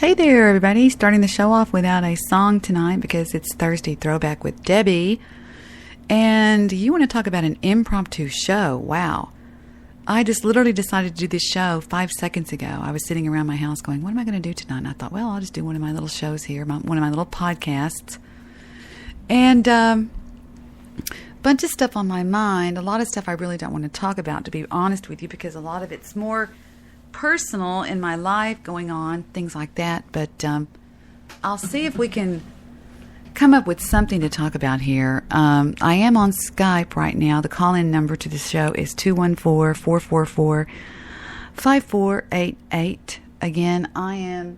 Hey there, everybody. Starting the show off without a song tonight because it's Thursday Throwback with Debbie. And you want to talk about an impromptu show. Wow. I just literally decided to do this show 5 seconds ago. I was sitting around my house going, what am I going to do tonight? And I thought, well, I'll just do one of my little shows here, one of my little podcasts. And bunch of stuff on my mind. A lot of stuff I really don't want to talk about, to be honest with you, because a lot of it's more personal in my life going on, things like that. But I'll see if we can come up with something to talk about here. I am on Skype right now. The call-in number to the show is 214-444-5488. Again, I am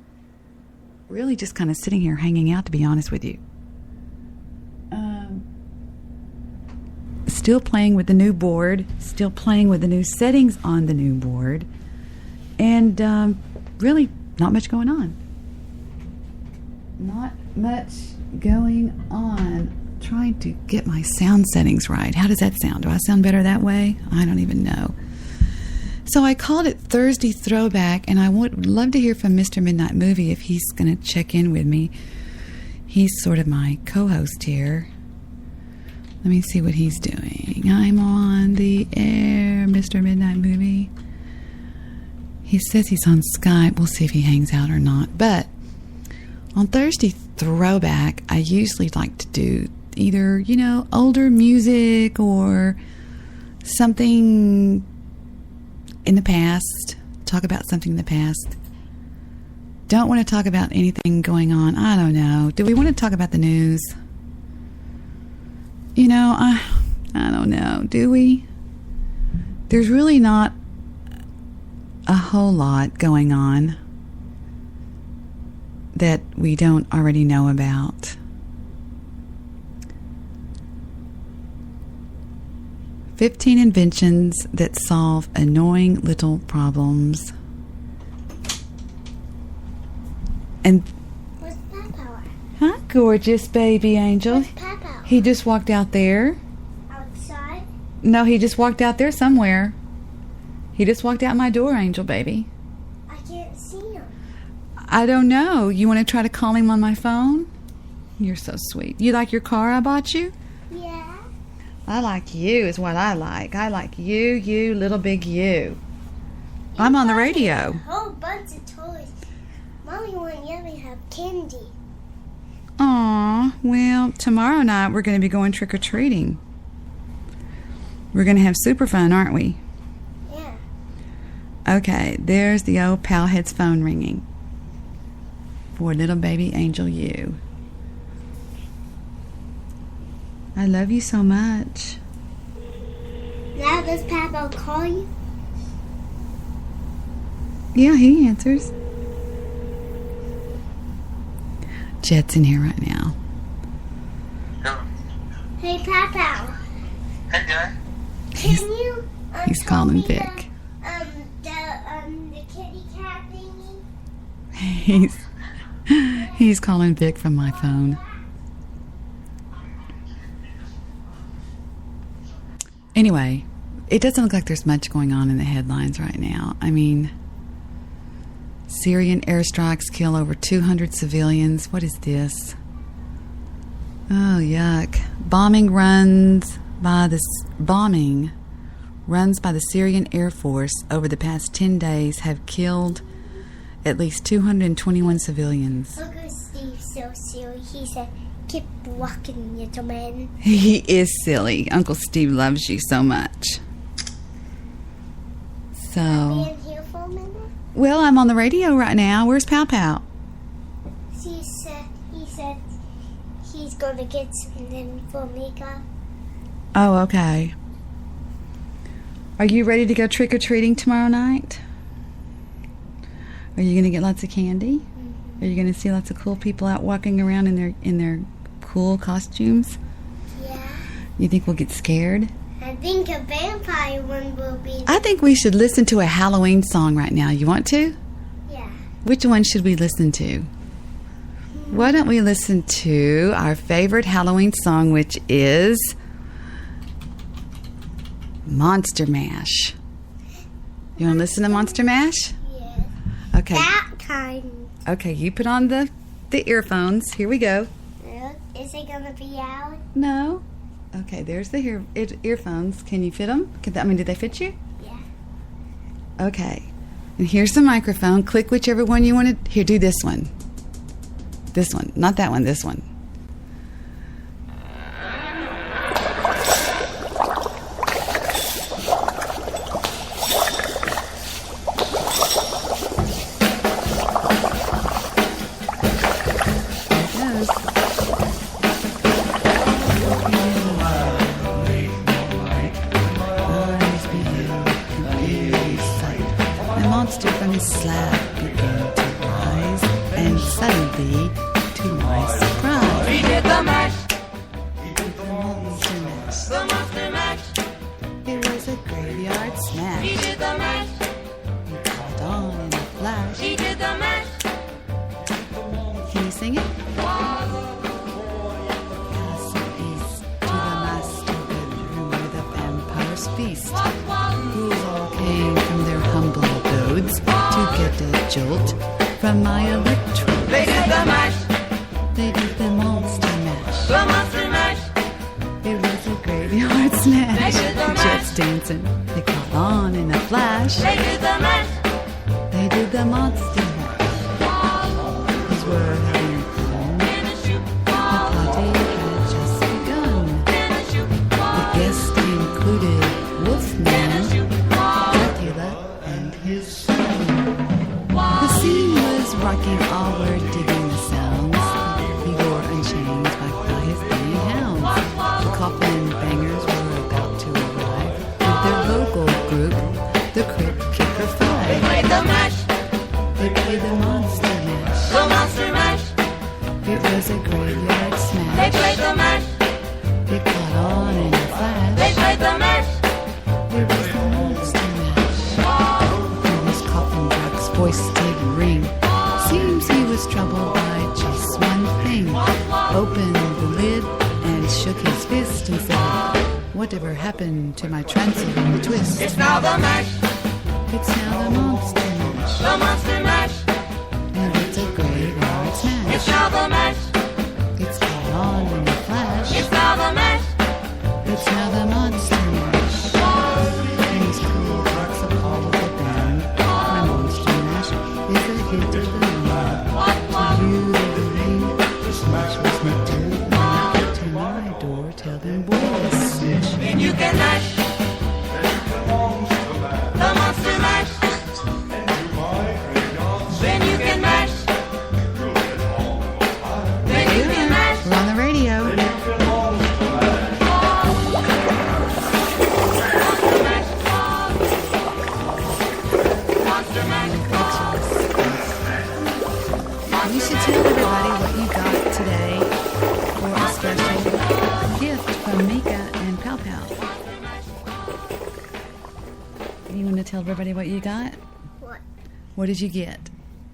really just kind of sitting here hanging out, to be honest with you. Still playing with the new board, still playing with the new settings on the new board, and really not much going on. Not much going on. Trying to get my sound settings right. How does that sound? Do I sound better that way? I don't even know. So I called it Thursday Throwback, and I would love to hear from Mr. Midnight Movie if he's going to check in with me. He's sort of my co-host here. Let me see what he's doing. I'm on the air, Mr. Midnight Movie. He says he's on Skype. We'll see if he hangs out or not. But on Thursday Throwback, I usually like to do either, older music or something in the past. Talk about something in the past. Don't want to talk about anything going on. I don't know. Do we want to talk about the news? I don't know. Do we? There's really not a whole lot going on that we don't already know about. 15 inventions that solve annoying little problems. And where's Papa? Hi, gorgeous baby angel. Where's Papa? He just walked out there. Outside? No, he just walked out there somewhere. He just walked out my door, angel baby. I can't see him. I don't know. You want to try to call him on my phone? You're so sweet. You like your car I bought you? Yeah. I like you is what I like. I like you, little big you. I'm on the radio. A whole bunch of toys. Mommy won't let me have candy. Aw, well, tomorrow night we're going to be going trick-or-treating. We're going to have super fun, aren't we? Yeah. Okay, there's the old Palhead's phone ringing. For little baby angel you. I love you so much. Now does Papa call you? Yeah, he answers. Jet's in here right now. Hey, Papa. Hey, Dad. Can you? He's tell calling me Vic. The kitty cat thingy? He's calling Vic from my phone. Anyway, it doesn't look like there's much going on in the headlines right now. I mean, Syrian airstrikes kill over 200 civilians. What is this? Oh, yuck. Bombing runs by the Syrian Air Force over the past 10 days have killed at least 221 civilians. Uncle Steve's so silly. He said, keep walking, little man. He is silly. Uncle Steve loves you so much. So, Being here for a minute? well, I'm on the radio right now. Where's Pow Pow? He said he's going to get something for Mika. Oh, okay. Are you ready to go trick-or-treating tomorrow night? Are you going to get lots of candy? Mm-hmm. Are you going to see lots of cool people out walking around in their cool costumes? Yeah. You think we'll get scared? I think a vampire one will be. I think we should listen to a Halloween song right now. You want to? Yeah. Which one should we listen to? Why don't we listen to our favorite Halloween song, which is Monster Mash. You want to listen to Monster Mash? Yeah. Okay. That kind. Okay, you put on the earphones. Here we go. Is it gonna be out? No. Okay, there's the earphones. Can you fit them? Did they fit you? Yeah. Okay. And here's the microphone. Click whichever one you want to. Here, do this one. This one. Not that one, this one. Monster from his slab began to rise, and suddenly, to my surprise, he did the mash. He did the monster mash. The monster mash. It was a graveyard smash. He did the mash. He caught on in a flash. He did the mash. Can you sing it? Castle east to the master bedroom where the vampires feast. Ghouls all came from their humble abodes to get a jolt from my electrode. They did the mash. They did the monster mash. The monster mash. It was a graveyard smash. They did the mash. Jets dancing, they caught on in a flash. They did the mash. They did the monster mash. These were having fun. In a shoe The party had just begun. In a shoe The guests included Wolfman, Dracula, and his son. The scene was rocking, all were digging the sounds. He wore unchained back by his baying hounds. The coffin bangers were about to arrive with their vocal group, the Crypt Kicker Five. played the mash. They played the monster mash. The monster mash. It was a graveyard They smash. played the mash. It caught on in a They flash. played the mash. It was the monster mash. And his coffin Jack's voice did ring. Seems he was troubled by just one thing. Opened the lid and shook his fist and said, "Whatever happened to my Transylvanian twist?" It's now the mash. It's now the monster mash. The monster mash. And it's a graveyard It's smash. now the mash. It's caught on in a flash. It's now the mash. It's now the monster mash. These cool rocks of all of the band. My monster mash is a hit of the land. You ring, the smash was meant to. To my door, tell them boys smash. Then you can mash. The monster mash. Then you can mash. Then you can mash. We're on the radio. Monster mash. You should tell everybody what you got today for a special gift from Mika and Pow Pow. You want to tell everybody what you got? What? What did you get?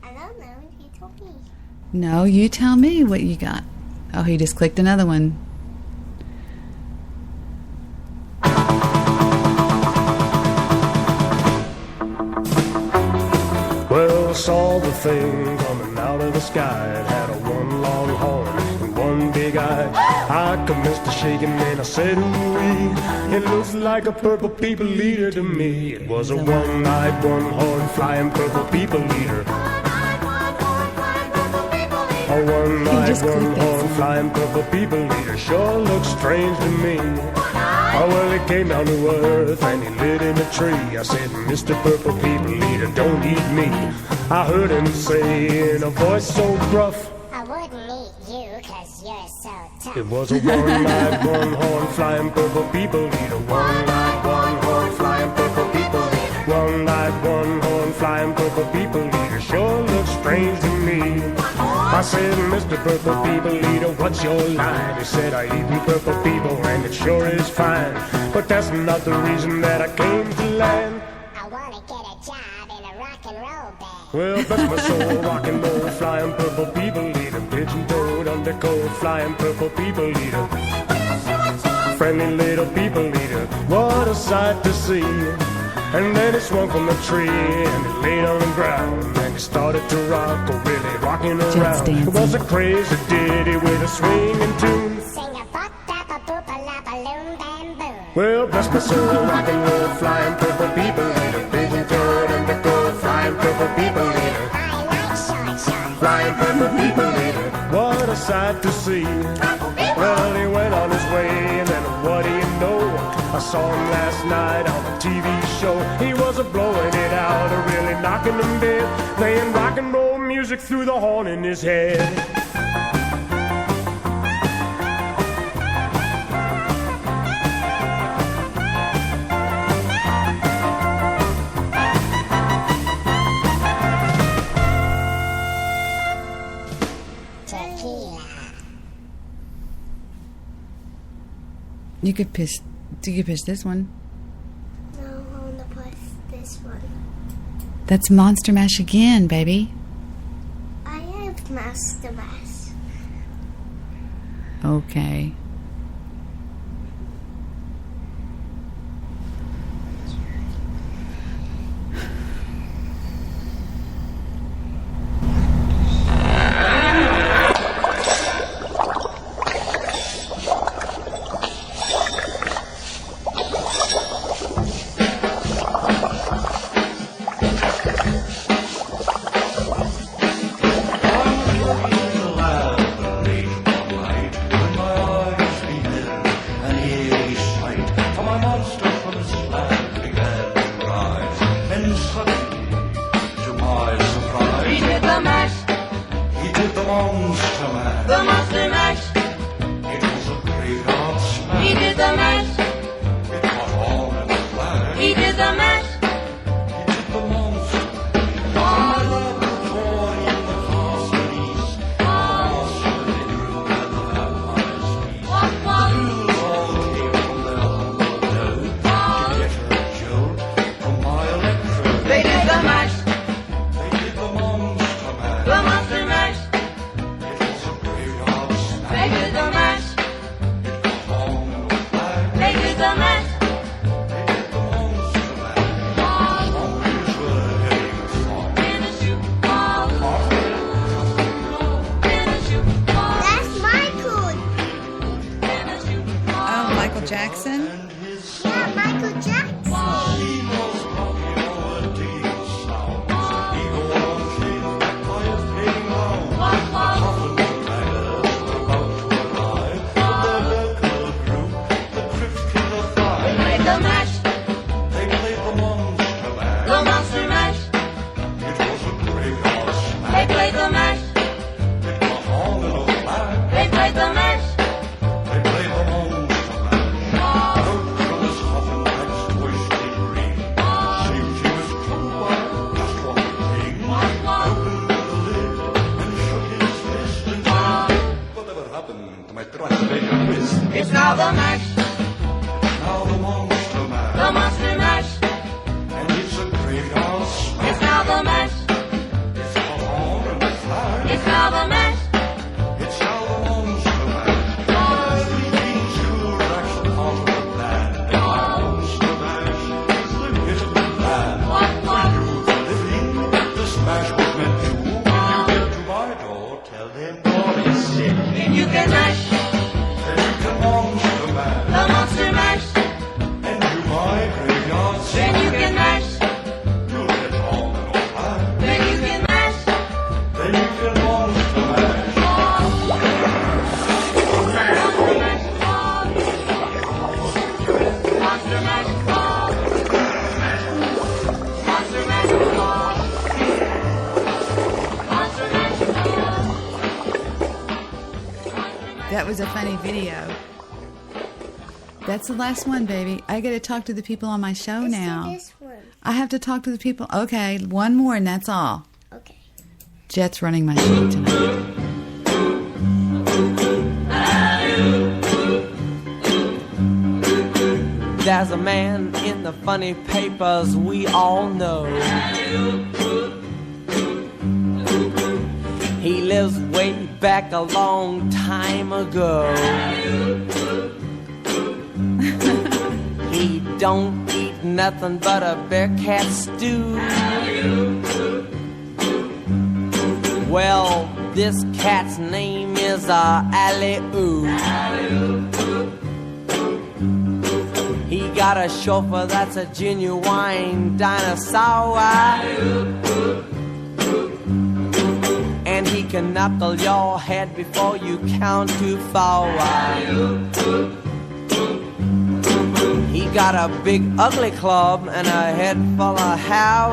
I don't know. You told me. No, you tell me what you got. Oh, he just clicked another one. Well, I saw the thing coming out of the sky. It had a one long horn and one big eye. I commenced to shaking and I said, ooh, it looks like a purple people eater to me. It was a one-eyed, one-horn flying purple people eater. A one-eyed, just clicked that one-horn song. flying purple people eater sure looks strange to me. Oh, well, he came down to earth and he lit in a tree. I said, Mr. Purple People Eater, don't eat me. I heard him say in a voice so gruff, I wouldn't eat you because you're so tough. it was a one-eyed, one-horn flying purple people eater. One-eyed, one-horn flying purple people eater. One-eyed, one-horn flying purple people eater sure looks strange to me. I said, Mr. Purple People Eater, what's your line? He said, I eat purple people and it sure is fine. But that's not the reason that I came to land. I want to get a job in a rock and roll band. Well, bless my soul, rock and roll, flying purple people eater. Pigeon-toed, undercoat, flying purple people eater. Friendly little people eater, what a sight to see. And then it swung from the tree and it laid on the ground. And he started to rock, oh really rocking Jet's around. It dancing. was a crazy ditty with a swinging tune. Sing a bop, dap, a boop, a lap, a loom, bam, boom. Well, bless my soul, rock and roll, flying purple people eater, pigeon toad and the gold, flying purple people eater, I like short, short. flying purple people eater. What a sight to see. Well, he went on his way, and then what do you know? I saw him last night on a TV show. He was blowing it out, really knocking them dead, playing rock and roll music through the horn in his head. Tequila. You could piss this one. No, I want to push this one. That's Monster Mash again, baby. I have Master Mash. Okay. The Monster Mash. It was a great hard smash. He did the mash. It caught on in a flash. He did the mash. He did the monster. I love the boy in the castle east. The monster bedroom and the vampire's feast. Walk, walk. Fools all came from their humble abode to get her a jolt from my electrode. They did the mash. They did the monster mash. The Monster Mash. It was a great hard smash. They did the mash. It caught on in a flash. They did the mash. They did the monster mash. Zombies were heading from. In a shoe ball. In a shoe ball. That's Michael. In a shoe ball. Oh, Michael Jackson? Yeah, Michael Jackson. He was rocking over digging sounds. He go on changed back by his paying rounds. Walk, walk. Coffin bangers were about to arrive. But their local group, the Crypt Killer They Five, played the mash. they played the monster mash. The Monster Mash. It was a great hard They smash. played the mash. It caught on in a flash. They played the mash. They played the monster mash. Out from his coffin, Max's voice did ring. Seemed he was true, just what the king. Opened the lid and shook his fist and said, "Whatever happened to my Transylvania twist?" It's now the mash. Now the monster mash, The Monster Mash. and it's a graveyard smash. It's now the mash. It's caught on in a flash. It's now the mash. It's now the monster mash. Three kings who are actually part of the plan. The monster mash is the hit of the plan. Walk, walk. For living, the smash was meant to. When you get to my door, tell them God is sick. Then you can mash. Then you can monster mash. The Monster Mash. And do my graveyard Then sick. you can mash. You'll get on in a flash. Then you can mash. Then you can monster mash. Monster Mash. Monster Mash. Monster Mash. Monster Mash. That was a funny video. That's the last one, baby. I got to talk to the people on my show Let's now. do this one. I have to talk to the people. Okay, one more and that's all. Okay. Jet's running my show tonight. There's a man in the funny papers we all know. He lives way back a long time ago. He don't eat nothing but a bear cat stew. Well, this cat's name is Alley-Oo. He got a chauffeur that's a genuine dinosaur. And he can knuckle your head before you count to 4. He got a big ugly club and a head full of hair.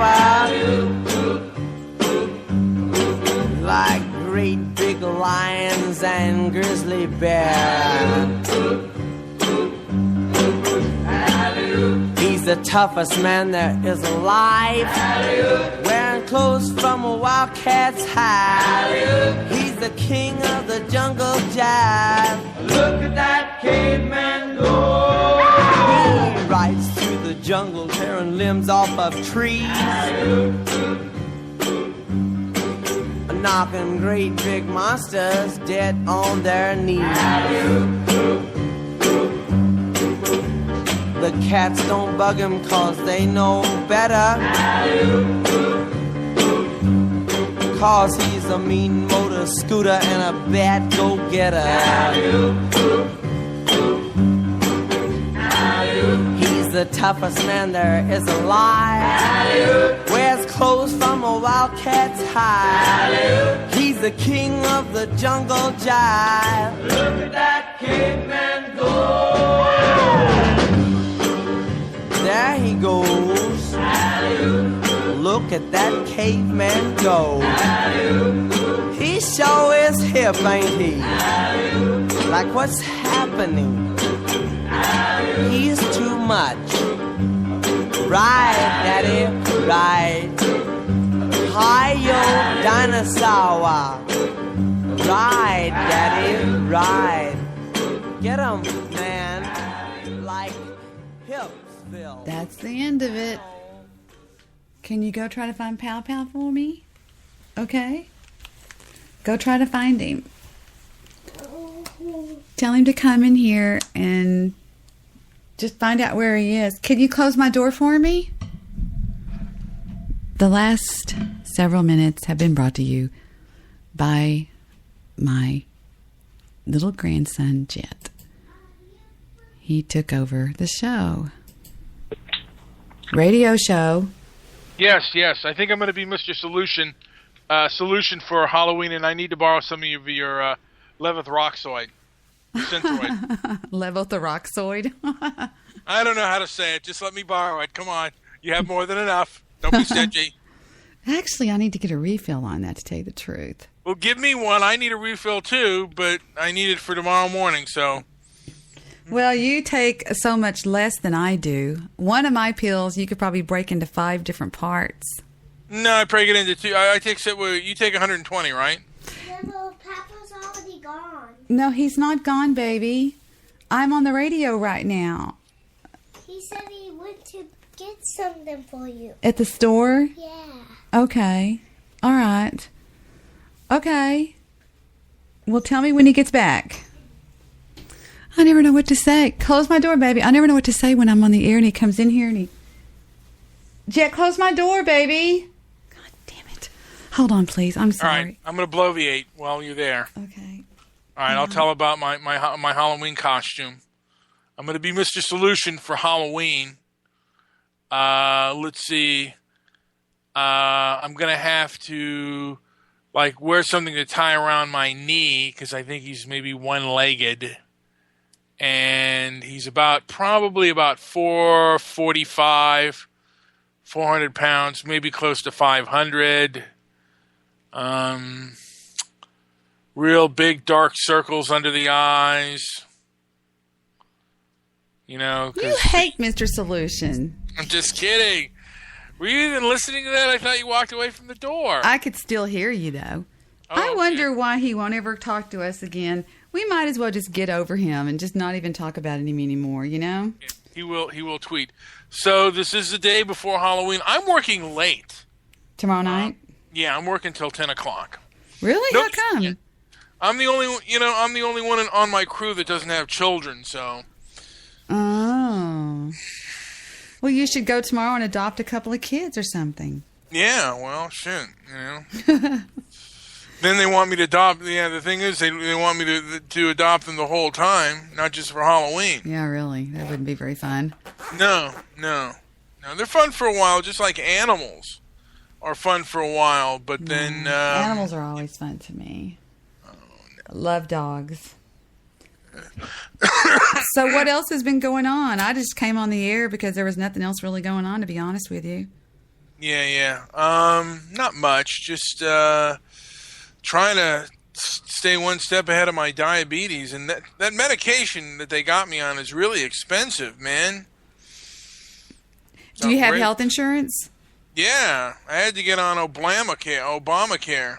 Like great big lions and grizzly bears. He's the toughest man there is alive. Wearing clothes from a wildcat's hide. He's the king of the jungle jive. Look at that caveman go. He rides through the jungle tearing limbs off of trees. Knocking great big monsters dead on their knees. The cats don't bug him cause they know better. Cause he's a mean motor scooter and a bad go-getter. He's the toughest man there is alive. Wears clothes from a wildcat's hide. He's the king of the jungle jive. Look at that caveman go. There he goes. Look at that caveman go. He sure is hip, ain't he? Like what's happening? He's too much. Ride, daddy, ride. Hi-yo, dinosaur. Ride, daddy, ride. Get 'em, man. Like Hipsville. That's the end of it. Can you go try to find Pow Pow for me? Okay? Go try to find him. Tell him to come in here and just find out where he is. Can you close my door for me? The last several minutes have been brought to you by my little grandson, Jet. He took over the show. Radio show. Yes. I think I'm going to be Mr. Solution for Halloween, and I need to borrow some of your levothyroxide. Synthroid. Levothyroxoid. I don't know how to say it. Just let me borrow it. Come on. You have more than enough. Don't be stingy. Actually, I need to get a refill on that, to tell you the truth. Well, give me one. I need a refill too, but I need it for tomorrow morning, so. Well, you take so much less than I do. One of my pills, you could probably break into 5 different parts. No, I break it into 2. I take, you take 120, right? Well, Papa's already gone. No, he's not gone, baby. I'm on the radio right now. He said he went to get something for you. At the store? Yeah. Okay. All right. Okay. Well, tell me when he gets back. I never know what to say. Close my door, baby. I never know what to say when I'm on the air and he comes in here and he... Jet, close my door, baby. God damn it. Hold on, please. I'm sorry. All right. I'm going to bloviate while you're there. Okay. All right. I'll tell about my Halloween costume. I'm going to be Mr. Solution for Halloween. Let's see. I'm going to have to wear something to tie around my knee because I think he's maybe one-legged. And he's probably about 445, 400 pounds, maybe close to 500. Real big dark circles under the eyes. You know. You hate Mr. Solution. I'm just kidding. Were you even listening to that? I thought you walked away from the door. I could still hear you, though. I wonder why he won't ever talk to us again. We might as well just get over him and just not even talk about him anymore, you know? He will tweet. So this is the day before Halloween. I'm working late. Tomorrow night? Yeah, I'm working till 10 o'clock. Really? Nope. How come? Yeah. I'm the only one on my crew that doesn't have children, so. Oh. Well, you should go tomorrow and adopt a couple of kids or something. Yeah, well, shit, you know. Then they want me to adopt. Yeah, the thing is, they want me to adopt them the whole time, not just for Halloween. Yeah, really. That wouldn't be very fun. No. They're fun for a while, just like animals are fun for a while. But then Animals are always fun to me. I love dogs. So what else has been going on? I just came on the air because there was nothing else really going on, to be honest with you. Yeah. Not much. Just trying to stay one step ahead of my diabetes, and that medication that they got me on is really expensive, man. Do you have health insurance? Yeah, I had to get on Obamacare.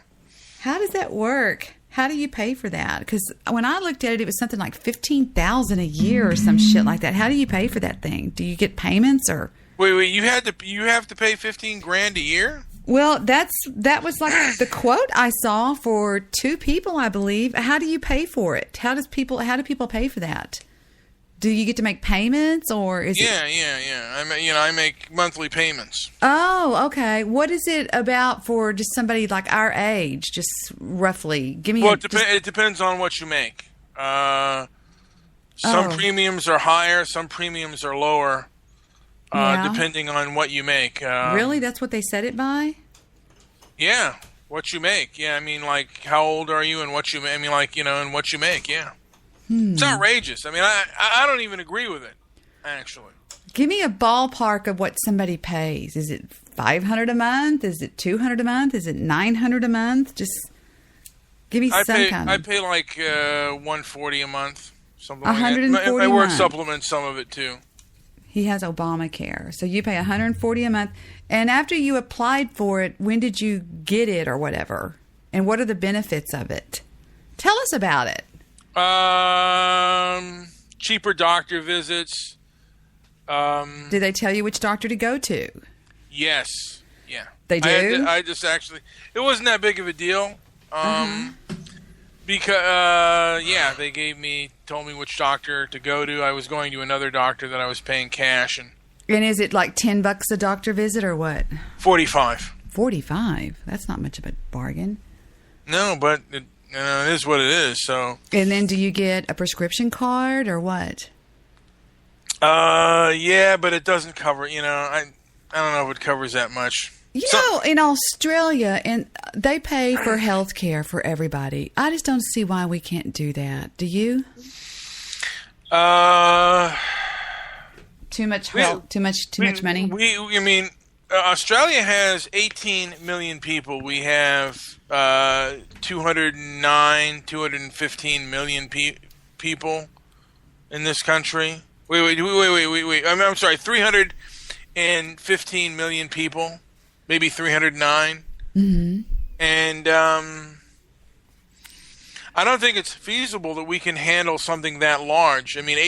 How does that work? How do you pay for that? Because when I looked at it, it was something like $15,000 a year or some shit like that. How do you pay for that thing? Do you get payments or? Wait, you have to pay $15,000 a year? Well, that was like the quote I saw for 2 people, I believe. How do you pay for it? How do people pay for that? Do you get to make payments, or is it? Yeah. I make monthly payments. Oh, okay. What is it about for just somebody like our age? Just roughly, give me. Well, it depends on what you make. Some premiums are higher, some premiums are lower, depending on what you make. Really, that's what they set it by? Yeah, what you make. Yeah, I mean, like, how old are you and what you? I mean, like, and what you make. Yeah. It's outrageous. I mean, I don't even agree with it, actually. Give me a ballpark of what somebody pays. Is it $500 a month? Is it $200 a month? Is it $900 a month? Just give me some kind of. I pay like $140 a month, something like $140 that. My work month. supplements some of it too. He has Obamacare, so you pay $140 a month. And after you applied for it, when did you get it or whatever? And what are the benefits of it? Tell us about it. Cheaper doctor visits. Did they tell you which doctor to go to? Yes. Yeah. They do? I just actually, it wasn't that big of a deal. Because, they told me which doctor to go to. I was going to another doctor that I was paying cash. And is it like $10 a doctor visit or what? 45. 45? That's not much of a bargain. No, but it is what it is, so. And then do you get a prescription card or what? Yeah, but it doesn't cover, I don't know if it covers that much. In Australia, and they pay for health care for everybody. I just don't see why we can't do that. Do you? Too much help, too much money? Australia has 18 million people. We have 215 million people in this country. Wait. I'm sorry, 315 million people, maybe 309. Mm-hmm. And I don't think it's feasible that we can handle something that large. I mean,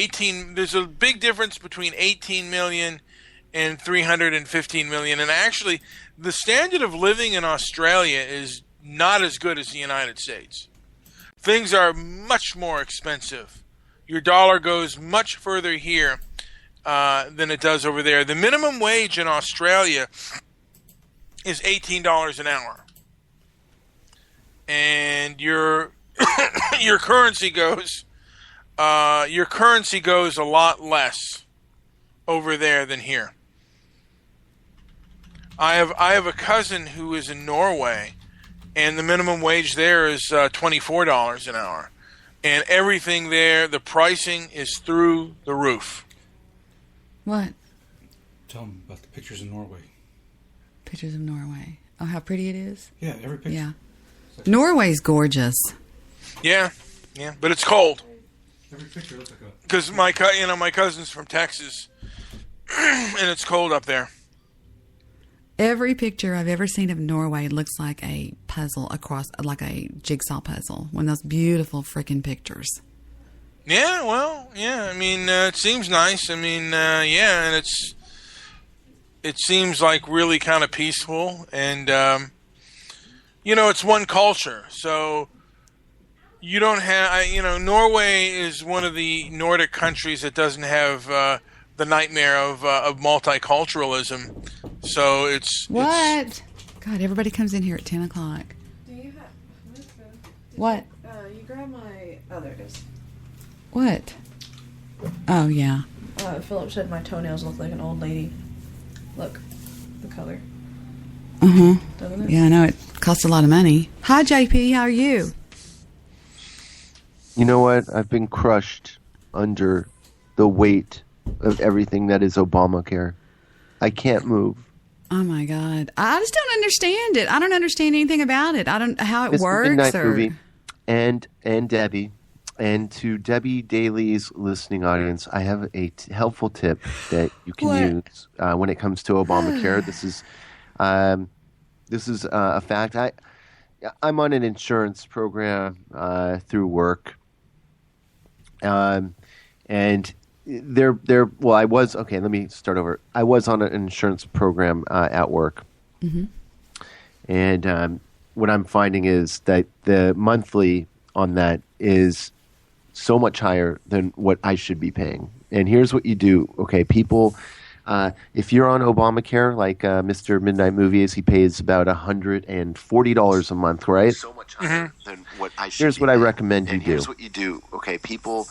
there's a big difference between 18 million and 315 million. And actually, the standard of living in Australia is not as good as the United States. Things are much more expensive. Your dollar goes much further here than it does over there. The minimum wage in Australia is $18 an hour. And your currency goes a lot less over there than here. I have a cousin who is in Norway, and the minimum wage there is $24 an hour. And everything there, the pricing is through the roof. What? Tell them about the pictures of Norway. Pictures of Norway. Oh, how pretty it is? Yeah, every picture. Yeah. Norway's gorgeous. Yeah, but it's cold. Every picture looks like a... Because my cousin's from Texas, and it's cold up there. Every picture I've ever seen of Norway looks like a puzzle like a jigsaw puzzle. One of those beautiful freaking pictures. Yeah, well, yeah. I mean, it seems nice. I mean, and it seems like really kind of peaceful, and it's one culture. So you don't have, Norway is one of the Nordic countries that doesn't have the nightmare of multiculturalism. So it's what? God, everybody comes in here at 10 o'clock. Do you have? What? You grab my... Oh, there it is. What? Oh, yeah. Philip said my toenails look like an old lady. Look, the color. Uh-huh. Doesn't it? Yeah, I know. It costs a lot of money. Hi, JP. How are you? You know what? I've been crushed under the weight of everything that is Obamacare. I can't move. Oh, my God. I just don't understand it. I don't understand anything about it. I don't how it Mr. works. Midnight Or... Movie and Debbie. And to Debbie Daly's listening audience, I have a helpful tip that you can use when it comes to Obamacare. This is a fact. I'm on an insurance program through work, and well, I was okay. Let me start over. I was on an insurance program at work, and what I'm finding is that the monthly on that is so much higher than what I should be paying. And here's what you do. Okay, people, if you're on Obamacare, like Mr. Midnight Movies, he pays about $140 a month, right? So much higher than what I should. Here's what I recommend you do. Here's what you do. Okay, people,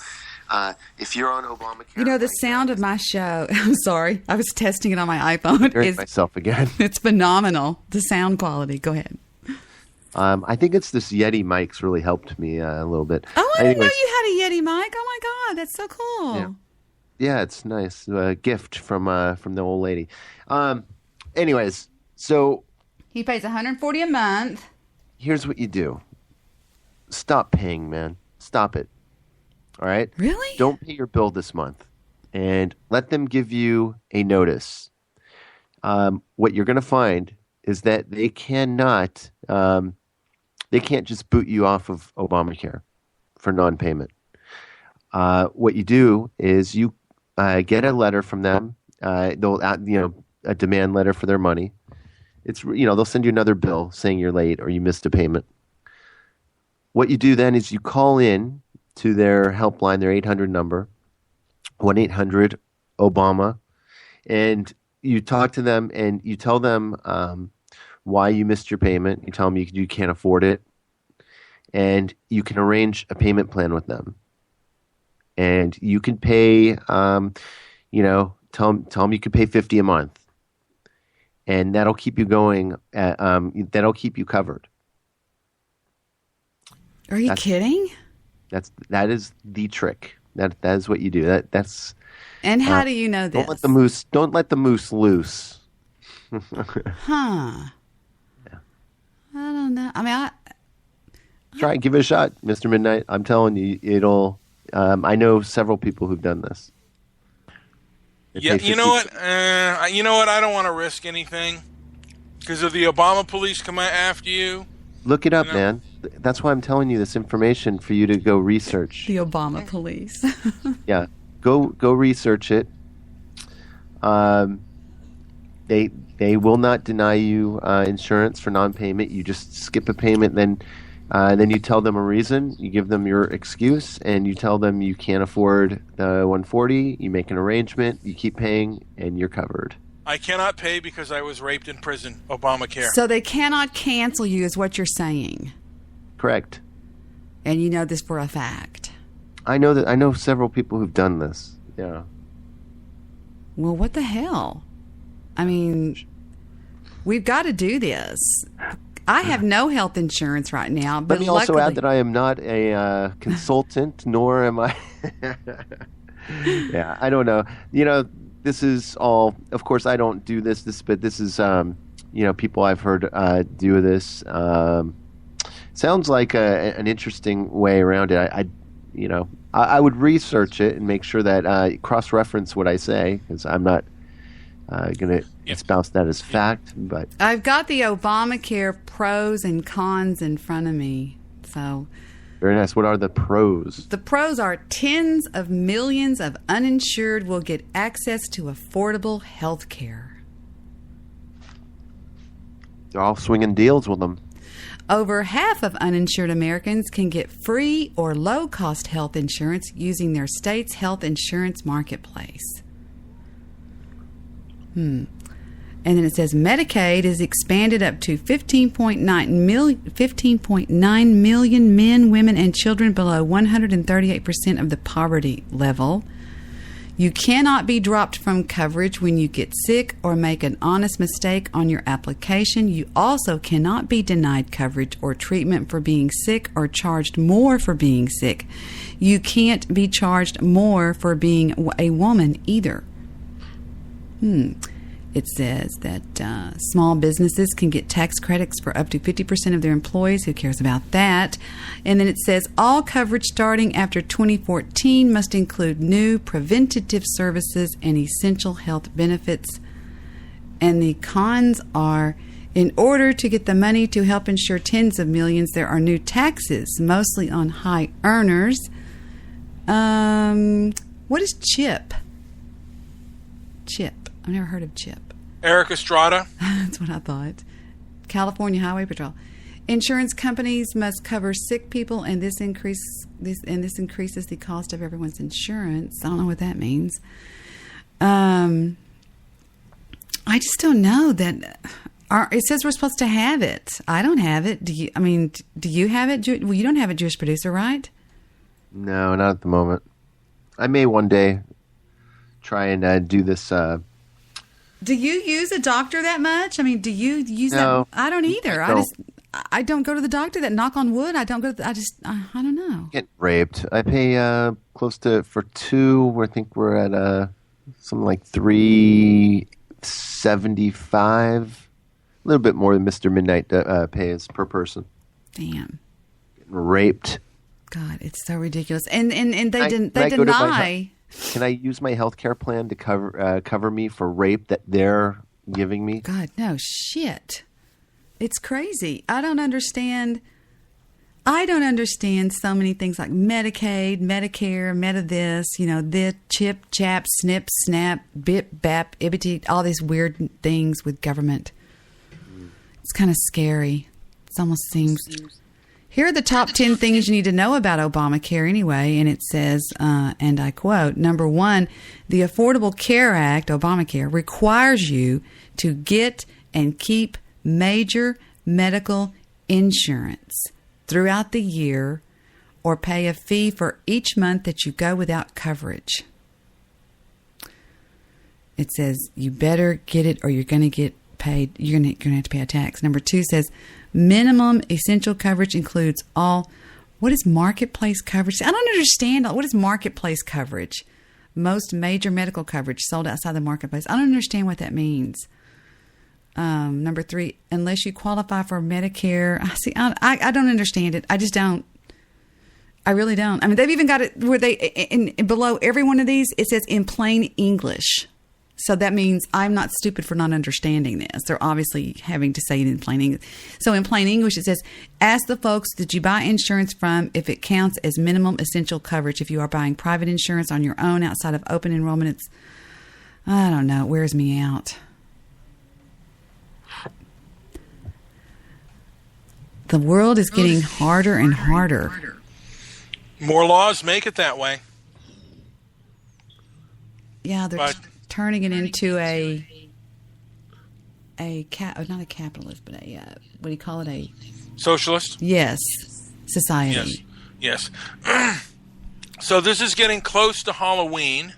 if you're on Obamacare, You know, the sound of my show, I'm sorry, I was testing it on my iPhone. Hearing myself again. It's phenomenal, the sound quality. Go ahead. I think it's this Yeti mic's really helped me a little bit. Oh, I didn't know you had a Yeti mic. Oh, my God, that's so cool. Yeah, it's nice. A gift from the old lady. Anyways, so He pays $140 a month. Here's what you do. Stop paying, man. Stop it. All right? Really? Don't pay your bill this month. And let them give you a notice. What you're going to find is that they cannot... they can't just boot you off of Obamacare for non-payment. What you do is you get a letter from them. They'll a demand letter for their money. It's they'll send you another bill saying you're late or you missed a payment. What you do then is you call in to their helpline, their 800 number, 1-800-OBAMA, and you talk to them and you tell them why you missed your payment. You tell them you can't afford it, and you can arrange a payment plan with them. And you can pay, tell them you can pay $50 a month, and that'll keep you going. That'll keep you covered. Are you kidding? That is the trick. That is what you do. That's. And how do you know this? Don't let the moose loose. Huh. I don't know. I mean, Try it. Give it a shot, Mr. Midnight. I'm telling you, it'll. I know several people who've done this. Yeah, you know what? I don't want to risk anything because if the Obama police come after you, look it up, man. That's why I'm telling you this information for you to go research. The Obama police. Yeah, go research it. They will not deny you insurance for non-payment. You just skip a payment, then you tell them a reason. You give them your excuse, and you tell them you can't afford the $140. You make an arrangement. You keep paying, and you're covered. I cannot pay because I was raped in prison. Obamacare. So they cannot cancel you, is what you're saying. Correct. And you know this for a fact. I know several people who've done this. Yeah. Well, what the hell? I mean, we've got to do this. I have no health insurance right now, but let me also add that I am not a consultant, nor am I. Yeah, I don't know. This is all. Of course, I don't do this. But this is, people I've heard do this. Sounds like an interesting way around it. I would research it and make sure that cross-reference what I say, because I'm not going to espouse that as fact. But I've got the Obamacare pros and cons in front of me. So very nice. What are the pros? The pros are tens of millions of uninsured will get access to affordable health care. They're all swinging deals with them. Over half of uninsured Americans can get free or low-cost health insurance using their state's health insurance marketplace. And then it says Medicaid is expanded up to 15.9 million men, women, and children below 138% of the poverty level. You cannot be dropped from coverage when you get sick or make an honest mistake on your application. You also cannot be denied coverage or treatment for being sick or charged more for being sick. You can't be charged more for being a woman either. It says that small businesses can get tax credits for up to 50% of their employees. Who cares about that? And then it says all coverage starting after 2014 must include new preventative services and essential health benefits. And the cons are, in order to get the money to help insure tens of millions, there are new taxes, mostly on high earners. What is CHIP? CHIP. I've never heard of CHIP. Eric Estrada. That's what I thought. California Highway Patrol. Insurance companies must cover sick people, and this increases the cost of everyone's insurance. I don't know what that means. I just don't know that. It says we're supposed to have it. I don't have it. Do you? I mean, do you have it? Well, you don't have a Jewish producer, right? No, not at the moment. I may one day try and do this. Do you use a doctor that much? I mean, do you use No, that? I don't either. I don't go to the doctor. That knock on wood. I don't go. I don't know. Get raped. I pay close to for two. I think we're at something like $375. A little bit more than Mr. Midnight pays per person. Damn. Getting raped. God, it's so ridiculous. And they Can deny. Can I use my health care plan to cover me for rape that they're giving me? God, no, shit. It's crazy. I don't understand so many things like Medicaid, Medicare, Meta this, the chip, chap, snip, snap, bip, bap, ibbity, all these weird things with government. It's kind of scary. It almost seems... Here are the top 10 things you need to know about Obamacare anyway, and it says, and I quote, number 1, the Affordable Care Act, Obamacare, requires you to get and keep major medical insurance throughout the year or pay a fee for each month that you go without coverage. It says you better get it or you're going to get paid. You're going to have to pay a tax. Number 2 says minimum essential coverage includes all. What is marketplace coverage? I don't understand. What is marketplace coverage? Most major medical coverage sold outside the marketplace. I don't understand what that means. Number 3, unless you qualify for Medicare. I don't understand it. I just don't. I really don't. I mean, they've even got it where they, in below every one of these, it says in plain English. So that means I'm not stupid for not understanding this. They're obviously having to say it in plain English. So in plain English, it says, ask the folks that you buy insurance from if it counts as minimum essential coverage. If you are buying private insurance on your own outside of open enrollment, it's, I don't know, it wears me out. The world is getting harder and harder. More laws make it that way. Yeah, they're turning it into not a capitalist, but a what do you call it? A socialist? Yes, society. Yes. So this is getting close to Halloween.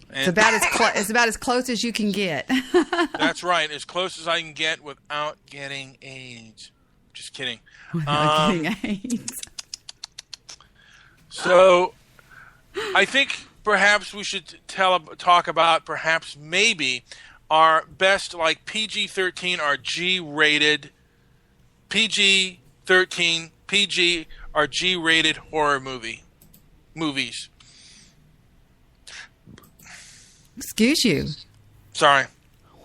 It's about as close as you can get. That's right, as close as I can get without getting AIDS. Just kidding. Without getting AIDS. So, I think perhaps we should talk about perhaps maybe our best like PG-13 or G-rated PG-13 PG or G-rated horror movies. Excuse you. Sorry.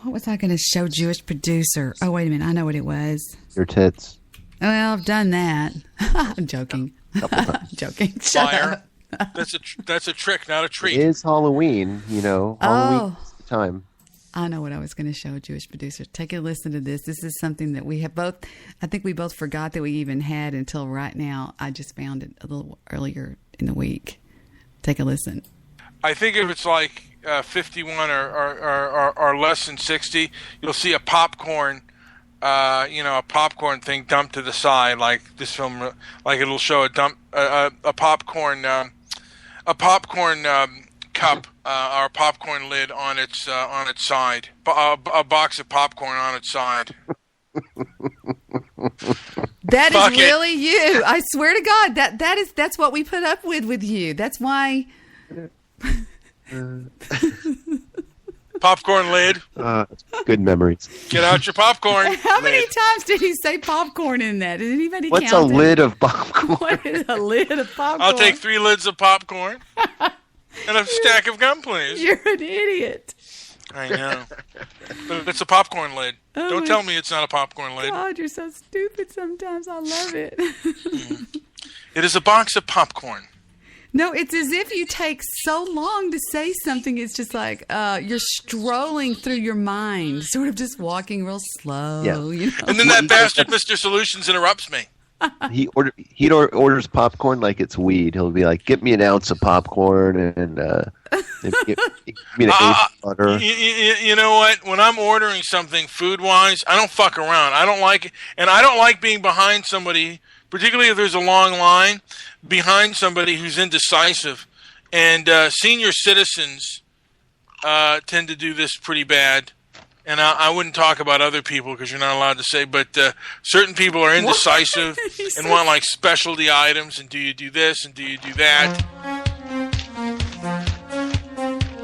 What was I going to show Jewish producer? Oh, wait a minute. I know what it was. Your tits. Well, I've done that. I'm joking. Joking. Shut Liar. up. That's a trick, not a treat. It is Halloween, Halloween is the time. I know what I was going to show Jewish producer. Take a listen to this. This is something that we have both, I think we both forgot that we even had until right now. I just found it a little earlier in the week. Take a listen. I think if it's like 51 or less than 60, you'll see a popcorn, a popcorn thing dumped to the side, like this film, like it'll show a popcorn cup or a popcorn lid on its side, a box of popcorn on its side. That is really you. I swear to God, that's what we put up with you. That's why. Popcorn lid. Good memories. Get out your popcorn. How many times did he say popcorn in that? Did anybody What's count a lid of popcorn? What is a lid of popcorn? I'll take 3 lids of popcorn and a stack of gum, please. You're an idiot. I know. But it's a popcorn lid. Don't tell me it's not a popcorn lid. God, you're so stupid sometimes. I love it. It is a box of popcorn. No, it's as if you take so long to say something. It's just like you're strolling through your mind, sort of just walking real slow. Yeah. You know? And then that bastard, Mr. Solutions, interrupts me. He orders popcorn like it's weed. He'll be like, "Get me an ounce of popcorn and give me an eighth of butter." You know what? When I'm ordering something food-wise, I don't fuck around. I don't like it, and I don't like being behind somebody, particularly if there's a long line, behind somebody who's indecisive. And senior citizens tend to do this pretty bad. And I wouldn't talk about other people because you're not allowed to say, but certain people are indecisive and want like specialty items. And do you do this and do you do that?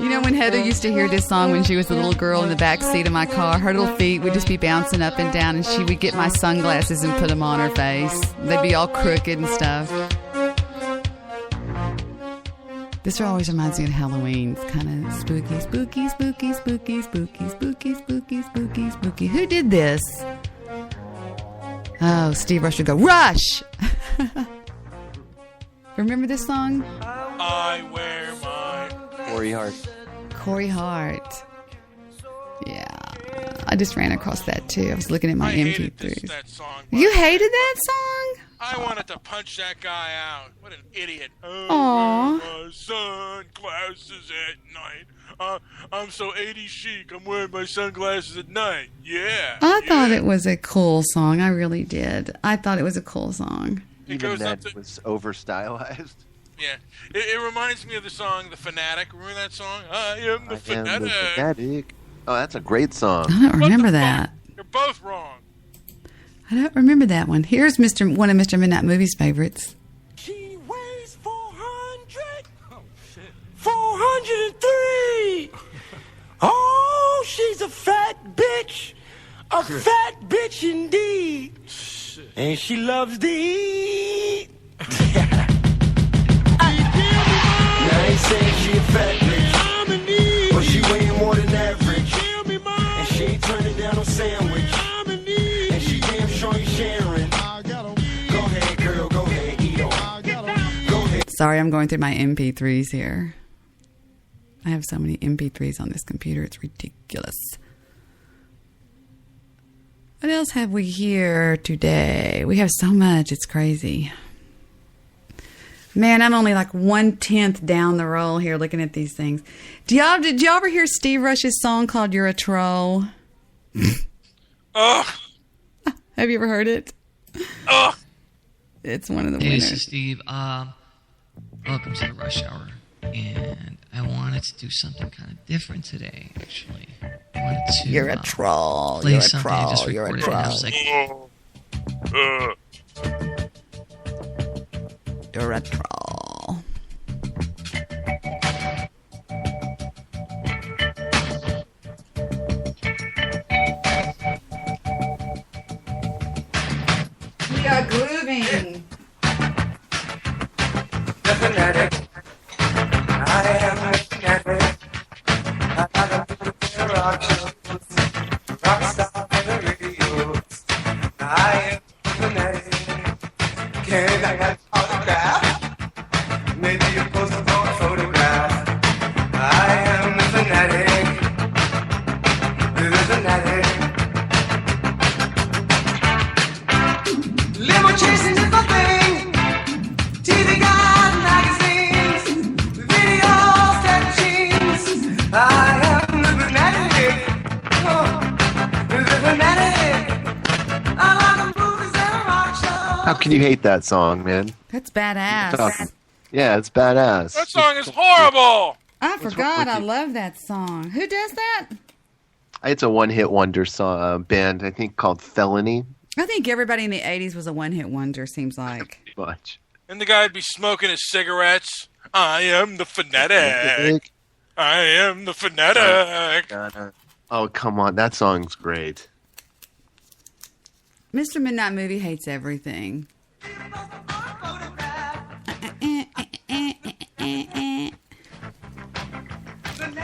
You know when Heather used to hear this song when she was a little girl in the back seat of my car, her little feet would just be bouncing up and down, and she would get my sunglasses and put them on her face. They'd be all crooked and stuff. This always reminds me of Halloween. It's kind of spooky, spooky, spooky, spooky, spooky, spooky, spooky, spooky, spooky. Who did this? Oh, Steve Rush would go, Rush! Remember this song? I wear my... Corey Hart. Corey Hart. Yeah. I just ran across that too. I was looking at my MP3s. That song. You hated that song? I wanted to punch that guy out. What an idiot. Aw. My sunglasses at night. I'm so 80s chic. I'm wearing my sunglasses at night. Yeah. I thought it was a cool song. I really did. I thought it was a cool song. Even that was over-stylized. Yeah. It reminds me of the song The Fanatic. Remember that song? I am the Fanatic. Oh, that's a great song. I don't remember that. You're both wrong. I don't remember that one. Here's one of Mr. Midnight Movie's favorites. She weighs 400. Oh, shit. 403. Oh, she's a fat bitch. A fat bitch indeed. Shit. And she loves to eat. Now they say she a fat bitch, but she weighing more than average. And she ain't turning down no sandwich. And she damn sure ain't sharing. Go ahead, girl, go ahead, eat on. Go ahead. Sorry, I'm going through my MP3s here. I have so many MP3s on this computer, it's ridiculous. What else have we here today? We have so much, it's crazy. Man, I'm only like 1/10 down the roll here looking at these things. Did y'all ever hear Steve Rush's song called You're a Troll? Oh. Have you ever heard it? Oh. It's one of the Hey, winners. this is Steve. Welcome to the Rush Hour. And I wanted to do something kind of different today, actually. I wanted to, You're a troll. Play You're a something I just troll. You're a recorded, and I was troll. like, You're a troll. We are grooving. The fanatic. I am the fanatic. I gotta be the rock star on the radio. I am the fanatic. Can I have autograph? Maybe you post a photograph. I am the fanatic. The fanatic. Limo chasing is my thing. TV guide, magazines, videos that can you hate that song, man? That's badass. Yeah, it's badass. That song is horrible. I forgot. I love that song. Who does that? It's a one-hit wonder song, band, I think, called Felony. I think everybody in the 80s was a one-hit wonder, seems like. Much. And the guy would be smoking his cigarettes. I am the fanatic. I am the fanatic. Oh, come on. That song's great. Mr. Midnight Movie hates everything.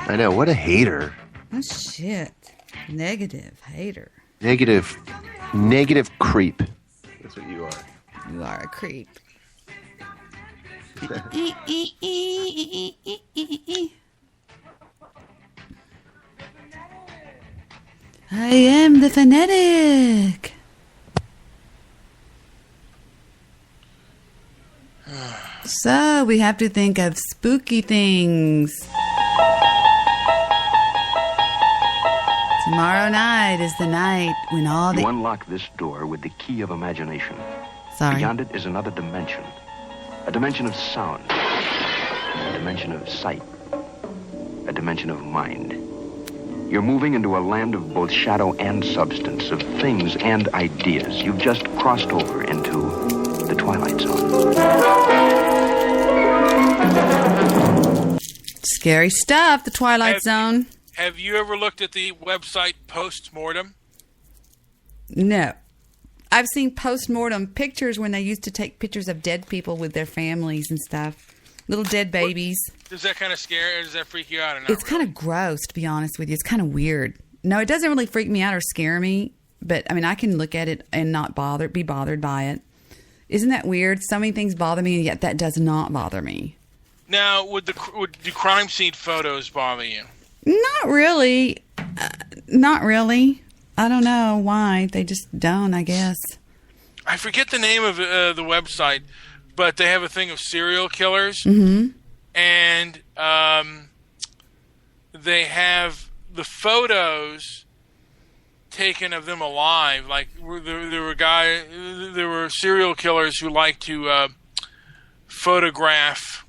I know. What a hater. Oh, shit. Negative hater. Negative creep. That's what you are. You are a creep. I am the fanatic. So we have to think of spooky things. Tomorrow night is the night when all the... You unlock this door with the key of imagination. Sorry. Beyond it is another dimension. A dimension of sound. A dimension of sight. A dimension of mind. You're moving into a land of both shadow and substance, of things and ideas. You've just crossed over into the Twilight Zone. Scary stuff, the Twilight Zone. Have you ever looked at the website Postmortem? No. I've seen postmortem pictures when they used to take pictures of dead people with their families and stuff. Little dead babies. Does that kind of scare or does that freak you out or not? It's kind of gross, to be honest with you. It's kind of weird. No, it doesn't really freak me out or scare me. But, I mean, I can look at it and not be bothered by it. Isn't that weird? So many things bother me, and yet that does not bother me. Now, would do crime scene photos bother you? Not really. Not really. I don't know why. They just don't, I guess. I forget the name of the website, but they have a thing of serial killers. Mm-hmm. And they have the photos taken of them alive. Like, there were serial killers who like to photograph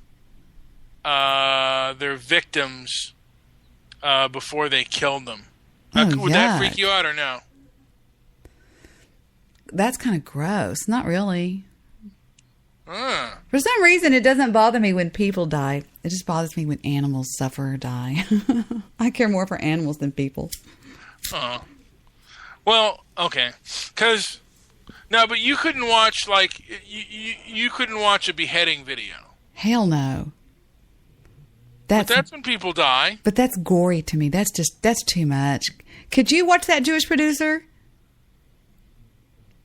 their victims before they killed them. Would that freak you out or no? That's kind of gross. Not really. For some reason, it doesn't bother me when people die. It just bothers me when animals suffer or die. I care more for animals than people. Oh. Well, okay. But you couldn't watch, like, you couldn't watch a beheading video. Hell no. But that's when people die. But that's gory to me. That's too much. Could you watch that, Jewish producer?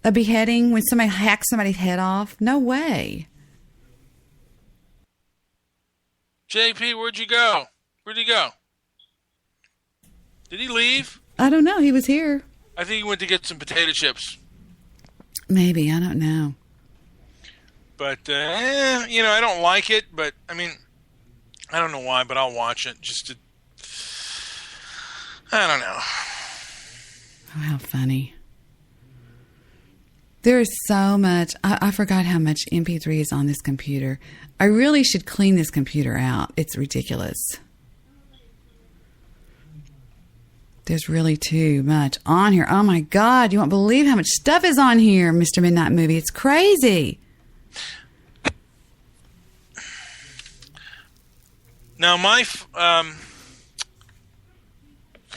A beheading when somebody hacks somebody's head off? No way. JP, where'd you go? Where'd he go? Did he leave? I don't know. He was here. I think he went to get some potato chips. Maybe. I don't know. But, I don't like it. But, I mean, I don't know why, but I'll watch it just to... I don't know. Oh, how funny. There is so much. I forgot how much MP3 is on this computer. I really should clean this computer out. It's ridiculous. There's really too much on here. Oh my God. You won't believe how much stuff is on here, Mr. Midnight Movie. It's crazy. Now, because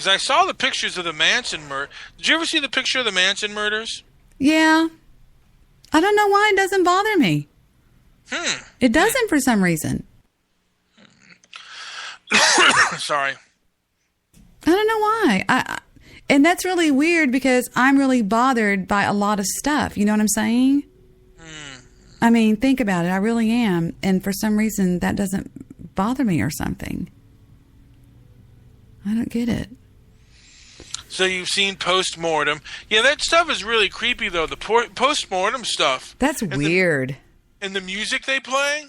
I saw the pictures of the Manson murder. Did you ever see the picture of the Manson murders? Yeah. I don't know why it doesn't bother me. It doesn't for some reason. Sorry. I don't know why. And that's really weird because I'm really bothered by a lot of stuff. You know what I'm saying? I mean, think about it. I really am. And for some reason, that doesn't bother me or something. I don't get it. So you've seen Postmortem. Yeah, that stuff is really creepy, though. The Postmortem stuff. That's weird. And the music they play?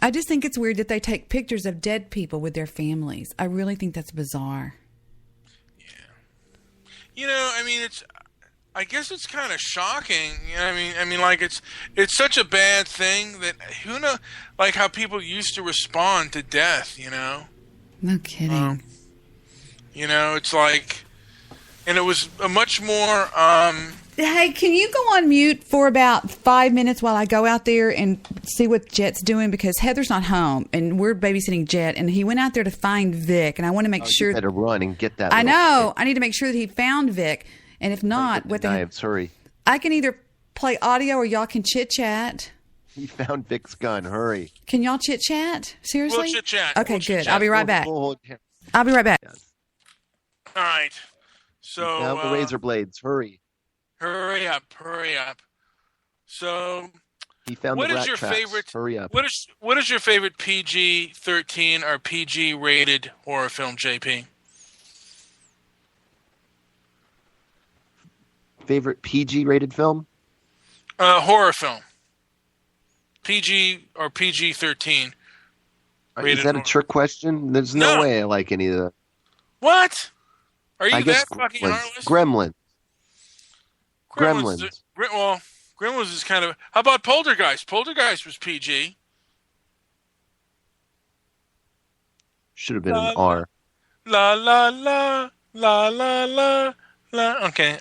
I just think it's weird that they take pictures of dead people with their families. I really think that's bizarre. Yeah. I mean, I guess it's kind of shocking. You know, I mean, like it's such a bad thing that who know, like how people used to respond to death. You know. No kidding. You know, it's like, and it was a much more. Hey, can you go on mute for about 5 minutes while I go out there and see what Jet's doing? Because Heather's not home, and we're babysitting Jet, and he went out there to find Vic, and I want to make sure. You better run and get that. I know. I need to make sure that he found Vic, and if not, what the knives? Hurry! I can either play audio or y'all can chit chat. He found Vic's gun. Hurry! Can y'all chit chat? Seriously? We'll chit chat. Okay, We'll good. chit-chat. I'll be right back. I'll be right back. Yes. All right. So Now the razor blades. Hurry! Hurry up! Hurry up! So, He found what the is rat your traps. favorite? Hurry up! What is your favorite PG-13 or PG-rated horror film, JP? Favorite PG-rated film? Horror film. PG or PG-13. Is that a trick question? There's no way I like any of that. What? Are you I guess that fucking heartless? Gremlins. Well, Gremlins is kind of. How about Poltergeist? Poltergeist was PG. Should have been an R. La la la la la la la. Okay.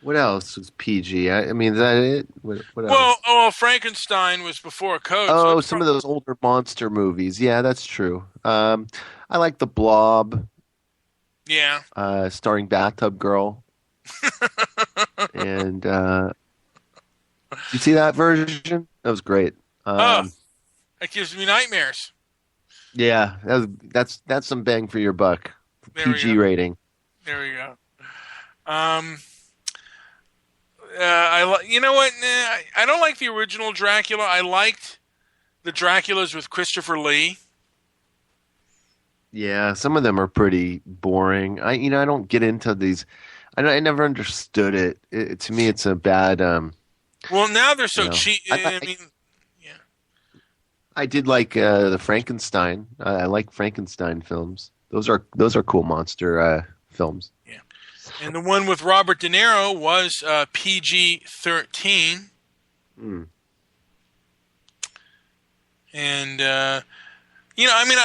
What else was PG? I mean, is that it? What Well, else? Frankenstein was before Code. Oh, so some of those older monster movies. Yeah, that's true. I like The Blob. Yeah. Starring Bathtub Girl. And you see that version? That was great. That gives me nightmares. Yeah, that's some bang for your buck. There we PG go. rating. There we go. You know what? I don't like the original Dracula. I liked the Draculas with Christopher Lee. Yeah, some of them are pretty boring. I don't get into these. I never understood it. To me, it's a bad. Well, now they're so cheap. I mean, I did like the Frankenstein. I like Frankenstein films. Those are cool monster films. Yeah, and the one with Robert De Niro was PG-13. Mm. And I mean,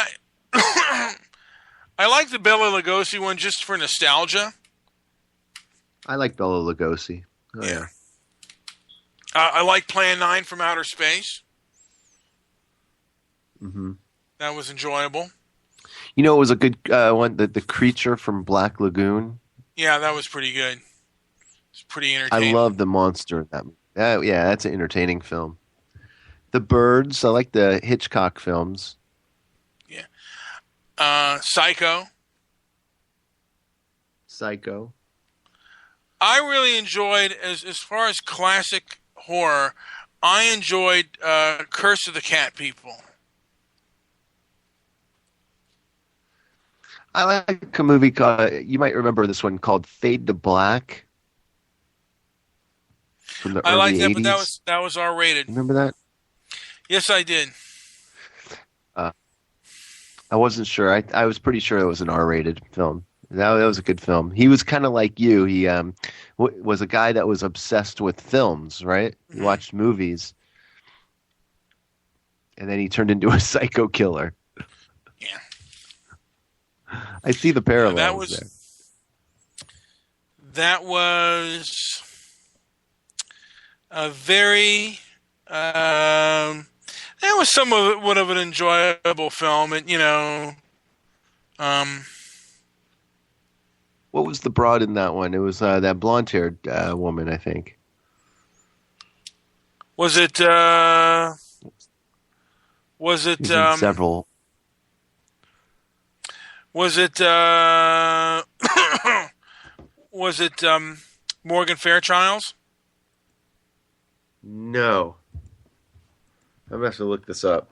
I like the Bela Lugosi one just for nostalgia. I like Bela Lugosi. Oh, yeah. I like Plan 9 from Outer Space. Mm-hmm. That was enjoyable. You know, it was a good one. The creature from Black Lagoon. Yeah, that was pretty good. It's pretty entertaining. I love the monster in that. Yeah, that's an entertaining film. The Birds. I like the Hitchcock films. Yeah. Psycho. I really enjoyed, as far as classic horror, I enjoyed Curse of the Cat People. I like a movie called, you might remember this one, called Fade to Black. From the early liked that, 80s. but that was R-rated. Remember that? Yes, I did. I wasn't sure. I was pretty sure it was an R-rated film. That was a good film. He was kind of like you. He was a guy that was obsessed with films, right? He watched movies. And then he turned into a psycho killer. Yeah. I see the parallels there. That was a very... that was somewhat of an enjoyable film. And, what was the broad in that one? It was that blonde-haired woman, I think. Was it? Several. Was it? Was it Morgan Fairchilds? No. I'm going to have to look this up.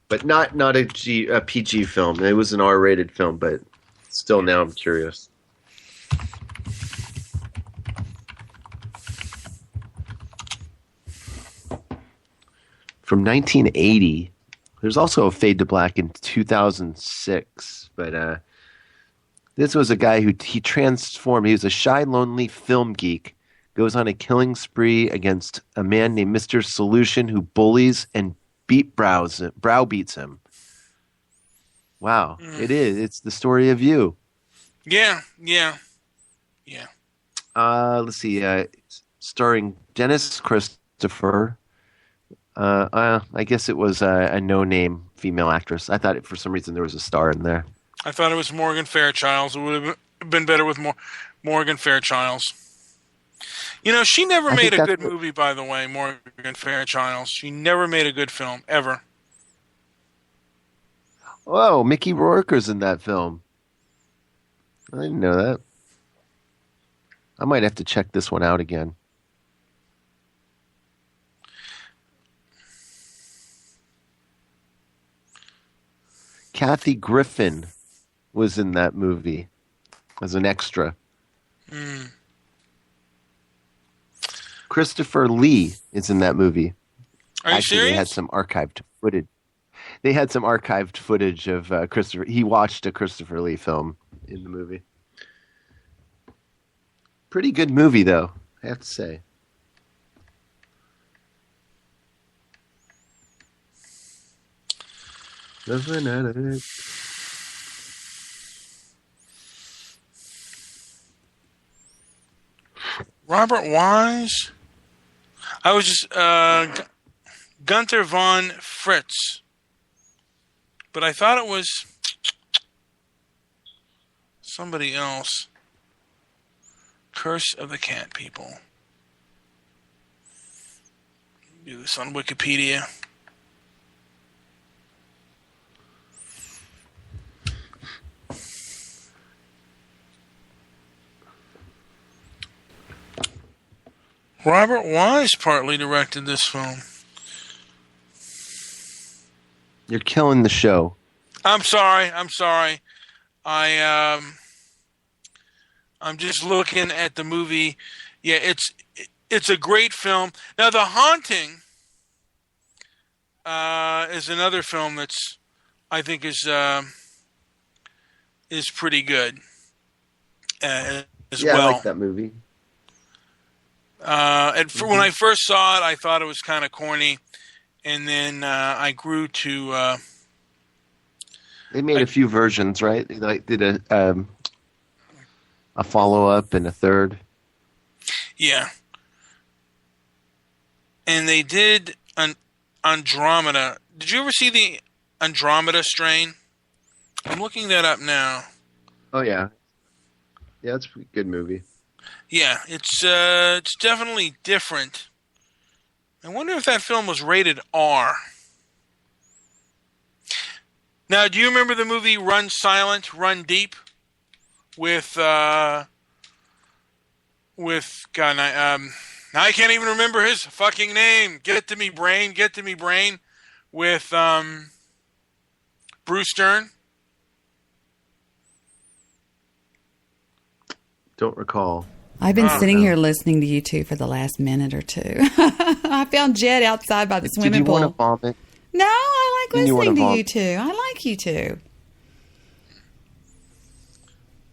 But not a PG film. It was an R-rated film, but still now I'm curious. From 1980. There's also a Fade to Black in 2006, but This was a guy who he transformed. He was a shy, lonely film geek. Goes on a killing spree against a man named Mr. Solution who bullies and browbeats him. Wow, it is. It's the story of you. Yeah. Let's see. Starring Dennis Christopher. I guess it was a no-name female actress. I thought for some reason there was a star in there. I thought it was Morgan Fairchild. It would have been better with Morgan Fairchild. You know, she never made a good movie, by the way, Morgan Fairchild. She never made a good film, ever. Oh, Mickey Rourke's in that film. I didn't know that. I might have to check this one out again. Kathy Griffin was in that movie as an extra. Christopher Lee is in that movie. Are you Actually, serious? They had some archived footage. They had some archived footage of Christopher. He watched a Christopher Lee film in the movie. Pretty good movie, though, I have to say. Robert Wise? I was just Gunther von Fritz. But I thought it was somebody else. Curse of the Cat People. Do this on Wikipedia. Robert Wise partly directed this film. You're killing the show. I'm sorry. I'm just looking at the movie. Yeah, it's a great film. Now, The Haunting is another film that's I think is pretty good as well. I like that movie. When I first saw it, I thought it was kind of corny, and then I grew to. They made a few versions, right? They did a follow-up and a third. Yeah, and they did an Andromeda. Did you ever see the Andromeda Strain? I'm looking that up now. Oh yeah, it's a good movie. Yeah, it's definitely different. I wonder if that film was rated R. Now, do you remember the movie Run Silent, Run Deep with God? Now I can't even remember his fucking name. Get to me, brain. With Bruce Stern. Don't recall. I've been sitting here listening to you two for the last minute or two. I found Jed outside by the swimming pool. Did you want to vomit? No, I like listening to you vomit? two. I like you two.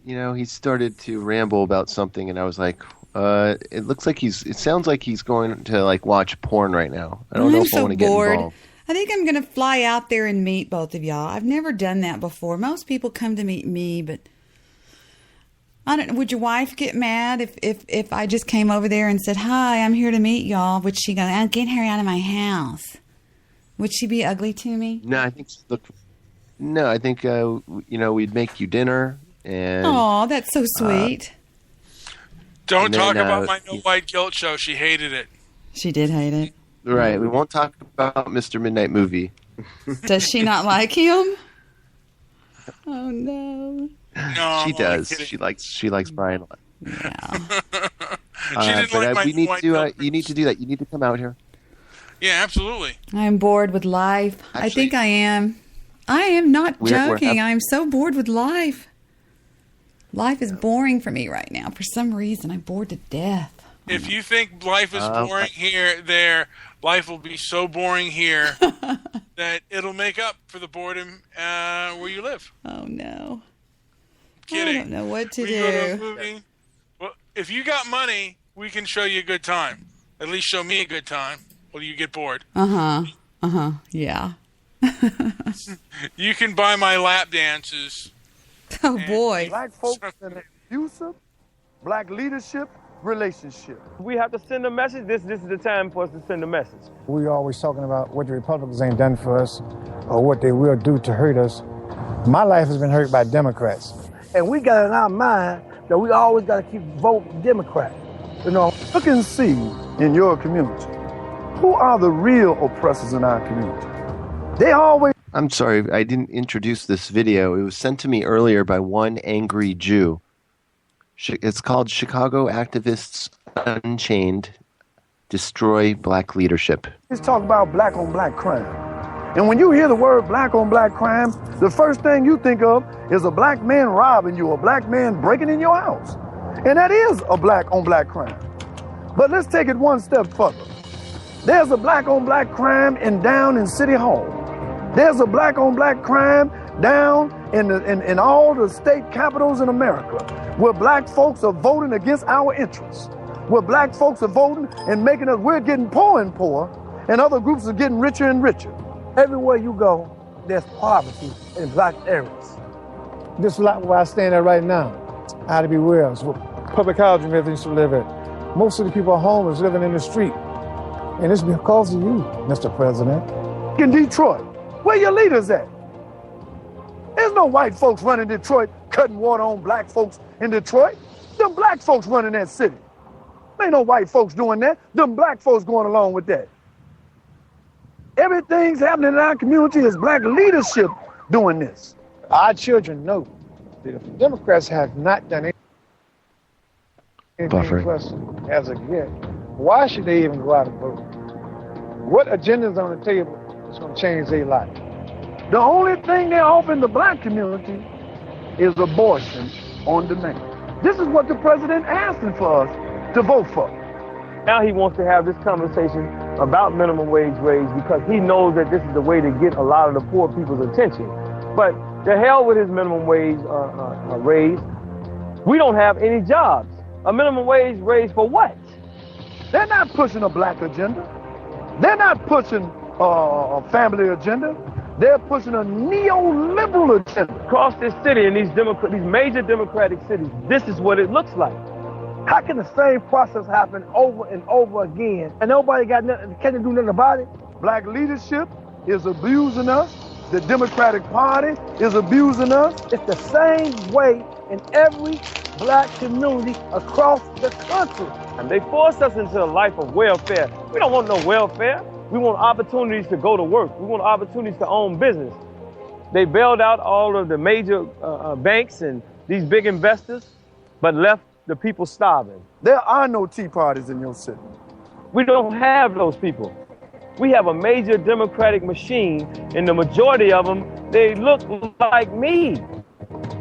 You know, he started to ramble about something, and I was like, it sounds like he's going to like watch porn right now. I don't know if I want to get involved. I think I'm going to fly out there and meet both of y'all. I've never done that before. Most people come to meet me, but I don't know. Would your wife get mad if I just came over there and said, "Hi, I'm here to meet y'all"? Would she go, "Get her out of my house"? Would she be ugly to me? No, I think we'd make you dinner and. Oh, that's so sweet. Don't talk about my No White Guilt show. She hated it. She did hate it. Right. We won't talk about Mr. Midnight Movie. Does she not like him? Oh no. No, she does. She likes Brian a lot. Yeah. She didn't like my we need white to. guilt. You need to do that. You need to come out here. Yeah, absolutely. I'm bored with life. I think I am. I am not joking. I'm so bored with life. Life is boring for me right now. For some reason, I'm bored to death. If you think life is boring there, life will be so boring here that it'll make up for the boredom where you live. Oh, no. kidding. I don't know what to We go to a do. movie. Well, if you got money, we can show you a good time. At least show me a good time. Will you get bored? Yeah. You can buy my lap dances. Oh boy. Black folks in an abusive black leadership relationship. We have to send a message. This is the time for us to send a message. We're always talking about what the Republicans ain't done for us or what they will do to hurt us. My life has been hurt by Democrats. And we got in our mind that we always got to keep voting Democrat. You know, look and see in your community, who are the real oppressors in our community? They always... I'm sorry, I didn't introduce this video. It was sent to me earlier by one angry Jew. It's called Chicago Activists Unchained Destroy Black Leadership. Let's talk about black on black crime. And when you hear the word black on black crime, the first thing you think of is a black man robbing you, a black man breaking in your house. And that is a black on black crime. But let's take it one step further. There's a black on black crime down in City Hall. There's a black on black crime down in all the state capitals in America, where black folks are voting against our interests, where black folks are voting and making us, we're getting poor and poor, and other groups are getting richer and richer. Everywhere you go, there's poverty in black areas. This lot where I stand at right now, Ida B. Wells, where public housing residents used to live at. Most of the people are homeless, living in the street. And it's because of you, Mr. President. In Detroit, where your leaders at? There's no white folks running Detroit, cutting water on black folks in Detroit. Them black folks running that city. Ain't no white folks doing that. Them black folks going along with that. Everything's happening in our community is black leadership doing this. Our children know that if the Democrats have not done anything for us as of yet, why should they even go out and vote? What agenda is on the table that's going to change their life? The only thing they're offering the black community is abortion on demand. This is what the president asking for us to vote for. Now he wants to have this conversation about minimum wage raise because he knows that this is the way to get a lot of the poor people's attention. But to hell with his minimum wage raise. We don't have any jobs. A minimum wage raise for what? They're not pushing a black agenda. They're not pushing a family agenda. They're pushing a neoliberal agenda. Across this city, in these major democratic cities, this is what it looks like. How can the same process happen over and over again and nobody got nothing, can't do nothing about it? Black leadership is abusing us. The Democratic Party is abusing us. It's the same way in every black community across the country. And they force us into a life of welfare. We don't want no welfare. We want opportunities to go to work. We want opportunities to own business. They bailed out all of the major banks and these big investors, but left the people starving. There are no tea parties in your city. We don't have those people. We have a major democratic machine, and the majority of them, they look like me.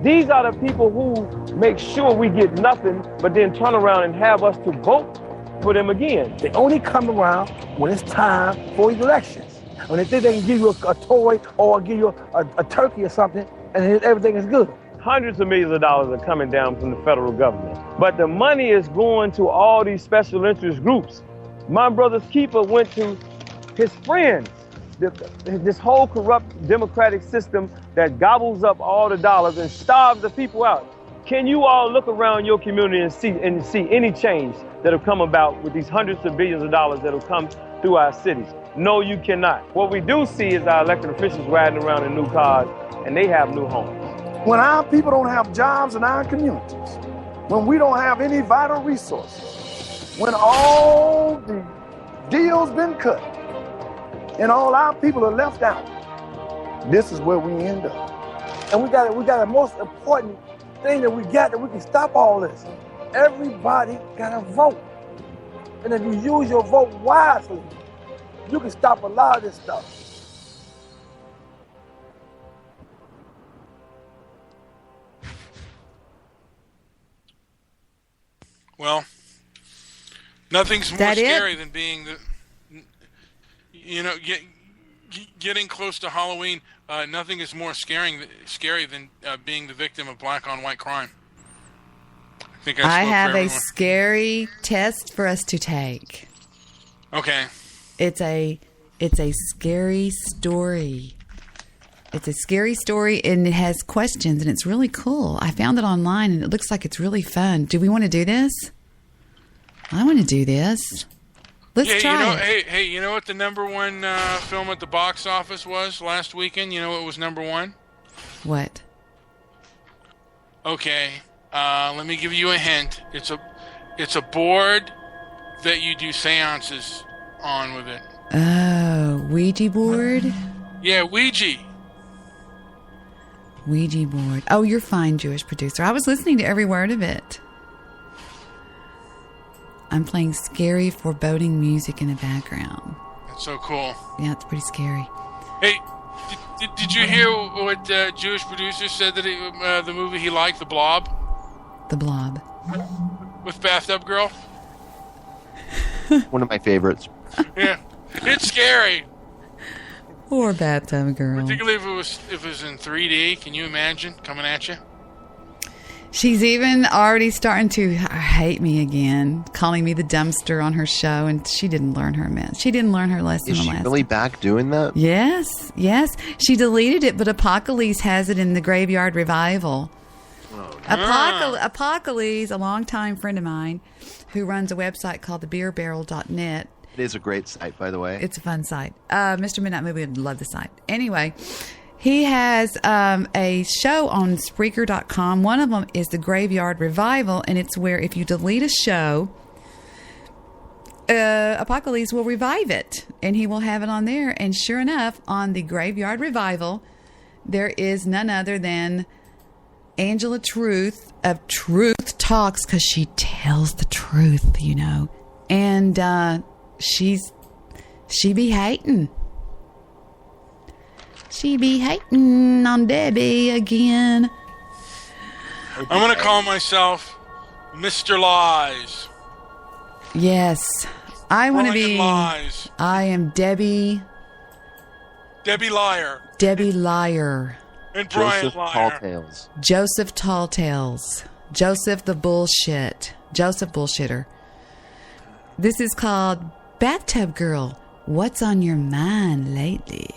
These are the people who make sure we get nothing, but then turn around and have us to vote for them again. They only come around when it's time for elections. When they think they can give you a toy or give you a turkey or something, and everything is good. Hundreds of millions of dollars are coming down from the federal government. But the money is going to all these special interest groups. My brother's keeper went to his friends. This whole corrupt democratic system that gobbles up all the dollars and starves the people out. Can you all look around your community and see any change that have come about with these hundreds of billions of dollars that have come through our cities? No, you cannot. What we do see is our elected officials riding around in new cars, and they have new homes. When our people don't have jobs in our communities, when we don't have any vital resources, when all the deals been cut, and all our people are left out, this is where we end up. And we got a most important thing that we can stop all this. Everybody got to vote. And if you use your vote wisely, you can stop a lot of this stuff. Well, nothing's more scary than being the, getting close to Halloween, nothing is more scary than being the victim of black on white crime. I think I spoke have for a everyone. scary test for us to take. Okay. It's a scary story. It's a scary story, and it has questions, and it's really cool. I found it online, and it looks like it's really fun. Do we want to do this? I want to do this. Let's try it. Hey, you know what the number one film at the box office was last weekend? You know what was number one? What? Okay, let me give you a hint. It's a board that you do seances on with it. Oh, Ouija board? Yeah, Ouija. Ouija board. Oh, you're fine, Jewish producer. I was listening to every word of it. I'm playing scary, foreboding music in the background. That's so cool. Yeah, it's pretty scary. Hey, did you hear what Jewish producer said that the movie he liked, The Blob? The Blob. With Bathtub Girl? One of my favorites. Yeah, it's scary. Poor Bathtub Girl. Particularly if it was in 3D. Can you imagine coming at you? She's even already starting to hate me again, calling me the dumpster on her show, and she didn't learn her lesson. She didn't learn her lesson. Is she really back doing that? Yes. She deleted it, but Apocalypse has it in the Graveyard Revival. Apocalypse, a longtime friend of mine, who runs a website called thebeerbarrel.net. It is a great site, by the way. It's a fun site. Mr. Midnight Movie would love the site. Anyway, he has a show on Spreaker.com. One of them is the Graveyard Revival, and it's where if you delete a show, Apocalypse will revive it, and he will have it on there. And sure enough, on the Graveyard Revival, there is none other than Angela Truth of Truth Talks, because she tells the truth, you know. And she be hating. She be hating on Debbie again. I'm going to call myself Mr. Lies. Yes. I want to Brian be... Lies. I am Debbie... Debbie Liar. Debbie Liar. And Brian Joseph Liar. Talltales. Joseph Talltales. Joseph the Bullshit. Joseph Bullshitter. This is called Bathtub Girl. What's on your mind lately?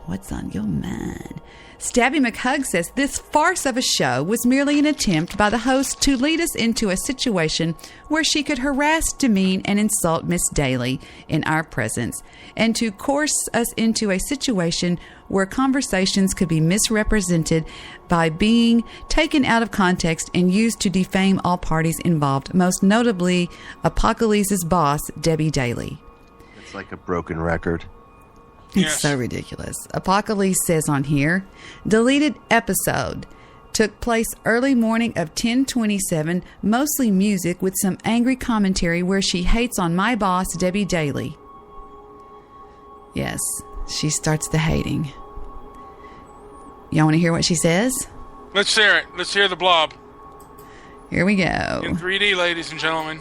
What's on your mind? Stabby McHug says, this farce of a show was merely an attempt by the host to lead us into a situation where she could harass, demean, and insult Miss Daly in our presence, and to coerce us into a situation where conversations could be misrepresented by being taken out of context and used to defame all parties involved, most notably Apocalypse's boss, Debbie Daly. It's like a broken record. It's so ridiculous. Apocalypse says on here, deleted episode took place early morning of 10/27, mostly music with some angry commentary where she hates on my boss, Debbie Daly. Yes, she starts the hating. Y'all want to hear what she says? Let's hear it. Let's hear the blob. Here we go. In 3D, ladies and gentlemen.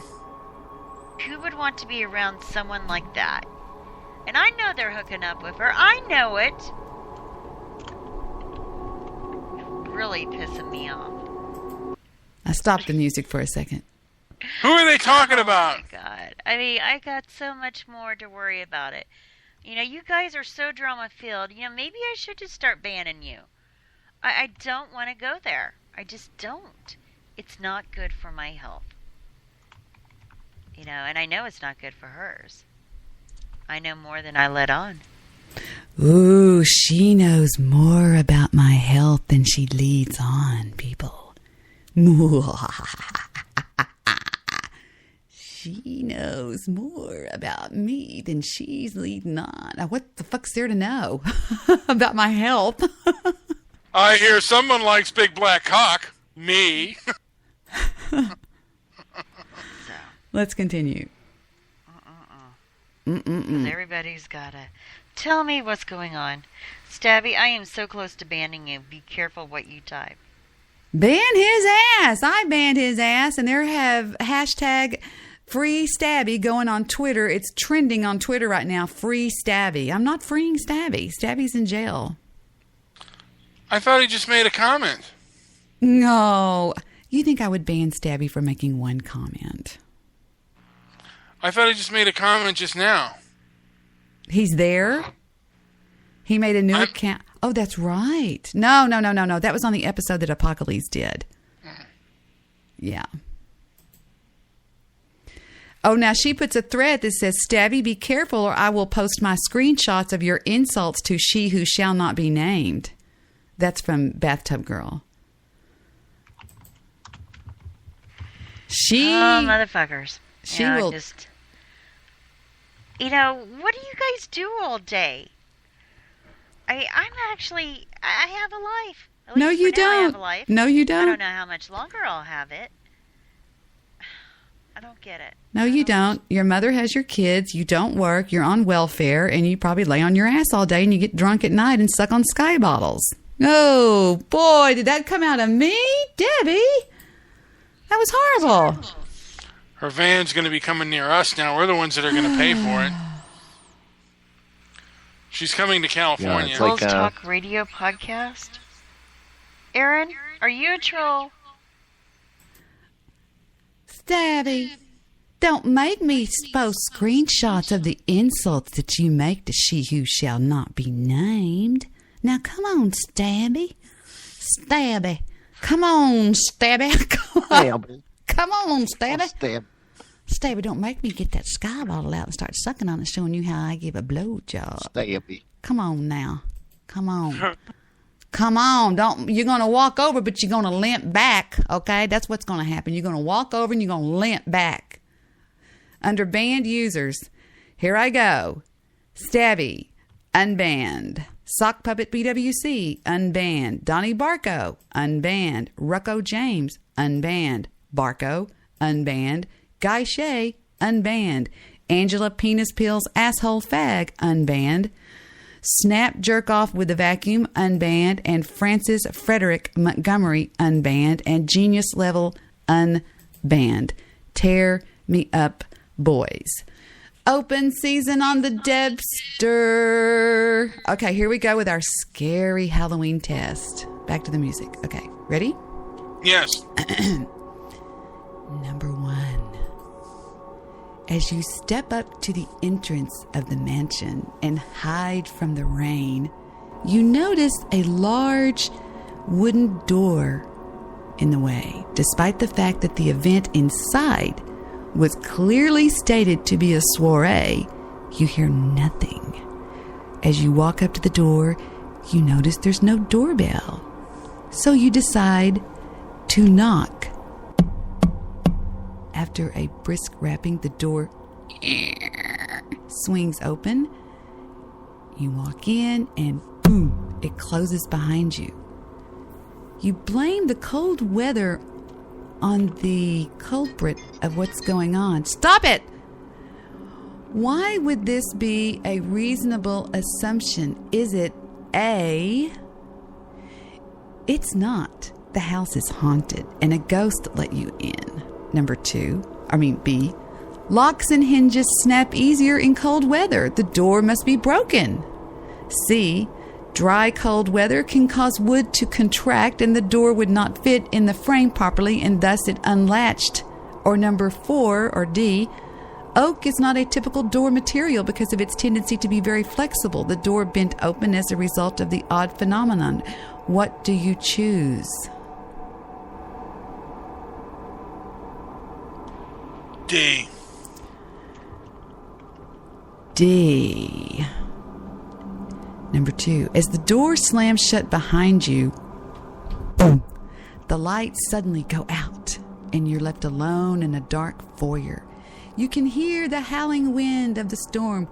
Who would want to be around someone like that? And I know they're hooking up with her. I know it. Really pissing me off. I stopped the music for a second. Who are they talking about? Oh my God. I mean, I got so much more to worry about it. You know, you guys are so drama-filled. You know, maybe I should just start banning you. I don't want to go there. I just don't. It's not good for my health. You know, and I know it's not good for hers. I know more than I let on. Ooh, she knows more about my health than she leads on, people. She knows more about me than she's leading on. Now, what the fuck's there to know about my health? I hear someone likes big black cock. Me. Let's continue. Because everybody's got to tell me what's going on. Stabby, I am so close to banning you. Be careful what you type. Ban his ass. I banned his ass, and there have hashtag Free Stabby going on Twitter. It's trending on Twitter right now. Free Stabby. I'm not freeing Stabby. Stabby's in jail. I thought he just made a comment. No. You think I would ban Stabby for making one comment? I thought he just made a comment just now. He's there? He made a new account. Oh, that's right. No. That was on the episode that Apocalypse did. Yeah. Oh, now she puts a thread that says, Stabby, be careful or I will post my screenshots of your insults to she who shall not be named. That's from Bathtub Girl. Motherfuckers. She will... Just, what do you guys do all day? I have a life. At No, least you for now, I have don't. a life. No, you don't. I don't know how much longer I'll have it. I don't get it. No, you don't. Your mother has your kids. You don't work. You're on welfare. And you probably lay on your ass all day and you get drunk at night and suck on Sky bottles. Oh, boy, did that come out of me? Debbie? That was horrible. Her van's going to be coming near us now. We're the ones that are going to pay for it. She's coming to California. Yeah, it's Girls Talk Radio Podcast. Aaron, are you a troll? Stabby, don't make me post screenshots of the insults that you make to she who shall not be named. Now, come on, Stabby. Stabby. Come on, Stabby. Come on, Stabby. Stabby, don't make me get that Sky bottle out and start sucking on it, showing you how I give a blowjob. Stabby. Come on now. Come on. Come on. You're going to walk over, but you're going to limp back, okay? That's what's going to happen. You're going to walk over and you're going to limp back. Under banned users, here I go. Stabby, unbanned. Sock Puppet BWC, unbanned. Donnie Barco, unbanned. Rucko James, unbanned. Barco, unbanned. Guy Shea, unbanned. Angela Penis Pills Asshole Fag, unbanned. Snap Jerk Off with a Vacuum, unbanned. And Francis Frederick Montgomery, unbanned. And Genius Level, unbanned. Tear me up, boys. Open season on the Debster. Okay, here we go with our scary Halloween test. Back to the music. Okay, ready? Yes. Number 1. As you step up to the entrance of the mansion and hide from the rain, you notice a large wooden door in the way, despite the fact that the event inside was clearly stated to be a soiree. You hear nothing. As you walk up to the door, you notice there's no doorbell. So you decide to knock. After a brisk rapping, the door swings open. You walk in and boom, it closes behind you. You blame the cold weather on the culprit of what's going on. Stop it! Why would this be a reasonable assumption? Is it A, it's not. The house is haunted and a ghost let you in. Number B, locks and hinges snap easier in cold weather. The door must be broken. C, dry cold weather can cause wood to contract and the door would not fit in the frame properly and thus it unlatched. Or number 4, or D, oak is not a typical door material because of its tendency to be very flexible. The door bent open as a result of the odd phenomenon. What do you choose? D. D. Number 2. As the door slams shut behind you, boom, the lights suddenly go out and you're left alone in a dark foyer. You can hear the howling wind of the storm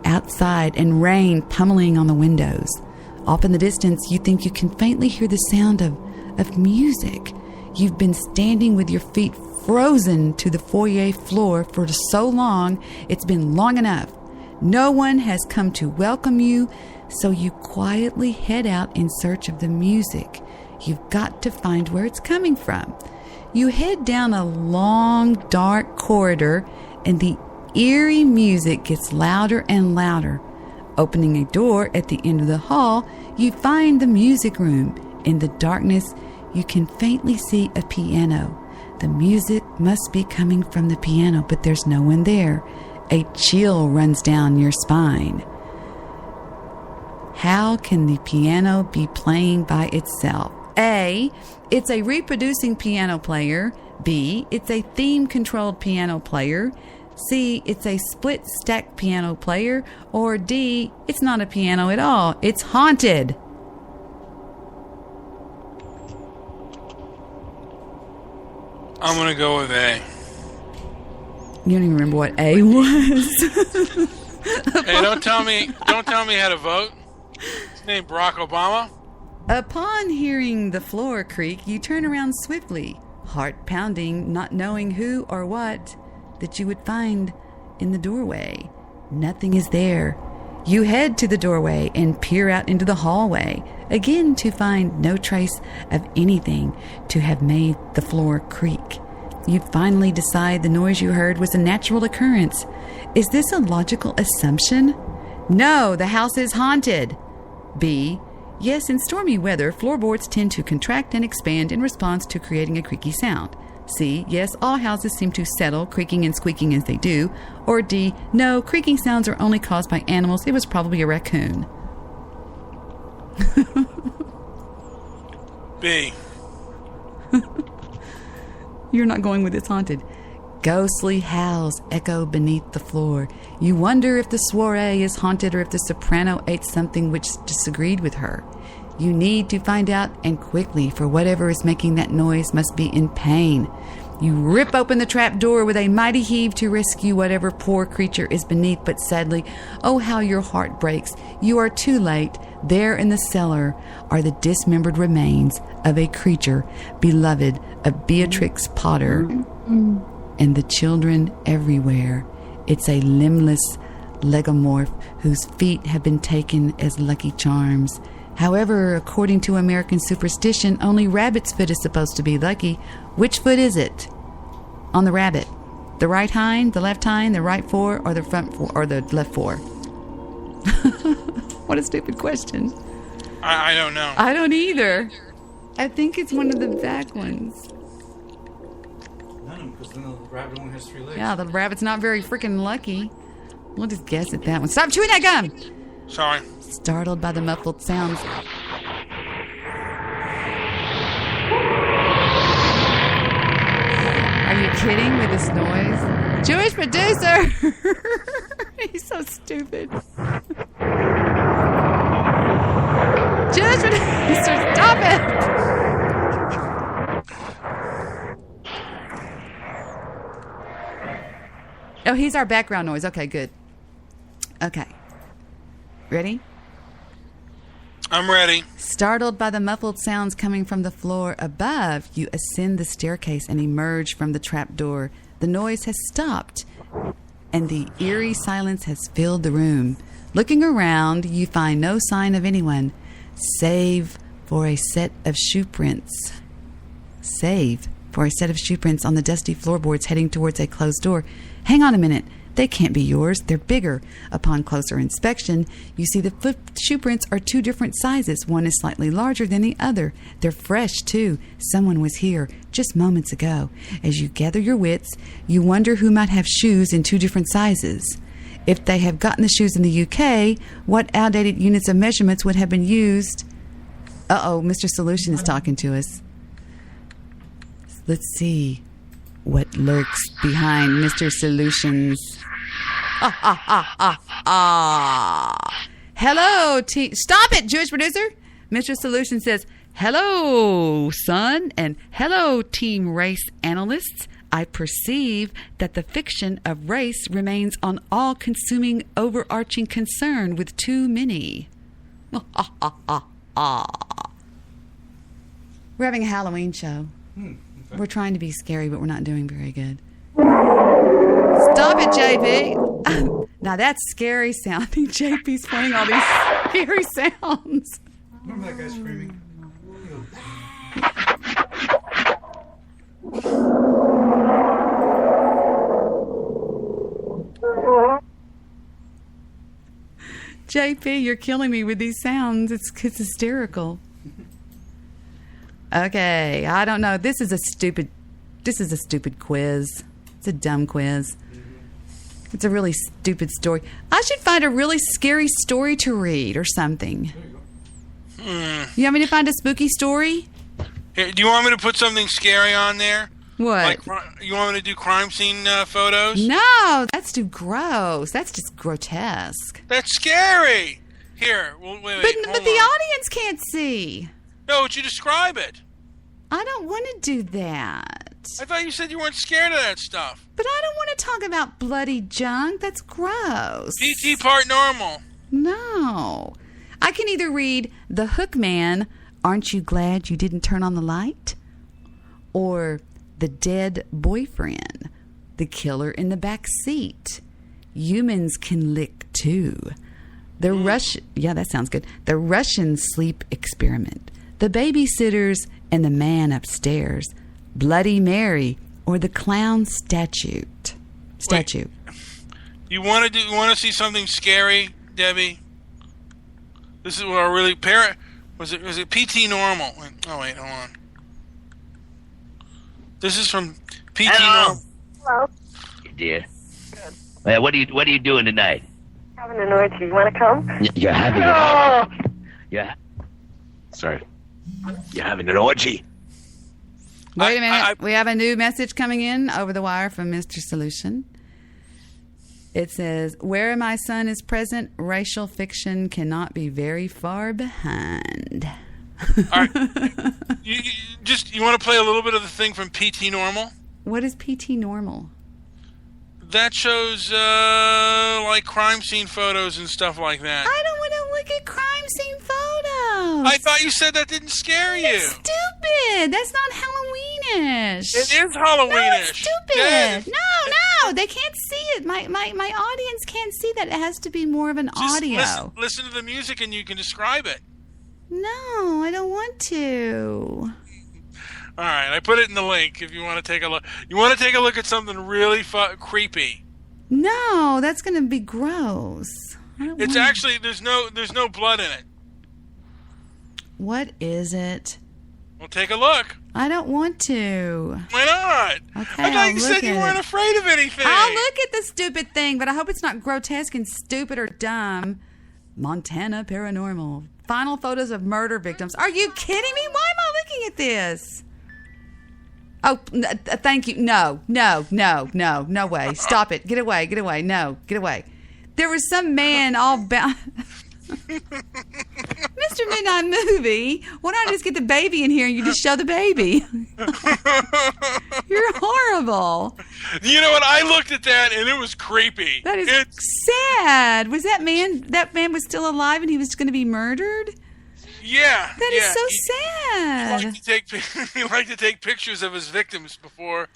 outside and rain pummeling on the windows. Off in the distance, you think you can faintly hear the sound of music. You've been standing with your feet frozen to the foyer floor for so long, it's been long enough. No one has come to welcome you, so you quietly head out in search of the music. You've got to find where it's coming from. You head down a long, dark corridor, and the eerie music gets louder and louder. Opening a door at the end of the hall, you find the music room. In the darkness, you can faintly see a piano. The music must be coming from the piano, but there's no one there. A chill runs down your spine. How can the piano be playing by itself? A, it's a reproducing piano player. B, it's a theme-controlled piano player. C, it's a split-stack piano player. Or D, it's not a piano at all. It's haunted. I'm going to go with A. You don't even remember what A was. Hey, don't tell me how to vote. His name Barack Obama. Upon hearing the floor creak, you turn around swiftly, heart pounding, not knowing who or what that you would find in the doorway. Nothing is there. You head to the doorway and peer out into the hallway, again to find no trace of anything to have made the floor creak. You finally decide the noise you heard was a natural occurrence. Is this a logical assumption? No, the house is haunted. B, yes, in stormy weather, floorboards tend to contract and expand in response to creating a creaky sound. C, yes, all houses seem to settle, creaking and squeaking as they do. Or D, no, creaking sounds are only caused by animals. It was probably a raccoon. B. You're not going with it's haunted. Ghostly howls echo beneath the floor. You wonder if the soiree is haunted or if the soprano ate something which disagreed with her. You need to find out, and quickly, for whatever is making that noise must be in pain. You rip open the trap door with a mighty heave to rescue whatever poor creature is beneath, but sadly, oh how your heart breaks. You are too late. There in the cellar are the dismembered remains of a creature beloved of Beatrix Potter and the children everywhere. It's a limbless legomorph whose feet have been taken as lucky charms. However, according to American superstition, only rabbit's foot is supposed to be lucky. Which foot is it on the rabbit? The right hind, the left hind, the right fore, or the front fore, or the left fore? What a stupid question. I don't know. I don't either. I think it's one of the back ones. None, because then the rabbit only has 3 legs. Yeah, the rabbit's not very freaking lucky. We'll just guess at that one. Stop chewing that gum! Sorry. Startled by the muffled sounds. Are you kidding with this noise? Jewish producer! He's so stupid. Jewish producer, stop it! Oh, he's our background noise. Okay, good. Okay. Ready? I'm ready. Startled by the muffled sounds coming from the floor above, you ascend the staircase and emerge from the trapdoor. The noise has stopped, and the eerie silence has filled the room. Looking around, you find no sign of anyone, save for a set of shoe prints. Save for a set of shoe prints on the dusty floorboards heading towards a closed door. Hang on a minute. They can't be yours. They're bigger. Upon closer inspection, you see the foot shoe prints are 2 different sizes. One is slightly larger than the other. They're fresh, too. Someone was here just moments ago. As you gather your wits, you wonder who might have shoes in 2 different sizes. If they have gotten the shoes in the UK, what outdated units of measurements would have been used? Uh-oh, Mr. Solution is talking to us. Let's see what lurks behind Mr. Solutions. Hello, stop it, Jewish producer. Mr. Solution says, hello, son, and hello, team race analysts. I perceive that the fiction of race remains an all-consuming, overarching concern with too many. We're having a Halloween show. We're trying to be scary, but we're not doing very good. Stop it, JP. Now that's scary sounding. JP's playing all these scary sounds. Remember that guy screaming? JP, you're killing me with these sounds. It's hysterical. Okay, I don't know. This is a stupid quiz. It's a dumb quiz. It's a really stupid story. I should find a really scary story to read or something. You want me to find a spooky story? Here, do you want me to put something scary on there? What? Like, you want me to do crime scene photos? No, that's too gross. That's just grotesque. That's scary. Here, wait. But the audience can't see. No, would you describe it? I don't want to do that. I thought you said you weren't scared of that stuff. But I don't want to talk about bloody junk. That's gross. PT part normal. No. I can either read The Hook Man, Aren't You Glad You Didn't Turn on the Light? Or The Dead Boyfriend, The Killer in the Back Seat, Humans Can Lick Too, yeah, that sounds good. The Russian Sleep Experiment, The Babysitters and the Man Upstairs, Bloody Mary, or The Clown Statue. Wait, you want to see something scary, Debbie? This is what I really was it PT normal? Oh wait, hold on. This is from PT normal. Hello. Dear. Well, what are you doing tonight? Having an orgy. You want to come? You're having an orgy. Yeah. Sorry. You're having an orgy. Wait a minute. We have a new message coming in over the wire from Mr. Solution. It says, where my son is present, racial fiction cannot be very far behind. All right. You want to play a little bit of the thing from PT Normal? What is PT Normal? That shows like crime scene photos and stuff like that. I don't want to look at crime scene photos. I thought you said that didn't scare you. That's stupid. That's not Halloweenish. It is Halloweenish. No, it's stupid. Yeah. No, they can't see it. My audience can't see that. It has to be more of an audio. Listen to the music and you can describe it. No, I don't want to. All right, I put it in the link if you want to take a look. You want to take a look at something really creepy? No, that's going to be gross. It's actually there's no blood in it. What is it? Well, take a look. I don't want to. Why not? Okay, I thought you said you weren't afraid of anything. I'll look at the stupid thing, but I hope it's not grotesque and stupid or dumb. Montana Paranormal. Final photos of murder victims. Are you kidding me? Why am I looking at this? Oh, thank you. No way. Stop it. Get away. No, get away. There was some man all bound. Mr. Midnight Movie, why don't I just get the baby in here and you just show the baby? You're horrible. You know what? I looked at that and it was creepy. That is sad. Was that man was still alive and he was going to be murdered? Yeah. That is so sad. He liked to take pictures of his victims before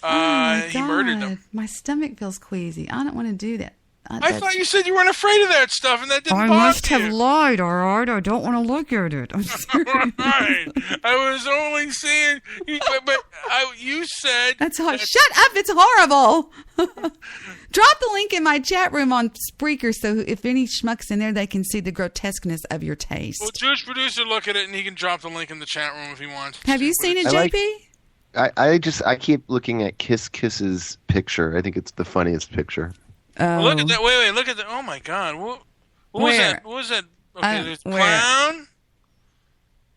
he murdered them. My stomach feels queasy. I don't want to do that. I thought you said you weren't afraid of that stuff, and that didn't bother you. I must have lied, all right? I don't want to look at it. I'm serious. Right. I was only saying, you said... That's all. Shut up! It's horrible! Drop the link in my chat room on Spreaker so if any schmucks in there, they can see the grotesqueness of your taste. Well, Jewish producer look at it, and he can drop the link in the chat room if he wants. Have you seen it, JP? I keep looking at Kiss's picture. I think it's the funniest picture. Well, look at that. Wait. Look at that. Oh, my God. What was that? What was that? Okay, there's Clown.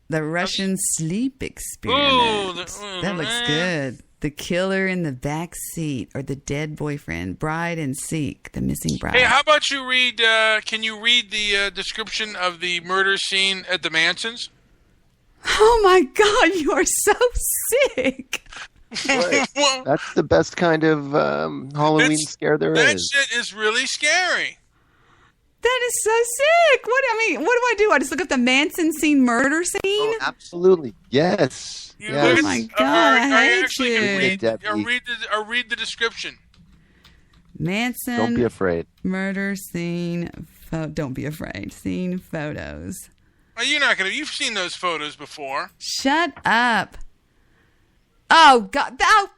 The Russian Sleep Experiment. That looks good. The Killer in the Back Seat, or The Dead Boyfriend, Bride and Seek, The Missing Bride. Hey, how about you read, can you read the description of the murder scene at the Mansons? Oh, my God. You are so sick. That's the best kind of Halloween scare there is. That shit is really scary. That is so sick. What do I do? I just look up the Manson scene murder scene? Oh, absolutely. Yes. Oh my God, I hate you. Read the description. Manson. Don't be afraid. Murder scene. Don't be afraid. Scene photos. You're not gonna. You've seen those photos before. Shut up. Oh God! Oh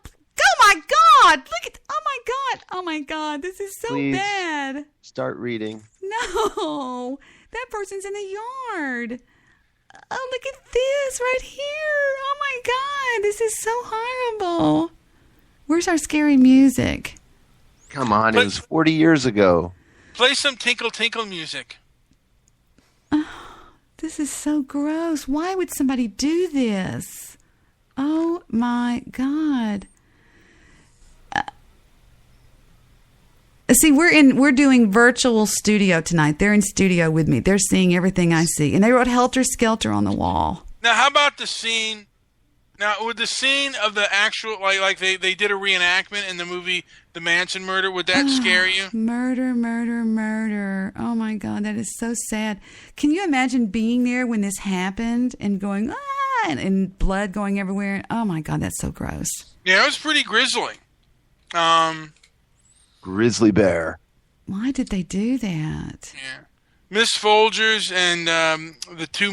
my God! Look at! Oh my God! Oh my God! This is so Please bad. start reading. No, that person's in the yard. Oh, look at this right here. Oh my God! This is so horrible. Where's our scary music? Come on, it was 40 years ago. Play some Tinkle Tinkle music. This is so gross. Why would somebody do this? Oh my God. See, we're doing virtual studio tonight. They're in studio with me. They're seeing everything I see. And they wrote Helter Skelter on the wall. Now, how about the scene? Now, would the scene of the actual, like they did a reenactment in the movie The Manson Murder, would that scare you? Murder, murder, murder. Oh my God, that is so sad. Can you imagine being there when this happened and going, and blood going everywhere? Oh my God, that's so gross. Yeah, it was pretty grisly. Grizzly bear. Why did they do that? Yeah. Miss Folgers and the two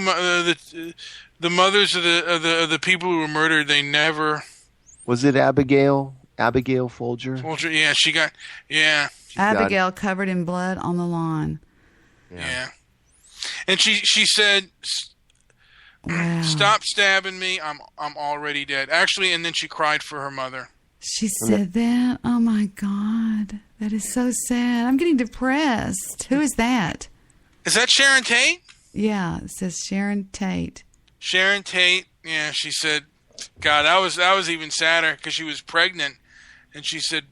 the mothers of the people who were murdered, they never. Was it Abigail? Abigail Folger? Folger, yeah, she got. Yeah. Abigail covered in blood on the lawn. Yeah. And she said, wow. "Stop stabbing me. I'm already dead." Actually, and then she cried for her mother. She said that? Oh my God. That is so sad. I'm getting depressed. Who is that? Is that Sharon Tate? Yeah, it says Sharon Tate. Sharon Tate, yeah, she said, God, that was even sadder because she was pregnant. And she said,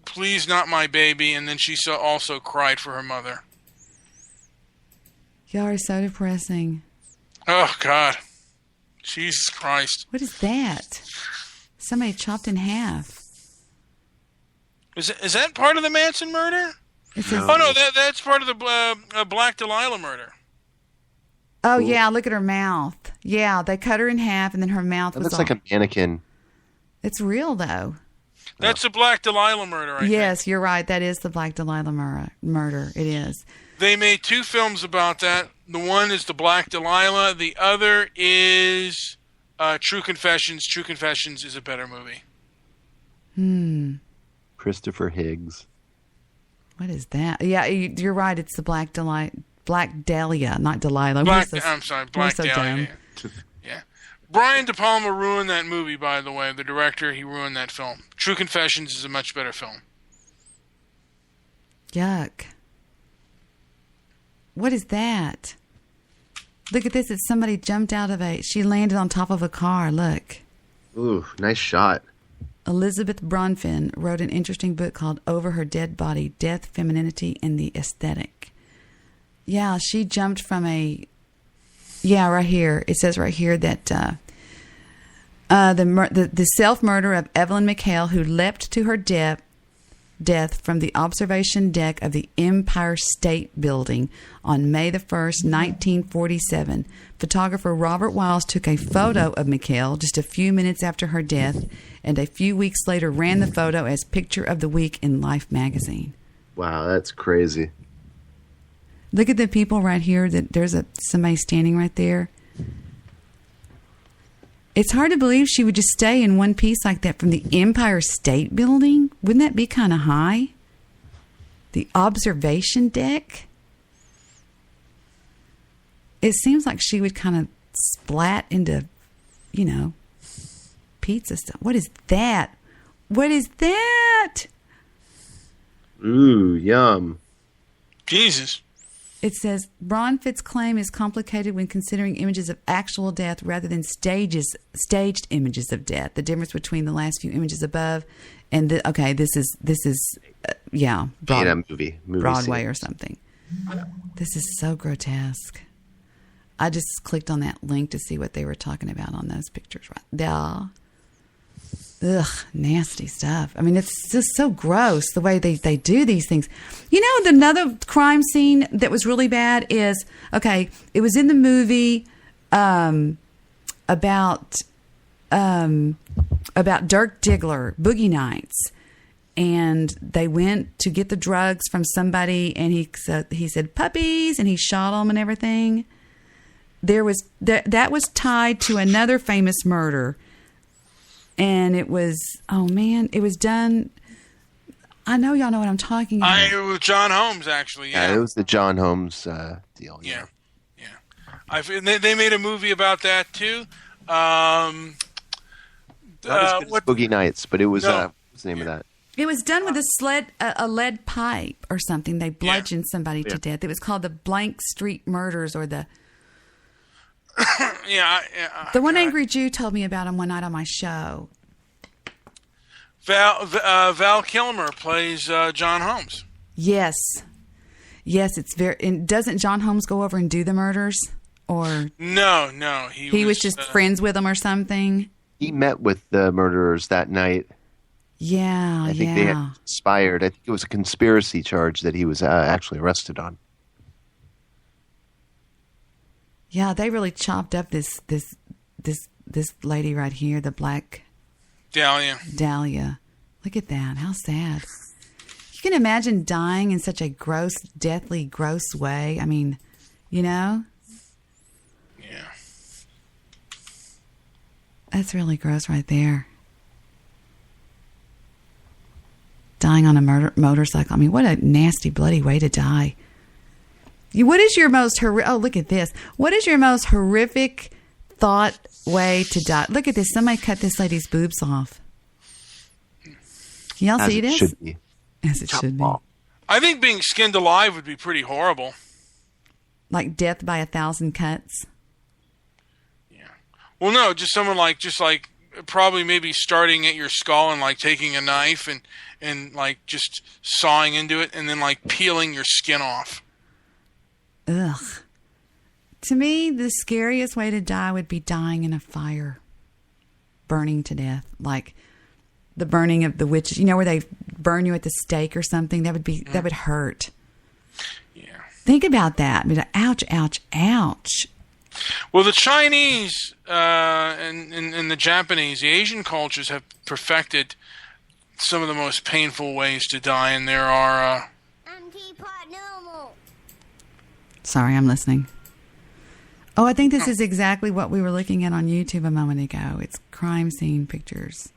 please not my baby. And then she also cried for her mother. Y'all are so depressing. Oh, God. Jesus Christ. What is that? Somebody chopped in half. Is that part of the Manson murder? No, that's part of the Black Delilah murder. Oh, yeah, look at her mouth. Yeah, they cut her in half, and then her mouth was looks like a mannequin. It's real, though. That's the Black Delilah murder, I think. Yes, you're right. That is the Black Delilah murder. It is. They made 2 films about that. The one is the Black Delilah. The other is True Confessions. True Confessions is a better movie. Christopher Higgs. What is that? Yeah, you're right. It's the Black Dahlia, not Delilah. I'm sorry, Black Dahlia. Yeah. Brian De Palma ruined that movie, by the way. The director, he ruined that film. True Confessions is a much better film. Yuck. What is that? Look at this. It's somebody jumped out of she landed on top of a car. Look. Ooh, nice shot. Elizabeth Bronfen wrote an interesting book called Over Her Dead Body, Death, Femininity, and the Aesthetic. Yeah, she jumped from right here. It says right here that the self-murder of Evelyn McHale, who leapt to her death from the observation deck of the Empire State Building on May the 1st, 1947. Photographer Robert Wiles took a photo of McHale just a few minutes after her death, and a few weeks later ran the photo as Picture of the Week in Life magazine. Wow, that's crazy. Look at the people right here. There's somebody standing right there. It's hard to believe she would just stay in one piece like that from the Empire State Building. Wouldn't that be kind of high? The observation deck? It seems like she would kind of splat into, pizza stuff. What is that? What is that? Ooh, yum. Jesus. It says, Bronfit's claim is complicated when considering images of actual death rather than staged images of death. The difference between the last few images above and this is movie Broadway scene. or something. This is so grotesque. I just clicked on that link to see what they were talking about on those pictures right there. Ugh, nasty stuff. I mean, it's just so gross the way they do these things. Another crime scene that was really bad is, it was in the movie about Dirk Diggler, Boogie Nights. And they went to get the drugs from somebody, and he said puppies, and he shot them and everything. That was tied to another famous murder. And it was, it was done. I know y'all know what I'm talking about. It was John Holmes, actually. Yeah, it was the John Holmes deal. Yeah. They made a movie about that too. Not as good as Boogie Nights, but it was what's the name of that? It was done with a lead pipe or something. They bludgeoned somebody to death. It was called the Blank Street Murders, or the the one Angry Jew told me about him one night on my show. Val Kilmer plays John Holmes. Yes, it's very. And doesn't John Holmes go over and do the murders, or no? He was just friends with them or something. He met with the murderers that night. Yeah, I think they had conspired. I think it was a conspiracy charge that he was actually arrested on. Yeah, they really chopped up this lady right here, the black Dahlia. Look at that. How sad. You can imagine dying in such a gross, deathly, gross way. I mean, you know? Yeah. That's really gross right there. Dying on a motorcycle. I mean, what a nasty, bloody way to die. What is your most look at this. What is your most horrific thought way to die? Look at this. Somebody cut this lady's boobs off. Can y'all see this? Should be. As it should be. I think being skinned alive would be pretty horrible. Like death by 1,000 cuts? Yeah. Well, no, just someone like probably maybe starting at your skull and like taking a knife and like just sawing into it and then like peeling your skin off. Ugh. To me, the scariest way to die would be dying in a fire. Burning to death. Like the burning of the witches. You know, where they burn you at the stake or something? That would hurt. Yeah. Think about that. I mean, ouch, ouch, ouch. Well, the Chinese and the Japanese, the Asian cultures have perfected some of the most painful ways to die, and there are... Sorry, I'm listening. Oh, I think this is exactly what we were looking at on YouTube a moment ago. It's crime scene pictures.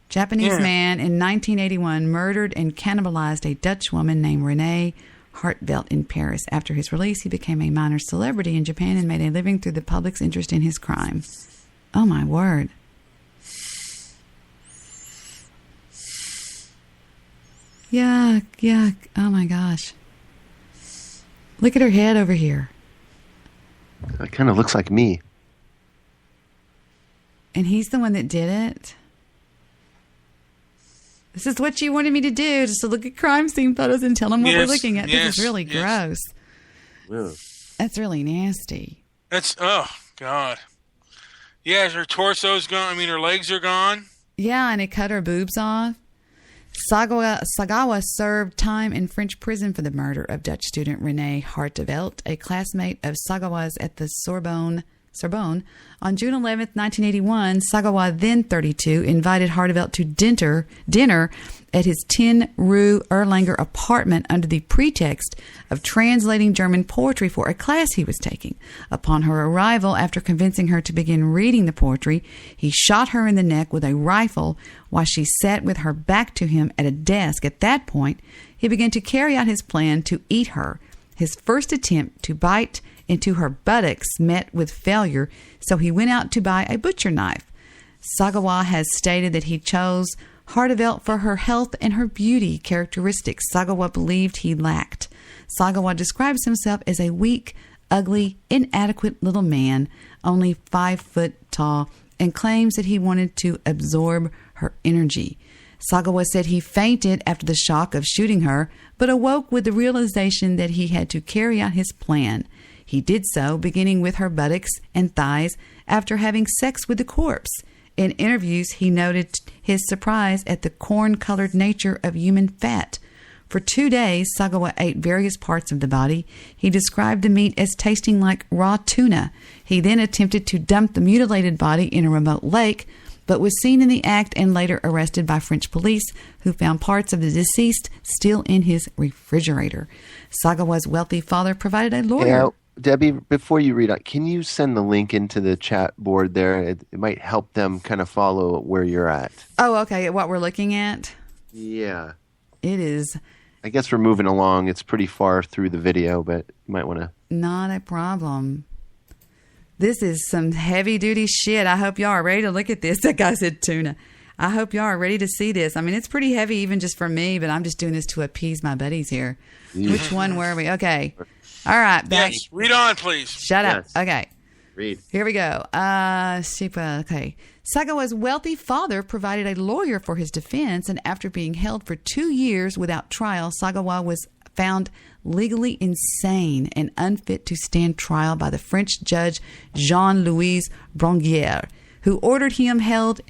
Japanese man in 1981 murdered and cannibalized a Dutch woman named Renee Hartvelt in Paris. After his release, he became a minor celebrity in Japan and made a living through the public's interest in his crime. Oh, my word. Yuck, yuck. Oh, my gosh. Look at her head over here. It kind of looks like me. And he's the one that did it? This is what you wanted me to do, just to look at crime scene photos and tell them what we're looking at. This is really gross. Really? That's really nasty. Oh, God. Yeah, her torso's gone. I mean, her legs are gone. Yeah, and it cut her boobs off. Sagawa served time in French prison for the murder of Dutch student Renee Hartvelt, a classmate of Sagawa's at the Sorbonne. On June 11th, 1981, Sagawa, then 32, invited Hartvelt to dinner at his 10 Rue Erlanger apartment under the pretext of translating German poetry for a class he was taking. Upon her arrival, after convincing her to begin reading the poetry, he shot her in the neck with a rifle while she sat with her back to him at a desk. At that point, he began to carry out his plan to eat her. His first attempt to bite into her buttocks met with failure, so he went out to buy a butcher knife. Sagawa has stated that he chose Hartvelt for her health and her beauty characteristics Sagawa believed he lacked. Sagawa describes himself as a weak, ugly, inadequate little man, only 5 foot tall, and claims that he wanted to absorb her energy. Sagawa said he fainted after the shock of shooting her, but awoke with the realization that he had to carry out his plan. He did so, beginning with her buttocks and thighs after having sex with the corpse. In interviews, he noted his surprise at the corn-colored nature of human fat. For 2 days, Sagawa ate various parts of the body. He described the meat as tasting like raw tuna. He then attempted to dump the mutilated body in a remote lake, but was seen in the act and later arrested by French police, who found parts of the deceased still in his refrigerator. Sagawa's wealthy father provided a lawyer. Debbie, before you read it, can you send the link into the chat board there? It might help them kind of follow where you're at. Oh, okay. What we're looking at? Yeah. It is. I guess we're moving along. It's pretty far through the video, but you might want to. Not a problem. This is some heavy-duty shit. I hope y'all are ready to look at this. That guy said tuna. I hope y'all are ready to see this. I mean, it's pretty heavy even just for me, but I'm just doing this to appease my buddies here. Which one were we? Okay. All right. Back. Yes, read on, please. Shut up. Okay. Read. Here we go. Okay. Sagawa's wealthy father provided a lawyer for his defense, and after being held for 2 years without trial, Sagawa was found legally insane and unfit to stand trial by the French judge Jean-Louis Bronguier, who ordered him held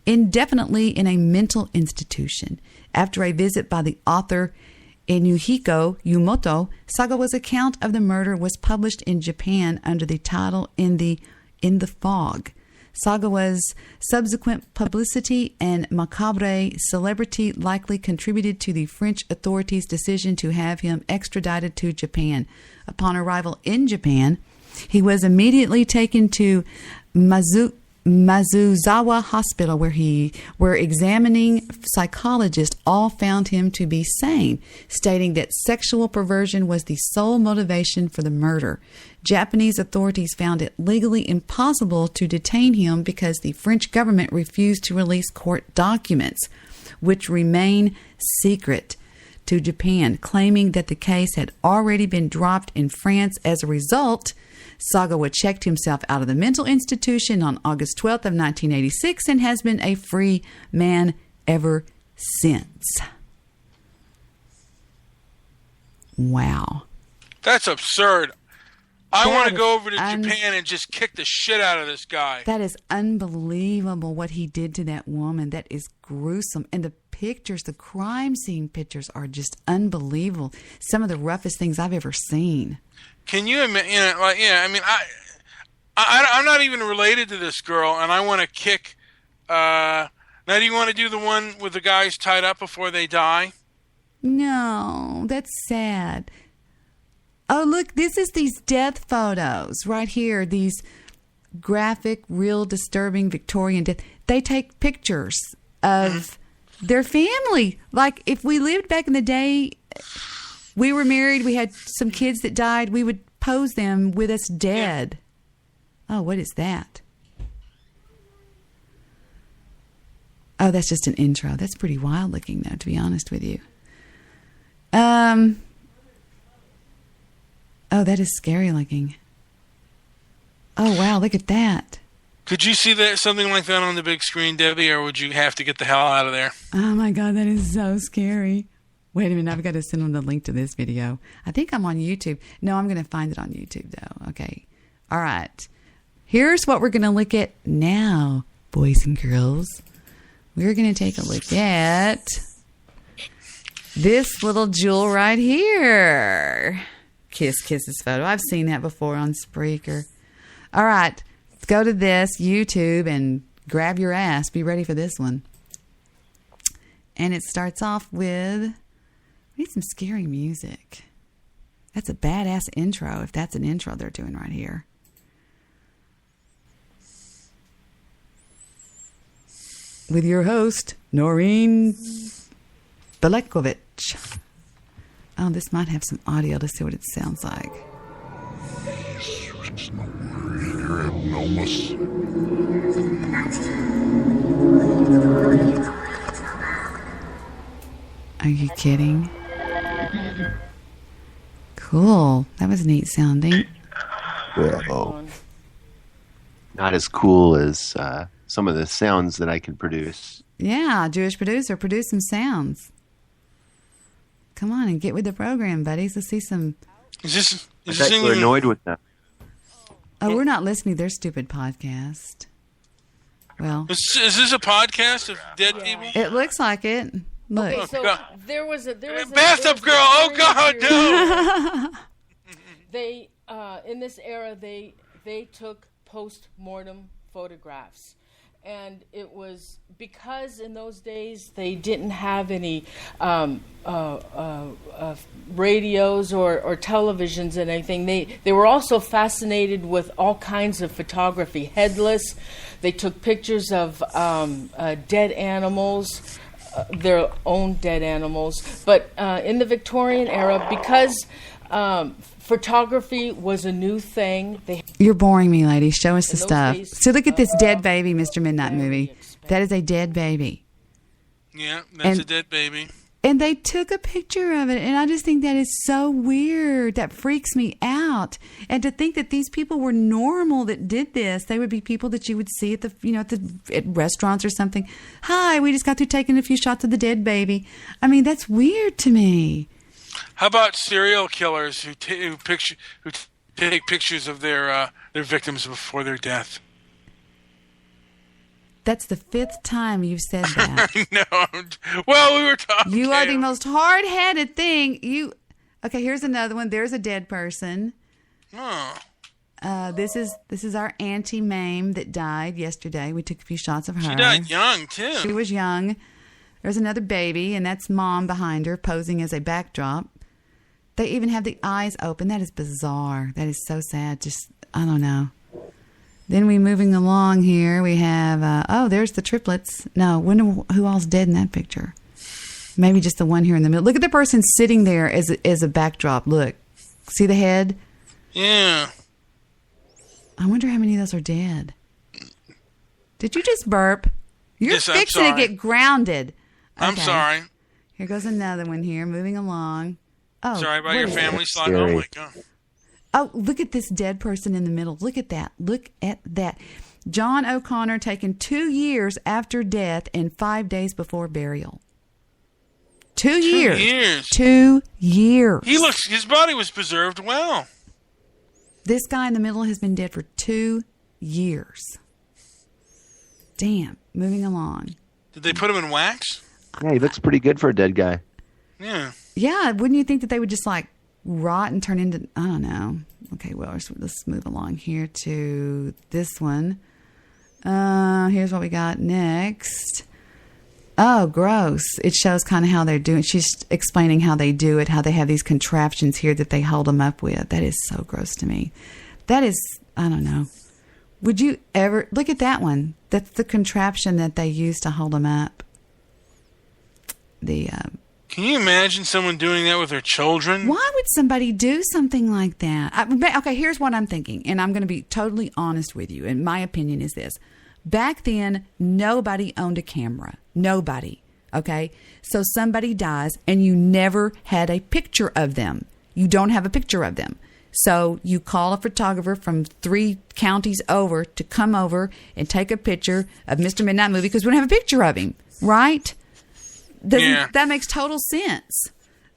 indefinitely in a mental institution. After a visit by the author Enuhiko Yumoto, Sagawa's account of the murder was published in Japan under the title In the Fog. Sagawa's subsequent publicity and macabre celebrity likely contributed to the French authorities' decision to have him extradited to Japan. Upon arrival in Japan, he was immediately taken to Mazuzawa Hospital, where examining psychologists all found him to be sane, stating that sexual perversion was the sole motivation for the murder. Japanese authorities found it legally impossible to detain him because the French government refused to release court documents, which remain secret to Japan, claiming that the case had already been dropped in France. As a result, Sagawa checked himself out of the mental institution on August 12th of 1986 and has been a free man ever since. Wow. That's absurd. I want to go over to Japan and just kick the shit out of this guy. That is unbelievable what he did to that woman. That is gruesome. And the pictures, the crime scene pictures are just unbelievable. Some of the roughest things I've ever seen. Can you imagine? I mean, I'm not even related to this girl, and I want to kick. Now, do you want to do the one with the guys tied up before they die? No, that's sad. Oh, look, this is these death photos right here. These graphic, real disturbing Victorian death. They take pictures of their family. Like if we lived back in the day, we were married, we had some kids that died, we would pose them with us dead. Yeah. Oh, what is that? Oh, that's just an intro. That's pretty wild looking, though, to be honest with you. Oh, that is scary looking. Oh, wow, look at that. Could you see that something like that on the big screen, Debbie, or would you have to get the hell out of there? Oh, my God, that is so scary. Wait a minute, I've got to send them the link to this video. I think I'm on YouTube. No, I'm going to find it on YouTube, though. Okay. All right. Here's what we're going to look at now, boys and girls. We're going to take a look at this little jewel right here. Kisses photo. I've seen that before on Spreaker. All right. Let's go to this YouTube and grab your ass. Be ready for this one. And it starts off with... we need some scary music. That's a badass intro, if that's an intro they're doing right here. With your host, Noreen Belekovich. Oh, this might have some audio. Let's see what it sounds like. Are you kidding? Cool. That was neat sounding. Well, not as cool as some of the sounds that I can produce. Yeah, Jewish producer, produce some sounds. Come on and get with the program, buddies. Let's see some... Is this you're annoyed with them. Oh, we're not listening to their stupid podcast. Well... Is this a podcast of dead people? It looks like it. Look. Okay, so there was a bathtub girl. Oh God, no! They in this era they took post-mortem photographs, And it was because in those days they didn't have any radios or televisions and anything. They were also fascinated with all kinds of photography, headless. They took pictures of dead animals, their own dead animals. But in the Victorian era, because photography was a new thing, You're boring me, lady. Show us the stuff. days, So look at this dead baby, Mr. Midnight Movie. That is a dead baby. Yeah, that's And- a dead baby. And they took a picture of it, and I just think that is so weird. That freaks me out. And to think that these people were normal that did this, they would be people that you would see at at restaurants or something. Hi, we just got through taking a few shots of the dead baby. I mean, that's weird to me. How about serial killers who take pictures of their victims before their death? That's the 5th time you've said that. No, well, we were talking. You are the most hard-headed thing. Okay, here's another one. There's a dead person. Oh. This is our Auntie Mame that died yesterday. We took a few shots of her. She died young, too. She was young. There's another baby, and that's Mom behind her posing as a backdrop. They even have the eyes open. That is bizarre. That is so sad. Just, I don't know. Then we moving along here. We have, there's the triplets. No, wonder who all's dead in that picture. Maybe just the one here in the middle. Look at the person sitting there as a backdrop. Look. See the head? Yeah. I wonder how many of those are dead. Did you just burp? You're Yes, I'm fixing to sorry. get grounded. I'm Okay. sorry. Here goes another one here. Moving along. Oh, Sorry about what your is family that? slide. Oh, my God. Oh, look at this dead person in the middle. Look at that. Look at that. John O'Connor taken 2 years after death and 5 days before burial. 2 years. 2 years. 2 years. His body was preserved well. This guy in the middle has been dead for 2 years. Damn. Moving along. Did they put him in wax? Yeah, he looks pretty good for a dead guy. Yeah. Yeah, wouldn't you think that they would just like rot and turn into, I don't know. Okay, well, let's move along here to this one. Here's what we got next. Oh, gross. It shows kind of how they're doing. She's explaining how they do it, how they have these contraptions here that they hold them up with. That is so gross to me. That is, I don't know. Would you ever, look at that one. That's the contraption that they use to hold them up. Can you imagine someone doing that with their children? Why would somebody do something like that? Okay, here's what I'm thinking, and I'm going to be totally honest with you, and my opinion is this. Back then, nobody owned a camera. Nobody, okay? So somebody dies, and you never had a picture of them. You don't have a picture of them. So you call a photographer from 3 counties over to come over and take a picture of Mr. Midnight Movie because we don't have a picture of him, right? That makes total sense.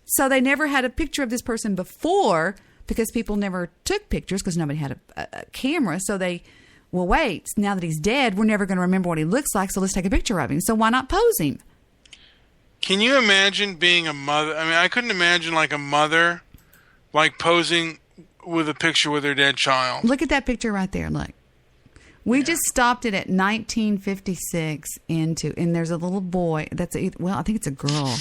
So they never had a picture of this person before because people never took pictures because nobody had a camera. So they, well, wait, now that he's dead, we're never going to remember what he looks like, so let's take a picture of him. So why not pose him? Can you imagine being a mother? I mean, I couldn't imagine like a mother like posing with a picture with her dead child. Look at that picture right there. Look. We just stopped it at 1956 and there's a little boy. I think it's a girl.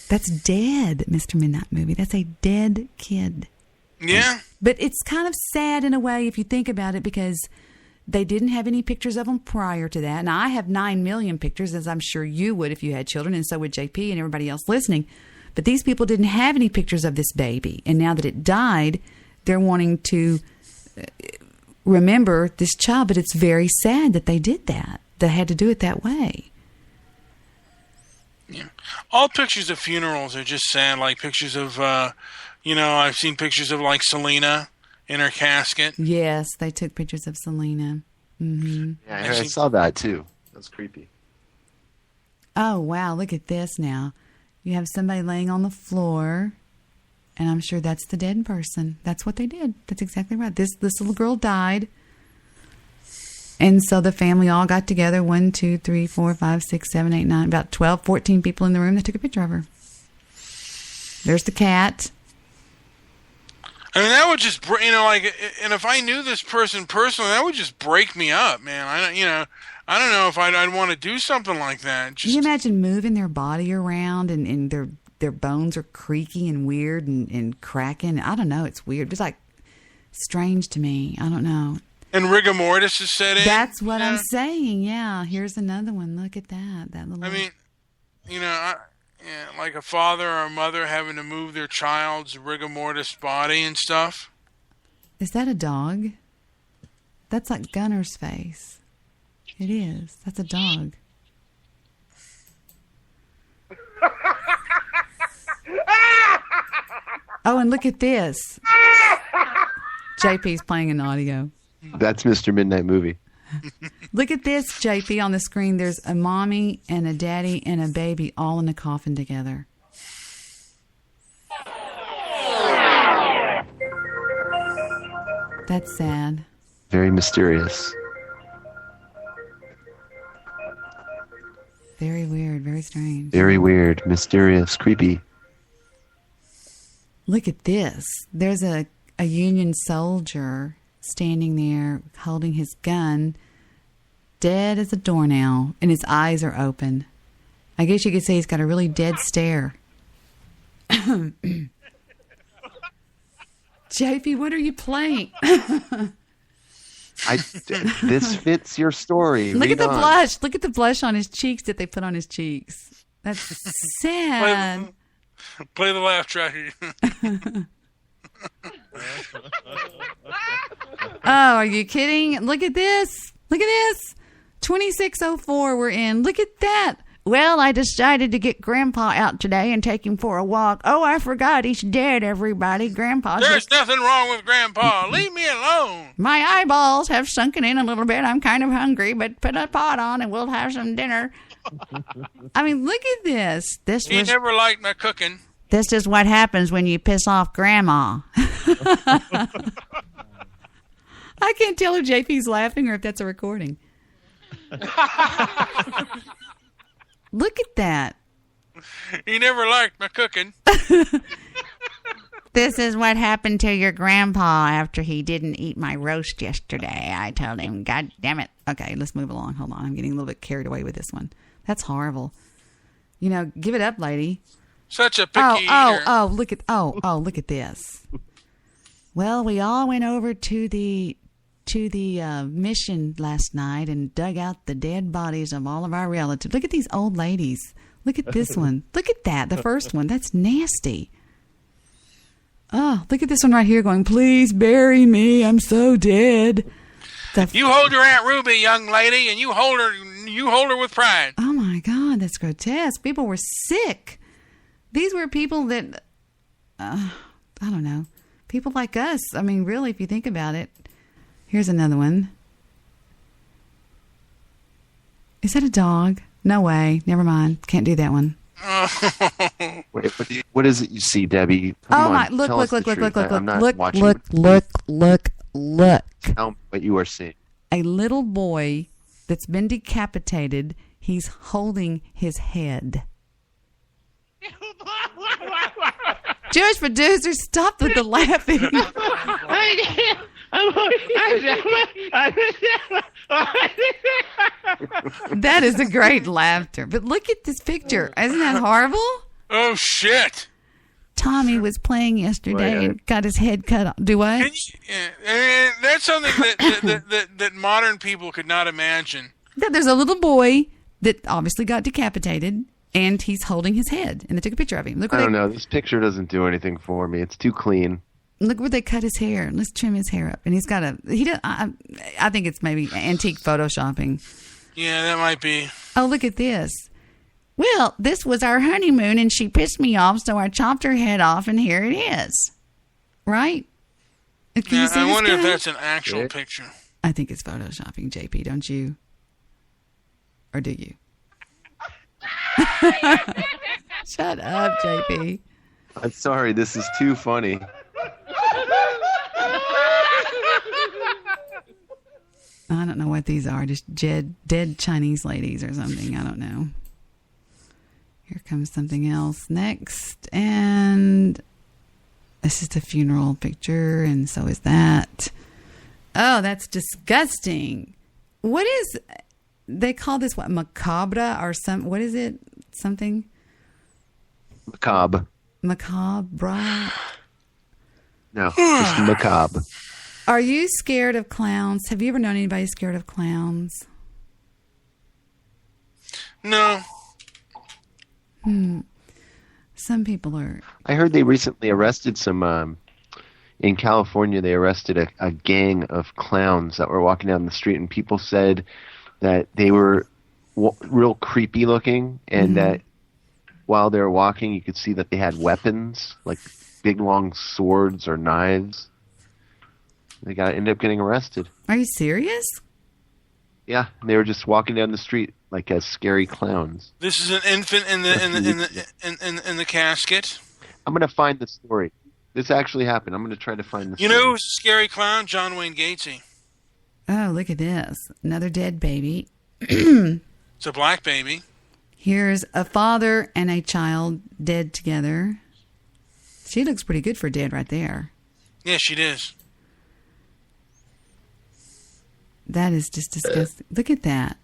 That's dead, Mr. Midnight Movie. That's a dead kid. Yeah. But it's kind of sad in a way if you think about it because they didn't have any pictures of them prior to that. Now, I have 9 million pictures, as I'm sure you would if you had children, and so would JP and everybody else listening. But these people didn't have any pictures of this baby. And now that it died, they're wanting to remember this child, but it's very sad that they did that. They had to do it that way. Yeah. All pictures of funerals are just sad, like pictures of, I've seen pictures of like Selena in her casket. Yes, they took pictures of Selena. Mm-hmm. Yeah, I saw that too. That's creepy. Oh, wow, look at this now. You have somebody laying on the floor, and I'm sure that's the dead person. That's what they did. That's exactly right. This little girl died. And so the family all got together, 1, 2, 3, 4, 5, 6, 7, 8, 9, about 12, 14 people in the room that took a picture of her. There's the cat. I mean, that would just, and if I knew this person personally, that would just break me up, man. I don't know if I'd want to do something like that. Can you imagine moving their body around and their bones are creaky and weird and cracking? I don't know. It's weird. It's like strange to me. I don't know. And rigor mortis is set in. That's what I'm saying. Yeah. Here's another one. Look at that. That little. I mean, like a father or a mother having to move their child's rigor mortis body and stuff. Is that a dog? That's like Gunner's face. It is. That's a dog. Oh, and look at this. JP's playing an audio. That's Mr. Midnight Movie. Look at this, JP, on the screen. There's a mommy and a daddy and a baby all in a coffin together. That's sad. Very mysterious. Very weird, very strange. Very weird, mysterious, creepy. Look at this. There's a Union soldier standing there holding his gun, dead as a doornail, and his eyes are open. I guess you could say he's got a really dead stare. JP, what are you playing? This fits your story. Look at Read the on. blush. Look at the blush on his cheeks that they put on his cheeks. That's sad. Play the laugh track. Oh, are you kidding? Look at this. Look at this. 2604 we're in. Look at that. Well, I decided to get Grandpa out today and take him for a walk. Oh, I forgot he's dead, everybody. Grandpa's There's nothing wrong with Grandpa. Leave me alone. My eyeballs have sunken in a little bit. I'm kind of hungry, but put a pot on and we'll have some dinner. I mean, look at this. He never liked my cooking. This is what happens when you piss off Grandma. I can't tell if JP's laughing or if that's a recording. Look at that. He never liked my cooking. This is what happened to your grandpa after he didn't eat my roast yesterday. I told him, God damn it. Okay, let's move along. Hold on. I'm getting a little bit carried away with this one. That's horrible. You know, give it up, lady. Such a picky eater. Look at this. Well, we all went over to the mission last night and dug out the dead bodies of all of our relatives. Look at these old ladies. Look at this one. Look at that. The first one. That's nasty. Oh, look at this one right here going, please bury me. I'm so dead. You hold your Aunt Ruby, young lady, and you hold her with pride. Oh my God, that's grotesque. People were sick. These were people that, I don't know, people like us. I mean, really, if you think about it. Here's another one. Is that a dog? No way. Never mind. Can't do that one. Wait, what is it you see, Debbie? Come on, Look. tell us the truth. I'm not watching. Look. Tell me what you are seeing. A little boy that's been decapitated. He's holding his head. Jewish producers, stop with the laughing. That is a great laughter. But look at this picture. Isn't that horrible? Oh, shit. Tommy was playing yesterday and got his head cut off. Do what? That's something that modern people could not imagine. There's a little boy that obviously got decapitated, and he's holding his head. And they took a picture of him. I don't know. This picture doesn't do anything for me. It's too clean. Look where they cut his hair. Let's trim his hair up. And he's got I think it's maybe antique photoshopping. Yeah, that might be. Oh, look at this. Well, this was our honeymoon and she pissed me off, so I chopped her head off and here it is. Right? Can you see I this wonder guy? if that's an actual picture. I think it's photoshopping, JP, don't you? Or do you? Shut up, JP. I'm sorry. This is too funny. I don't know what these are. Just dead Chinese ladies or something. I don't know. Here comes something else next. And This is the funeral picture, and so is that. Oh, that's disgusting. What is, they call this what, macabre or some, what is it? Something? Macabre. Macabre? No, just macabre. Are you scared of clowns? Have you ever known anybody scared of clowns? No. Some people are. I heard they recently arrested some, in California, they arrested a gang of clowns that were walking down the street, and people said that they were real creepy looking, and that while they were walking, you could see that they had weapons, like big long swords or knives. They ended up getting arrested. Are you serious? Yeah, they were just walking down the street like as scary clowns. This is an infant in the casket. I'm gonna find the story. This actually happened. I'm gonna try to find the story. You know who's a scary clown? John Wayne Gatesy. Oh, look at this. Another dead baby. It's a black baby. Here's a father and a child dead together. She looks pretty good for dead right there. Yeah, she does. That is just disgusting. Look at that.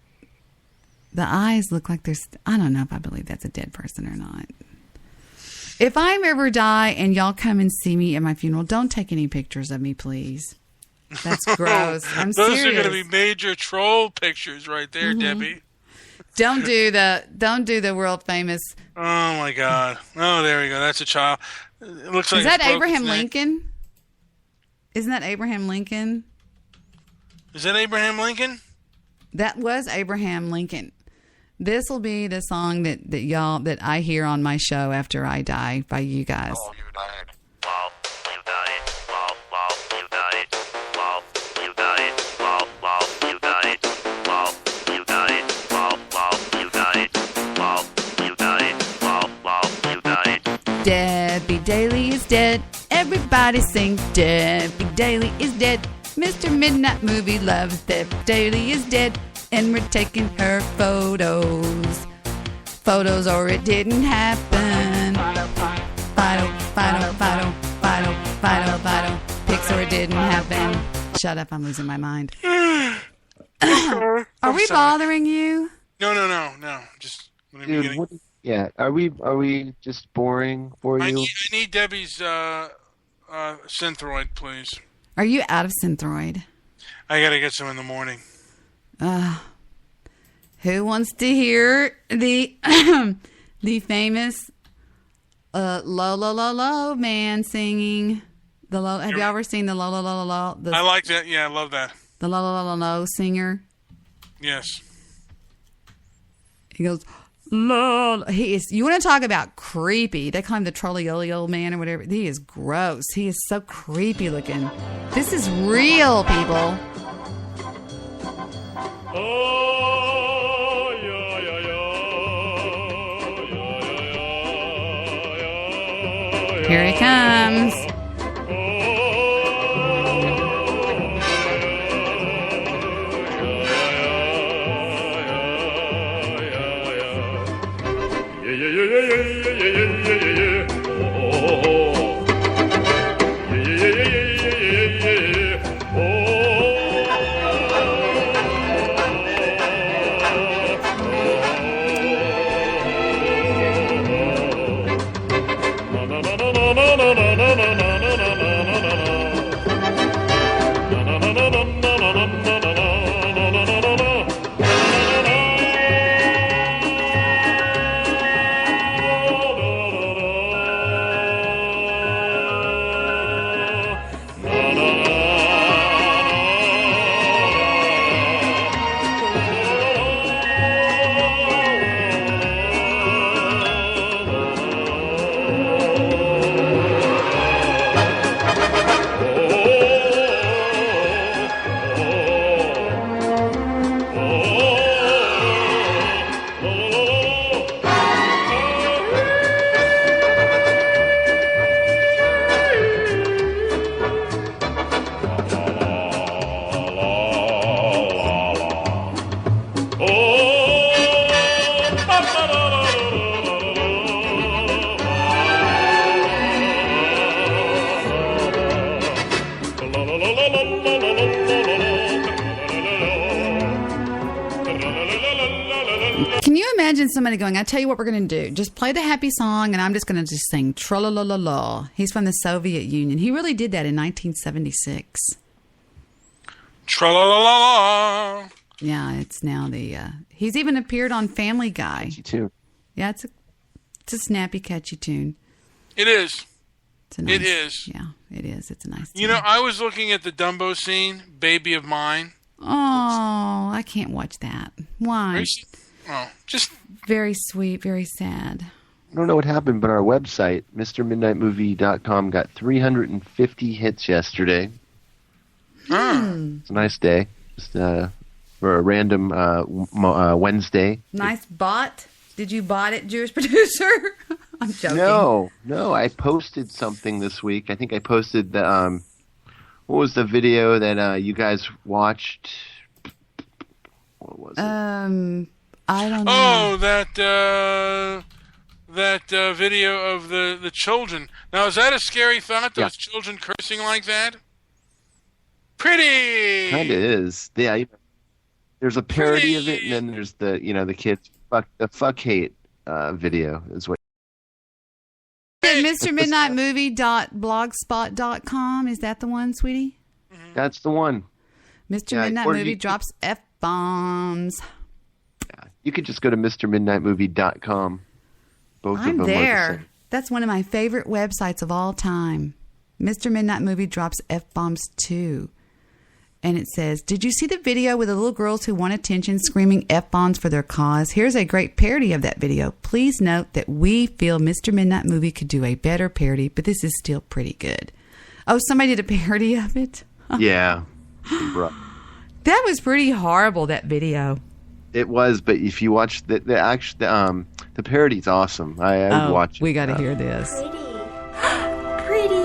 The eyes look like there's... I don't know if I believe that's a dead person or not. If I ever die and y'all come and see me at my funeral, don't take any pictures of me, please. That's gross. I'm Those serious. are going to be major troll pictures right there, Debbie. Don't do the world famous... Oh, my God. Oh, there we go. That's a child. It looks like Is that it's broke Abraham its neck. Lincoln? Isn't that Abraham Lincoln? Is that Abraham Lincoln? That was Abraham Lincoln. This will be the song that I hear on my show after I die by you guys. Debbie Daly is dead. Everybody sing Debbie Daly is dead. Mr. Midnight Movie loves Debbie Daly is dead. And we're taking her photos. Photos or it didn't happen. Fido. Pics or it didn't happen. Shut up, I'm losing my mind. Are we bothering you? No. Just Dude, yeah. Are we just boring for you? I need Debbie's Synthroid, please. Are you out of Synthroid? I got to get some in the morning. Who wants to hear the the famous Lo man singing the low? Have you ever seen the Lo? I like that. Yeah, I love that. The Lo singer. Yes. He goes Lo. He is. You want to talk about creepy? They call him the Trolley old man or whatever. He is gross. He is so creepy looking. This is real, people. Here he comes. No. somebody going, I tell you what we're going to do. Just play the happy song, and I'm just going to just sing tra-la-la-la-la. He's from the Soviet Union. He really did that in 1976. Tra-la-la-la-la. Yeah, it's now the... he's even appeared on Family Guy. Catchy tune. Yeah, it's a snappy, catchy tune. It is. Nice, it is. Yeah, it is. It's a nice tune. You know, I was looking at the Dumbo scene, Baby of Mine. Oh, I can't watch that. Why? Just very sweet, very sad. I don't know what happened, but our website, MrMidnightMovie.com, got 350 hits yesterday. It's a nice day. Just for a random Wednesday. Nice bot. Did you bot it, Jewish producer? I'm joking. No. I posted something this week. I think I posted the what was the video that you guys watched? What was it? I don't know. Oh, that video of the children. Now, is that a scary thought? Those children cursing like that? Pretty. Kind of is. Yeah. There's a parody of it, and then there's the kids fuck hate video is what. MrMidnightMovie.blogspot.com. Is that the one, sweetie? That's the one. Mr. Midnight Movie drops F-bombs. Yeah. You could just go to MrMidnightMovie.com. Both I'm of them there. are the same. That's one of my favorite websites of all time. Mr. Midnight Movie drops F-bombs too. And it says, did you see the video with the little girls who want attention screaming F-bombs for their cause? Here's a great parody of that video. Please note that we feel Mr. Midnight Movie could do a better parody, but this is still pretty good. Oh, somebody did a parody of it? Yeah. That was pretty horrible, that video. It was, but if you watch the parody's awesome. I would watch it. We got to hear this. Pretty.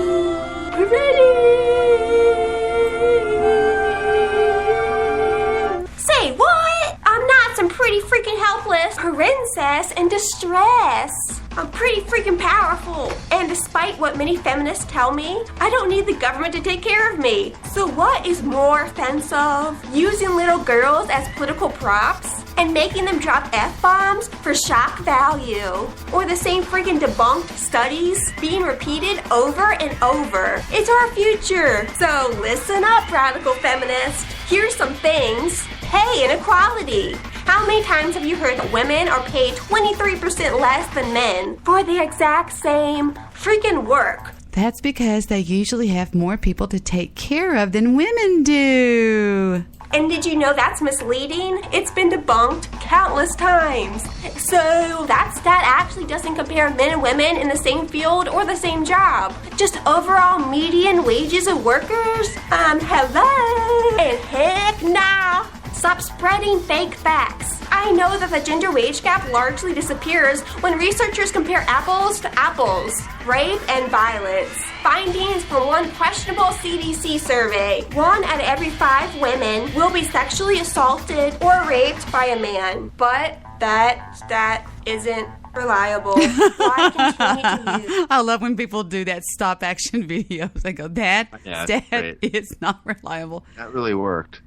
Say what? I'm not some pretty freaking helpless princess in distress. I'm pretty freaking powerful. And despite what many feminists tell me, I don't need the government to take care of me. So what is more offensive? Using little girls as political props and making them drop F-bombs for shock value. Or the same freaking debunked studies being repeated over and over. It's our future. So listen up, radical feminists. Here's some things. Pay inequality. How many times have you heard that women are paid 23% less than men for the exact same freaking work? That's because they usually have more people to take care of than women do. And did you know that's misleading? It's been debunked countless times. So that stat actually doesn't compare men and women in the same field or the same job. Just overall median wages of workers? Hello? And heck nah. Stop spreading fake facts. I know that the gender wage gap largely disappears when researchers compare apples to apples, rape and violence. Findings from one questionable CDC survey: 1 out of every 5 women will be sexually assaulted or raped by a man. But that stat isn't reliable. Why continue to use? I love when people do that stop action videos. They go, that stat is not reliable. That really worked.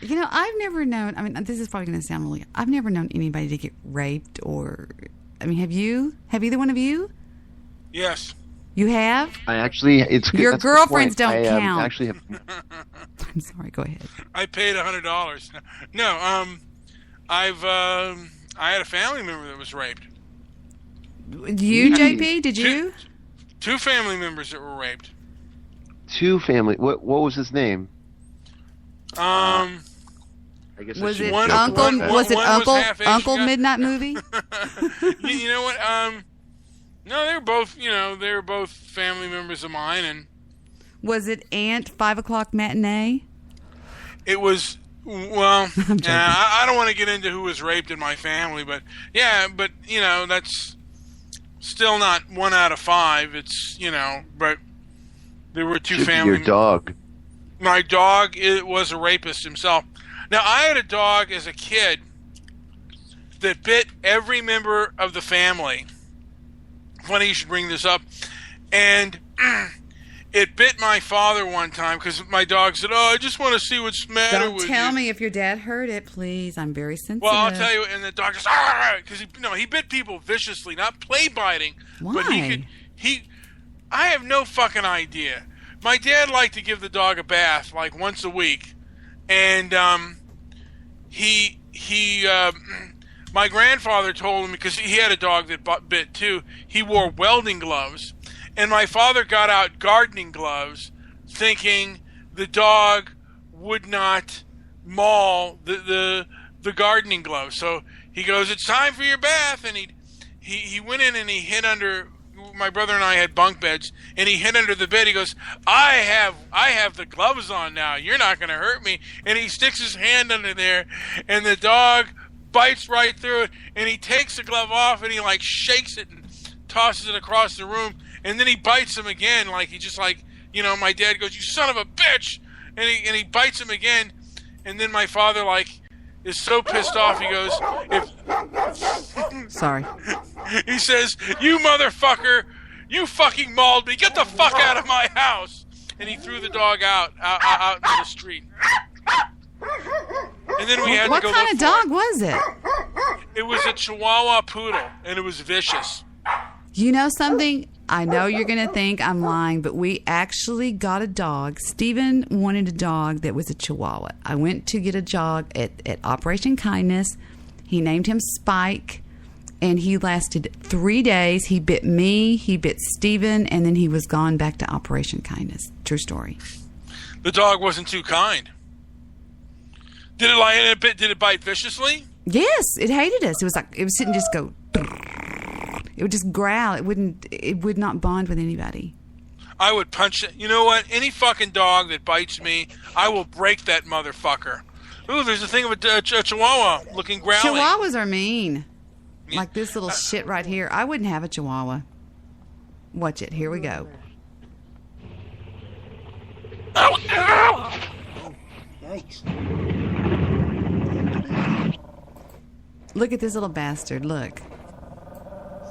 You know, I've never known, this is probably going to sound really, I've never known anybody to get raped or, have you? Have either one of you? Yes. You have? I actually, it's good. Your girlfriends don't count. I actually have. I'm sorry, go ahead. I paid $100. No, I had a family member that was raped. You, JP, did you? Two family members that were raped. Two family, what was his name? I guess was it Uncle Midnight Movie? You know what? No, they were both family members of mine, and was it Aunt 5 o'clock matinee? It was. Well, I don't want to get into who was raped in my family, but that's still not 1 out of 5. It's but there were two family. Your dog. My dog was a rapist himself. Now, I had a dog as a kid that bit every member of the family. Funny you should bring this up. And It bit my father one time because my dog said, "Oh, I just want to see what's the matter Don't with tell you." me if your dad heard it, please. I'm very sensitive. Well, I'll tell you. And the dog goes, "Ah!" Because he bit people viciously, not play biting. Why? But I have no fucking idea. My dad liked to give the dog a bath like once a week, and my grandfather told him, because he had a dog that bit too, he wore welding gloves. And my father got out gardening gloves thinking the dog would not maul the gardening gloves. So he goes, "It's time for your bath." And he went in and he hid under, my brother and I had bunk beds, and he hid under the bed. He goes, I have the gloves on now. You're not going to hurt me. And he sticks his hand under there, and the dog bites right through it, and he takes the glove off, and he like shakes it and tosses it across the room. And then he bites him again, like he just like, my dad goes, "You son of a bitch," and he bites him again. And then my father like is so pissed off, he goes, Sorry. He says, "You motherfucker, you fucking mauled me. Get the fuck out of my house." And he threw the dog out into the street. And then we had What to go kind of look for dog was it? It was a Chihuahua poodle, and it was vicious. You know something? I know you're going to think I'm lying, but we actually got a dog. Stephen wanted a dog that was a Chihuahua. I went to get a dog at Operation Kindness. He named him Spike, and he lasted 3 days. He bit me, he bit Stephen, and then he was gone back to Operation Kindness. True story. The dog wasn't too kind. Did it bite viciously? Yes, it hated us. It was sitting just go. It would just growl. It would not bond with anybody. I would punch it. You know what? Any fucking dog that bites me, I will break that motherfucker. Ooh, there's a thing of a Chihuahua looking growling. Chihuahuas are mean. Like this little shit right here. I wouldn't have a Chihuahua. Watch it. Here we go. Yikes. Look at this little bastard. Look.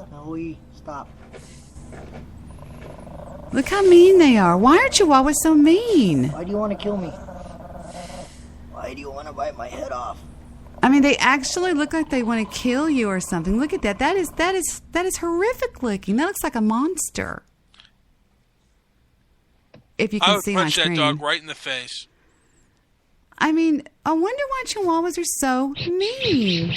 Snowy, stop. Look how mean they are. Why are Chihuahuas so mean? Why do you want to kill me? Why do you want to bite my head off? I mean, they actually look like they want to kill you or something. Look at that. That is horrific looking. That looks like a monster. If you can see my screen. I would punch that dog right in the face. I mean, I wonder why Chihuahuas are so mean.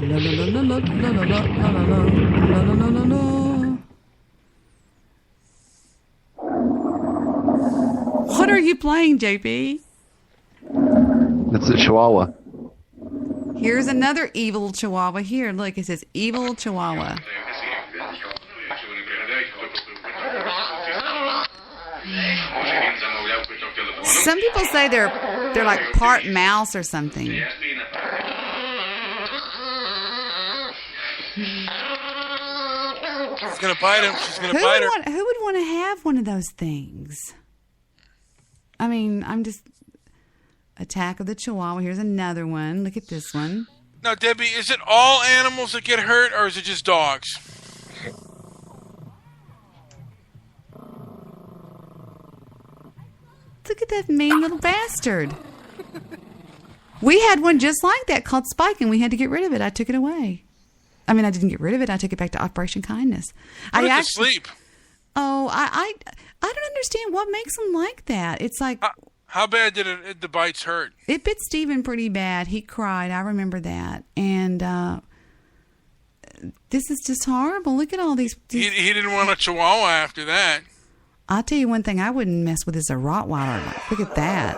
La, la, la, la, la, la, la, la, la, la, la, la. What are you playing, JP? That's a Chihuahua. Here's another evil Chihuahua. Here, look, it says evil Chihuahua. Some people say they're like part mouse or something. She's gonna bite him. She's gonna bite her. Who would want to have one of those things? I mean, I'm just... Attack of the Chihuahua. Here's another one. Look at this one. Now, Debbie, is it all animals that get hurt, or is it just dogs? Look at that mean little bastard. We had one just like that called Spike, and we had to get rid of it. I took it away. I mean, I didn't get rid of it. I took it back to Operation Kindness. Put it to sleep. Oh, I don't understand what makes them like that. It's like... How bad did the bites hurt? It bit Stephen pretty bad. He cried. I remember that. And this is just horrible. Look at all these... He didn't want a Chihuahua after that. I'll tell you one thing I wouldn't mess with is a Rottweiler. Look at that.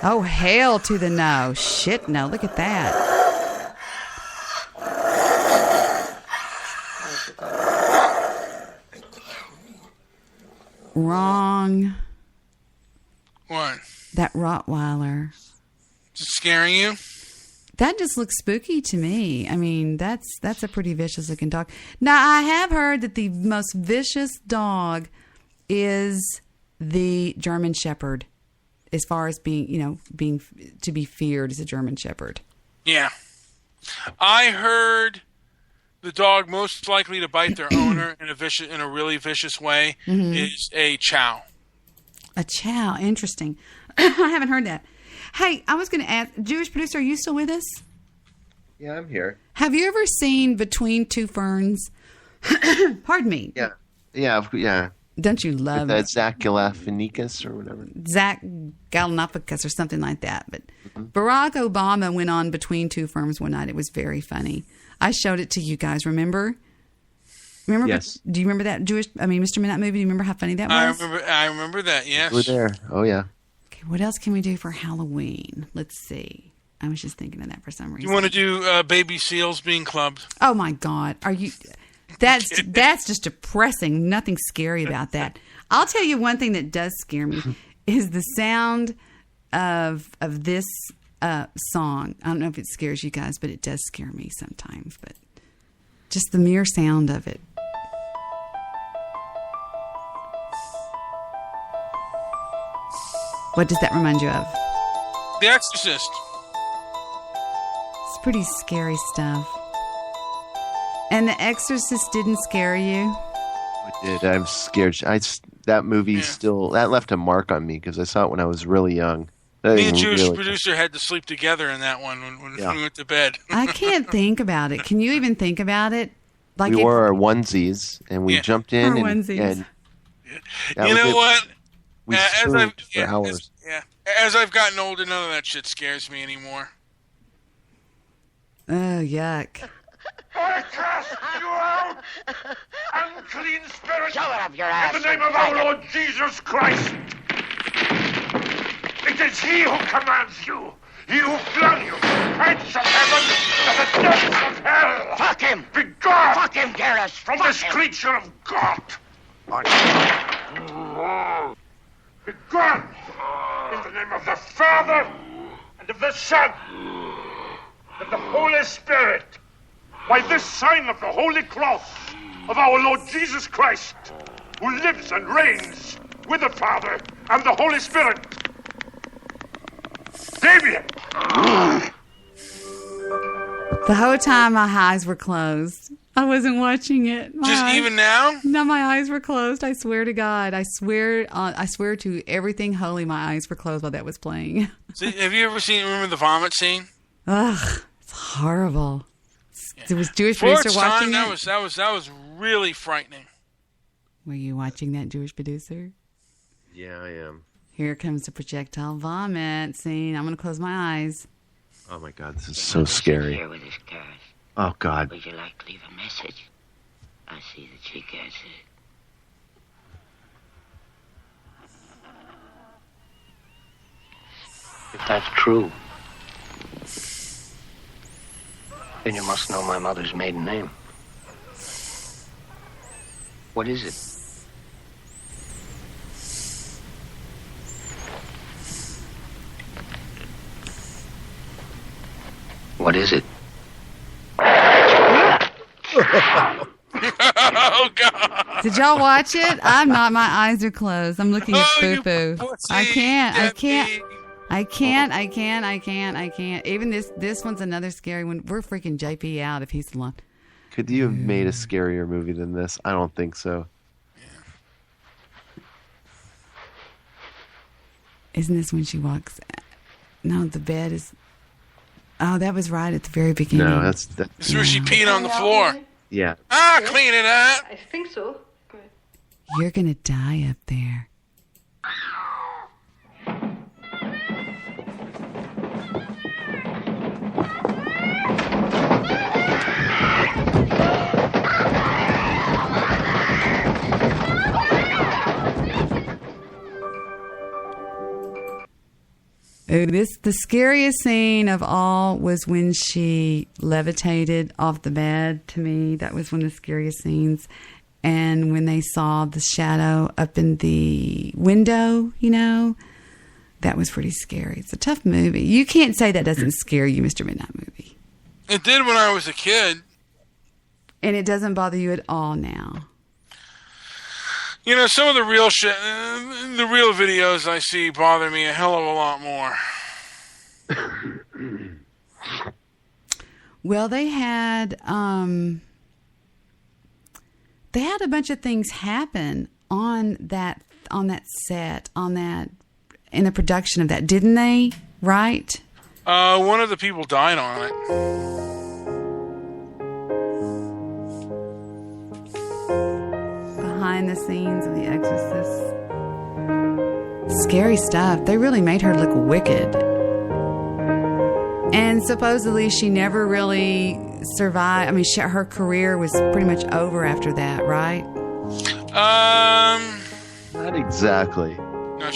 Oh, hell to the no. Shit, no. Look at that. Wrong. What? That Rottweiler. Is it scaring you? That just looks spooky to me. I mean, that's a pretty vicious looking dog. Now, I have heard that the most vicious dog is the German Shepherd, as far as being to be feared as a German Shepherd. Yeah. I heard the dog most likely to bite their owner in a really vicious way is a chow. A chow. Interesting. I haven't heard that. Hey, I was going to ask, Jewish producer, are you still with us? Yeah, I'm here. Have you ever seen Between Two Ferns? Pardon me. Yeah. Don't you love that Zach Galifianakis or whatever? Zach Galifianakis or something like that. But Barack Obama went on Between Two Ferns one night. It was very funny. I showed it to you guys. Remember? Yes. Do you remember that Mr. Midnight movie? Do you remember how funny that was? I remember that. Yes. We're there. Oh yeah. Okay. What else can we do for Halloween? Let's see. I was just thinking of that for some reason. You want to do baby seals being clubbed? Oh my God! Are you? That's just depressing. Nothing scary about that. I'll tell you one thing that does scare me is the sound of this song. I don't know if it scares you guys, but it does scare me sometimes. But just the mere sound of it. What does that remind you of? The Exorcist. It's pretty scary stuff. And The Exorcist didn't scare you? It did. I'm scared. That movie that left a mark on me because I saw it when I was really young. Me and Jewish producer had to sleep together in that one when we went to bed. I can't think about it. Can you even think about it? Like we wore our onesies and we jumped in and you know what? We screamed for hours. As I've gotten older, none of that shit scares me anymore. Oh, yuck. I cast you out, unclean spirit, Shove it up your ass. in the name of our Lord Jesus Christ. It is He who commands you, He who flung you, heights of heaven to the depths of hell. Fuck him! Be gone! Fuck him, Garrus! From this creature of God! Be gone! In the name of the Father, and of the Son, and of the Holy Spirit. By this sign of the Holy Cross of our Lord Jesus Christ, who lives and reigns with the Father and the Holy Spirit. Damien! The whole time my eyes were closed. I wasn't watching it. Even now? No, my eyes were closed. I swear to God. I swear to everything holy, my eyes were closed while that was playing. So, have you ever remember the vomit scene? Ugh, it's horrible. It was Jewish For producer its watching time, it? that was really frightening. Were you watching that, Jewish producer? Yeah, I am. Here comes the projectile vomit scene. I'm going to close my eyes. Oh my God, this is so scary. Here with his cars. Oh God. Would you like to leave a message? I see that she gets it. If that's true, then you must know my mother's maiden name. What is it? What is it? Oh God! Did y'all watch it? I'm not. My eyes are closed. I'm looking at Boo Boo. I can't. Even this one's another scary one. We're freaking JP out if he's alone. Could you have made a scarier movie than this? I don't think so. Isn't this when she walks? No, the bed is. Oh, that was right at the very beginning. No, that's This is where she peed on the floor. Yeah. Clean it up. I think so. Good. You're gonna die up there. The scariest scene of all was when she levitated off the bed. To me, that was one of the scariest scenes. And when they saw the shadow up in the window, that was pretty scary. It's a tough movie. You can't say that doesn't scare you, Mr. Midnight Movie. It did when I was a kid. And it doesn't bother you at all now. Some of the real shit, the real videos I see bother me a hell of a lot more. Well, they had They had a bunch of things happen on that set, in the production of that, didn't they? Right? One of the people died on it. Behind the scenes of The Exorcist. Scary stuff. They really made her look wicked. And supposedly she never really survived. I mean, her career was pretty much over after that, right? Not exactly. No,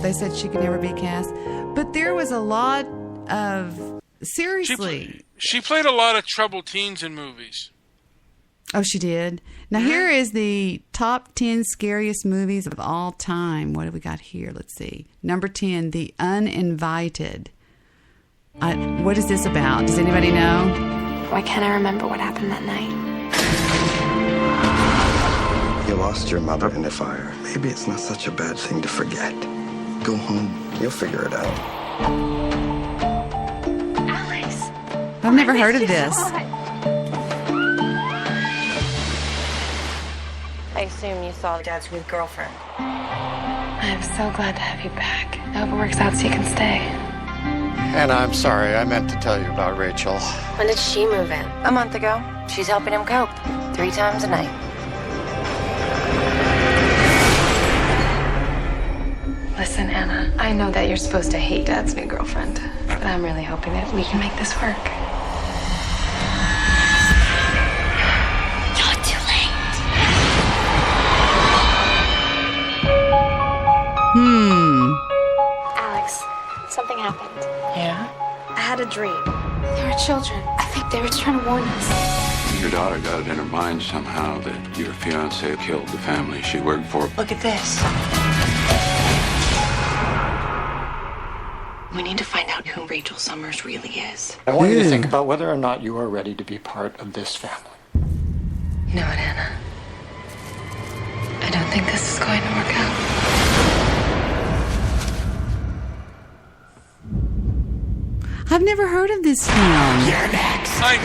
They said she could never be cast. But there was a lot of... Seriously. She played a lot of troubled teens in movies. Oh, she did? Now, here is the top 10 scariest movies of all time. What have we got here? Let's see. Number 10, The Uninvited. What is this about? Does anybody know? Why can't I remember what happened that night? You lost your mother in the fire. Maybe it's not such a bad thing to forget. Go home. You'll figure it out. Alex! I've never heard of this. I assume you saw Dad's new girlfriend. I'm so glad to have you back. I hope it works out so you can stay. Anna, I'm sorry. I meant to tell you about Rachel. When did she move in? A month ago. She's helping him cope. 3 times a night. Listen, Anna, I know that you're supposed to hate Dad's new girlfriend, but I'm really hoping that we can make this work. You're too late. Alex, something happened. Yeah? I had a dream. There were children. I think they were trying to warn us. Your daughter got it in her mind somehow that your fiancé killed the family she worked for. Look at this. We need to find out who Rachel Summers really is. I want you to think about whether or not you are ready to be part of this family. You know what, Anna? I don't think this is going to work out. I've never heard of this film. You're next. I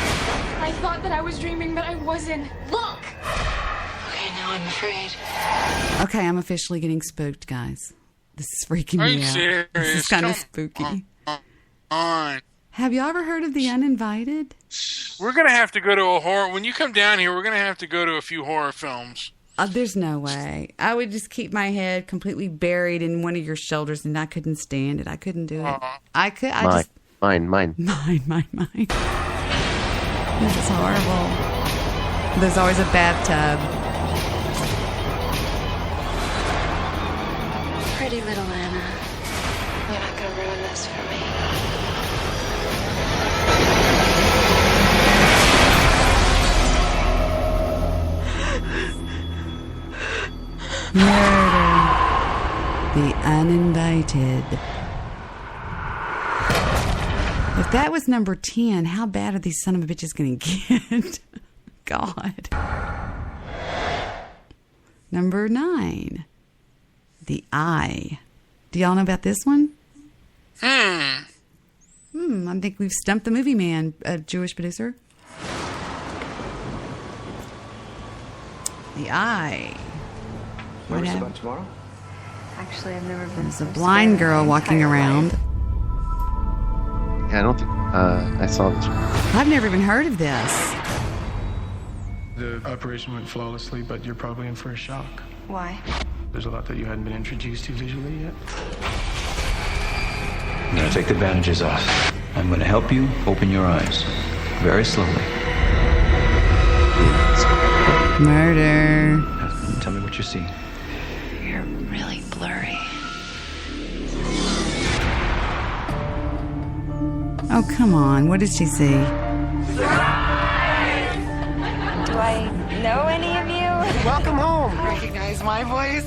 thought that I was dreaming, but I wasn't. Look! Okay, now I'm afraid. Okay, I'm officially getting spooked, guys. This is freaking Are me you out. serious? This is kind of spooky. Have you ever heard of The Uninvited? We're going to have to go to a horror... When you come down here, we're going to have to go to a few horror films. There's no way. I would just keep my head completely buried in one of your shoulders, and I couldn't stand it. I couldn't do it. Mine. Mine. This is horrible. There's always a bathtub. Pretty little Anna. You're not going to ruin this for me. Murder. The Uninvited. If that was number 10, how bad are these son of a bitches going to get? God. Number 9. The Eye. Do y'all know about this one? I think we've stumped the movie man, a Jewish producer. The Eye. Nervous about tomorrow? Actually, I've never been. There's a blind girl walking around. Yeah, I don't think I saw this one. I've never even heard of this. The operation went flawlessly, but you're probably in for a shock. Why? There's a lot that you hadn't been introduced to visually yet. I'm going to take the bandages off. I'm going to help you open your eyes. Very slowly. Murder. Tell me what you see. You're really blurry. Oh, come on. What did she see? Do I know any of you? Welcome home. Recognize my voice?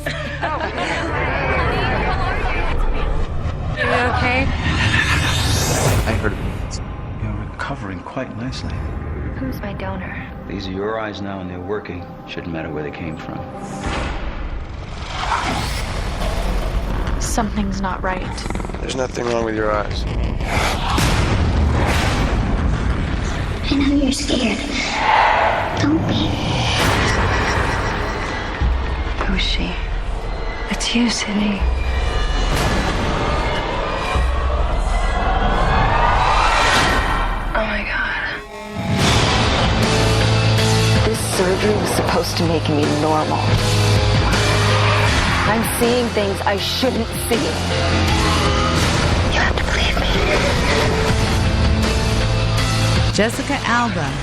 Are you okay? I heard of it. You're recovering quite nicely. Who's my donor? These are your eyes now and they're working. Shouldn't matter where they came from. Something's not right. There's nothing wrong with your eyes. I know you're scared. Don't be. Who's she? It's you, Sydney. Oh my God. This surgery was supposed to make me normal. I'm seeing things I shouldn't see. You have to believe me. Jessica Alba.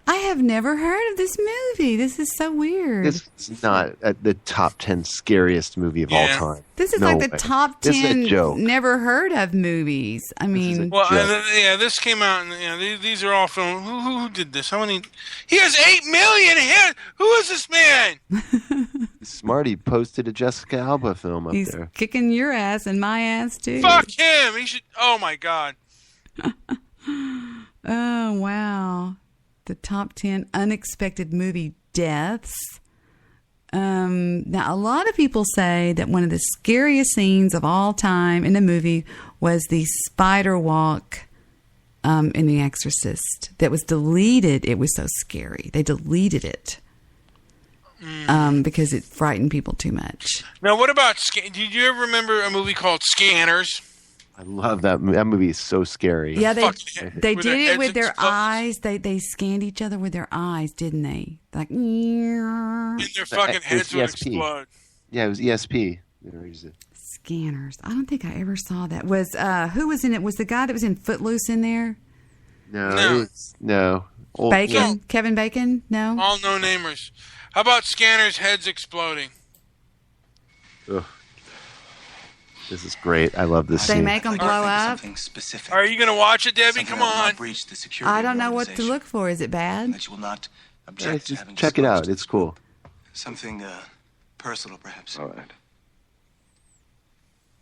I have never heard of this movie. This is so weird. This is not the top 10 scariest movie of all time. This is No like the way. top This is a 10 joke. never heard of movies. I mean, Well, this came out, and these are all from who did this? How many? He has 8 million hits. Who is this man? Smarty posted a Jessica Alba film up he's there. kicking your ass and my ass too. Fuck him. He should. Oh my God. Oh, wow. The top 10 unexpected movie deaths. Now, a lot of people say that one of the scariest scenes of all time in a movie was the spider walk in The Exorcist that was deleted. It was so scary. They deleted it because it frightened people too much. Now, what about? Did you ever remember a movie called Scanners? I love that movie. That movie is so scary. Yeah, they With did their it heads with their exploded. eyes. They scanned each other with their eyes, didn't they? Like, And their fucking heads would ESP. explode. Yeah, it was ESP. They used it. Scanners. I don't think I ever saw that. Was who was in it? Was the guy that was in Footloose in there? No. No. Old- Bacon? Kevin Bacon? No? All no-namers. How about Scanners' heads exploding? Ugh. This is great. I love this They scene. make them blow up? Are you going to watch it, Debbie? Come on. I don't know what to look for. Is it bad? That you will not Yeah, object to just having check it out. disclosed It's cool. something personal, perhaps. All right.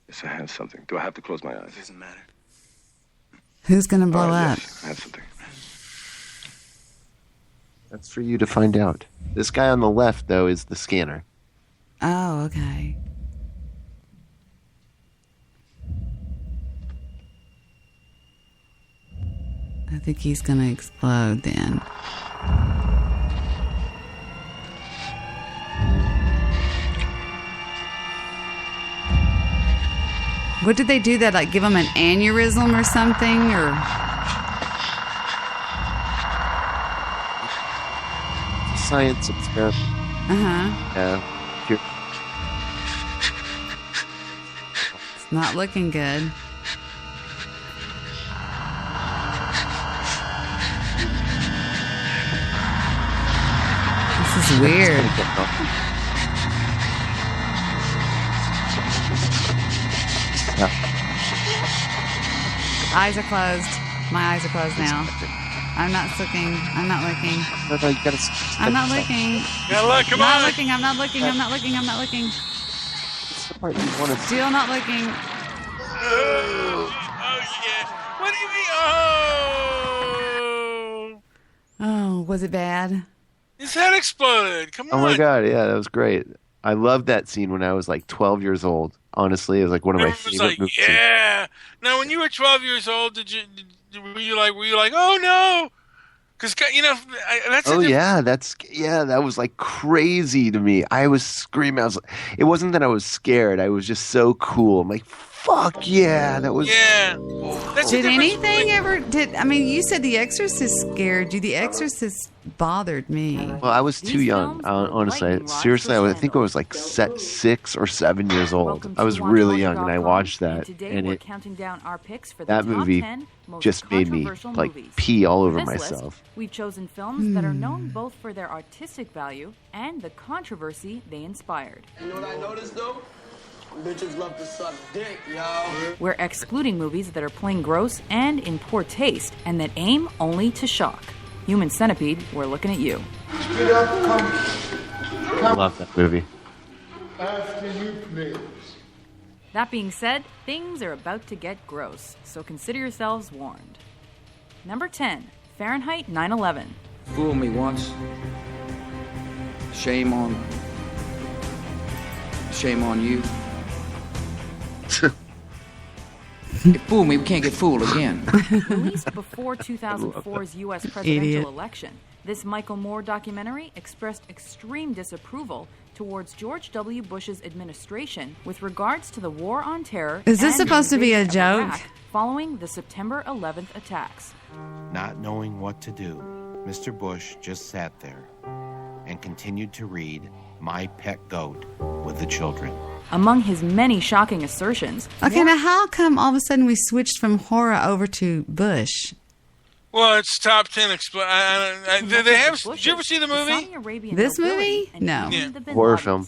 Yes, I have something. Do I have to close my eyes? It doesn't matter. Who's going to blow up? Yes, I have something. That's for you to find out. This guy on the left, though, is the scanner. Oh, okay. I think he's going to explode then. What did they do that? Like give him an aneurysm or something? Or Science experiment. uh-huh. Here. It's not looking good. This is weird. Eyes are closed. My eyes are closed now. I'm not looking. I'm not looking. No, you gotta I'm not looking. Yeah, look, come Not on. looking. I'm not looking. I'm not looking. I'm not looking. It's the part you want to Still not looking. Oh, yeah. What do you mean? Oh. Oh, was it bad? His head exploded. Come on. Oh my god, yeah, that was great. I loved that scene when I was like 12 years old. Honestly, it was like one of my Everyone was favorite like, movies. yeah. Now, when you were 12 years old, were you like, oh no? Because that's. Oh yeah, that was like crazy to me. I was screaming. I was. It wasn't that I was scared. I was just so cool. I'm like, fuck yeah, that was. Yeah. Did anything ever? I mean, you said The Exorcist scared you. The Exorcist bothered me. Well, I was too young. Honestly, seriously, I think I was like 6 or 7 years old. I was really young, and I watched that, and we're counting down our picks for the that top movie 10 most just made me controversial like movies. pee all For over this myself. list, we've chosen films that are known both for their artistic value and the controversy they inspired. You know what I noticed though? Bitches love to suck dick, y'all. We're excluding movies that are plain gross and in poor taste and that aim only to shock. Human Centipede, we're looking at you. Spit up, I love that movie. After you, please. That being said, things are about to get gross, so consider yourselves warned. Number 10, Fahrenheit 9/11. Fool me once. Shame on you. They fooled me. We can't get fooled again. Released before 2004's U.S. presidential election, this Michael Moore documentary expressed extreme disapproval towards George W. Bush's administration with regards to the war on terror. Is this and supposed to be a invasion of joke? Iraq following the September 11th attacks. Not knowing what to do, Mr. Bush just sat there and continued to read My Pet Goat with the children. Among his many shocking assertions. Okay, now how come all of a sudden we switched from horror over to Bush? Well, it's top 10. Did they have? Did you ever see the movie? Saudi Arabian This nobility movie? and No. even the Bin Horror Ladens. film.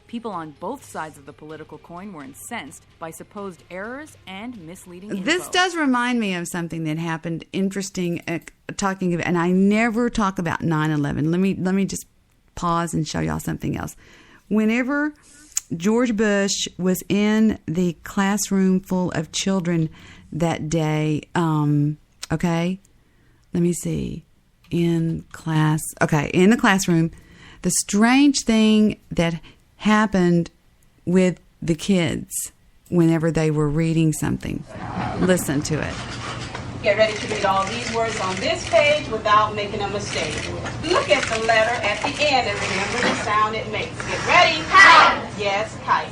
People on both sides of the political coin were incensed by supposed errors and misleading info. This does remind me of something that happened interesting, talking about, and I never talk about 9/11. Let me just pause and show y'all something else. Whenever George Bush was in the classroom full of children that day, okay, let me see, in the classroom, the strange thing that happened with the kids whenever they were reading something. Listen to it. Get ready to read all these words on this page without making a mistake. Look at the letter at the end and remember the sound it makes. Get ready. Kite. Yes, kite.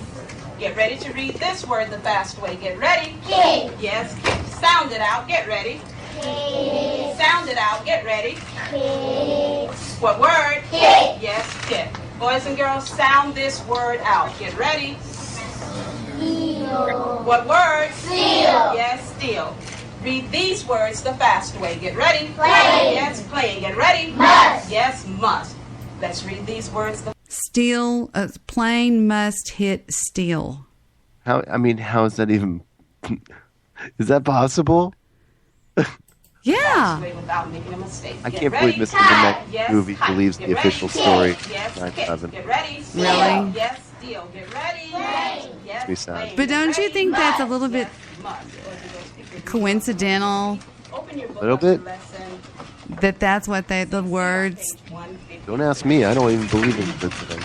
Get ready to read this word the fast way. Get ready. Kid. Yes, kid. Sound it out. Get ready. Kid. Sound it out. Get ready. Kid. What word? Kid. Yes, kid. Boys and girls, sound this word out. Get ready. Steel. What word? Steel. Yes, steel. Read these words the fast way. Get ready. Play. Yes, playing. Get ready. Must. Yes, must. Let's read these words. Steel, plane must hit steel. How is that even... Is that possible? Yeah. Without making a mistake. I can't believe Mr. Vinette movie believes the official story. Yes, 9/11. get ready. Really? Yes, steel. Get ready. Yes, Me sad. But don't you think that's a little bit coincidental? A little bit? That's what the words... Don't ask me. I don't even believe in coincidence.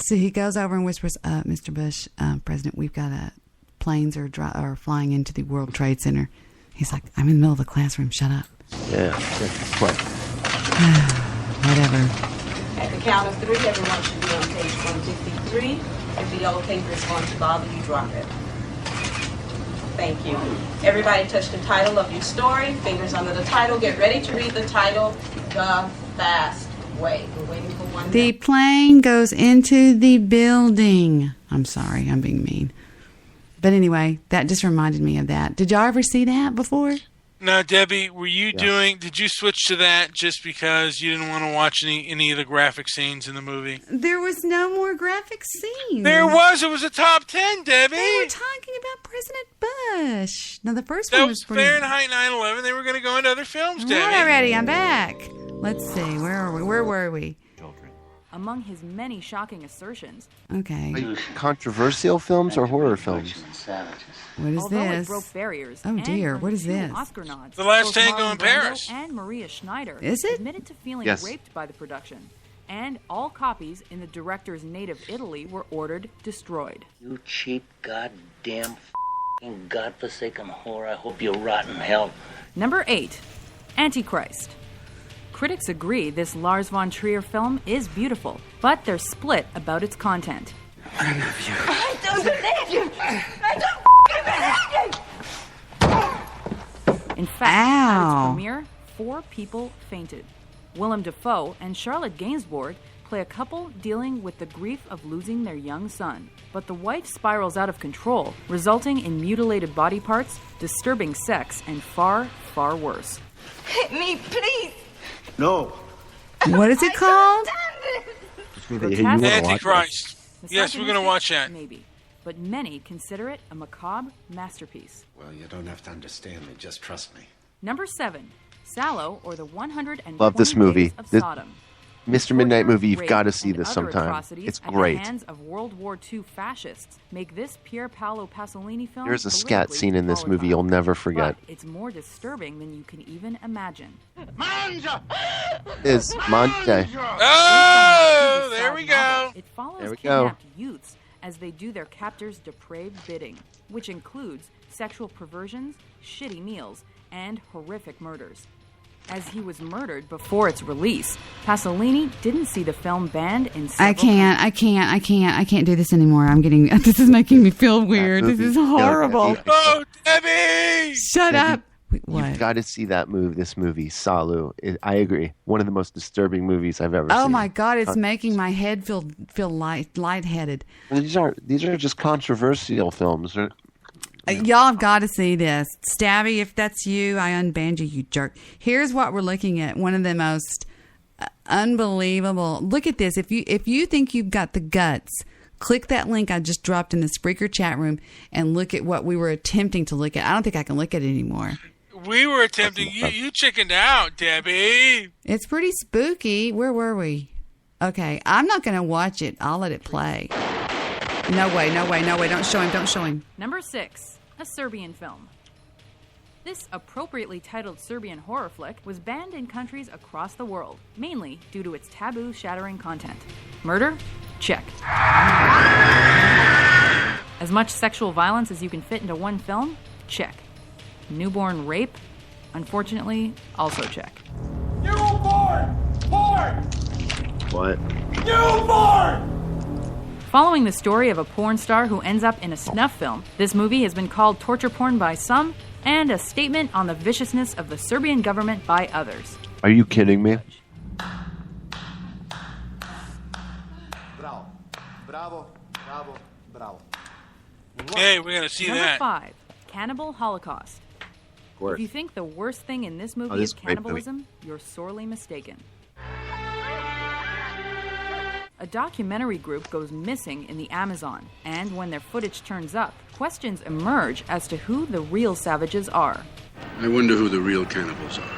So he goes over and whispers, Mr. Bush, President, we've got planes are flying into the World Trade Center. He's like, I'm in the middle of the classroom. Shut up. Yeah. What? Whatever. At the count of 3, everyone should be on page 153. If the yellow paper is going to bother you, drop it. Thank you. Everybody touch the title of your story. Fingers under the title. Get ready to read the title, The Fast Way. We're waiting for one. The plane goes into the building. I'm sorry, I'm being mean. But anyway, that just reminded me of that. Did y'all ever see that before? Now, Debbie, were you did you switch to that just because you didn't want to watch any of the graphic scenes in the movie? There was no more graphic scenes. There was. It was a top 10, Debbie. They were talking about President Bush. Now, the first That one was was pretty... Fahrenheit 9/11. They were going to go into other films, Debbie. Right, already, I'm back. Let's see, where are we? Where were we? Among his many shocking assertions. Okay. Controversial films or horror films? What is Although this? it broke barriers Oh, and dear. earned What is 2 this? Oscar nods, The Last both Tango Marlon in Brando Paris. and Maria Schneider Is it? admitted to feeling Yes. raped by the production, and all copies in the director's native Italy were ordered destroyed. You cheap, goddamn, f***ing godforsaken whore. I hope you rot in hell. Number 8, Antichrist. Critics agree this Lars von Trier film is beautiful, but they're split about its content. I love you. I don't believe you. I don't believe you. In fact, at its premiere, 4 people fainted. Willem Dafoe and Charlotte Gainsbourg play a couple dealing with the grief of losing their young son. But the wife spirals out of control, resulting in mutilated body parts, disturbing sex, and far, far worse. Hit me, please. No. What is it called? Antichrist. Yes, we're going to watch that. Maybe. But many consider it a macabre masterpiece. Well, you don't have to understand me. Just trust me. Number 7, Sallow, or the 120 Love this movie. Days of This- Sodom. Mr. Midnight movie, you've Rape got to see and this other sometime. atrocities It's at great. the hands of World War II fascists make this Pier Paolo Pasolini film There's a scat politically scene in this movie volatile. you'll never forget. But it's more disturbing than you can even imagine. Is Monte. Oh, there we go. It follows There we go. kidnapped youths as they do their captors' depraved bidding, which includes sexual perversions, shitty meals, and horrific murders. As he was murdered before its release, Pasolini didn't see the film banned in several I can't do this anymore. This is making me feel weird. This is horrible. Oh, Debbie! Shut up. Wait, what? You've got to see this movie, Salu. I agree. One of the most disturbing movies I've ever seen. Oh my God, it's making my head feel lightheaded. These are just controversial films. Y'all have got to see this. Stabby, if that's you, I unbanned you, you jerk. Here's what we're looking at. One of the most unbelievable. Look at this. If you think you've got the guts, click that link I just dropped in the Spreaker chat room and look at what we were attempting to look at. I don't think I can look at it anymore. We were attempting. You chickened out, Debbie. It's pretty spooky. Where were we? Okay, I'm not going to watch it. I'll let it play. No way. Don't show him. Number 6. A Serbian film. This appropriately titled Serbian horror flick was banned in countries across the world, mainly due to its taboo-shattering content. Murder? Check. As much sexual violence as you can fit into one film? Check. Newborn rape? Unfortunately, also check. Newborn! Porn! What? Newborn! Following the story of a porn star who ends up in a snuff film, this movie has been called torture porn by some and a statement on the viciousness of the Serbian government by others. Are you kidding me? Bravo. Hey, we're gonna see Number that. 5. Cannibal Holocaust. Of course. If you think the worst thing in this movie this is is a great cannibalism, you're sorely mistaken. A documentary group goes missing in the Amazon, and when their footage turns up, questions emerge as to who the real savages are. I wonder who the real cannibals are.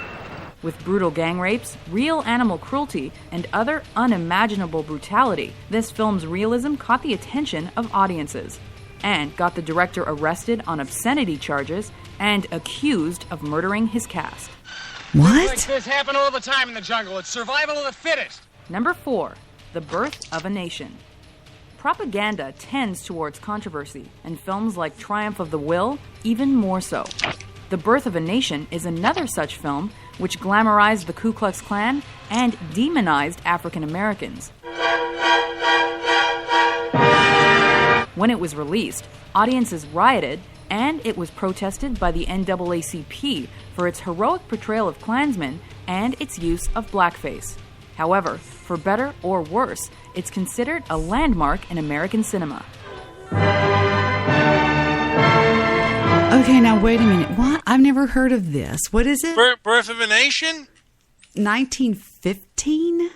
With brutal gang rapes, real animal cruelty, and other unimaginable brutality, this film's realism caught the attention of audiences and got the director arrested on obscenity charges and accused of murdering his cast. What? Things like this happen all the time in the jungle. It's survival of the fittest. Number 4. The Birth of a Nation. Propaganda tends towards controversy, and films like Triumph of the Will even more so. The Birth of a Nation is another such film which glamorized the Ku Klux Klan and demonized African Americans. When it was released, audiences rioted, and it was protested by the NAACP for its heroic portrayal of Klansmen and its use of blackface. However, for better or worse, it's considered a landmark in American cinema. Okay, now wait a minute. What? I've never heard of this. What is it? Birth of a Nation? 1915?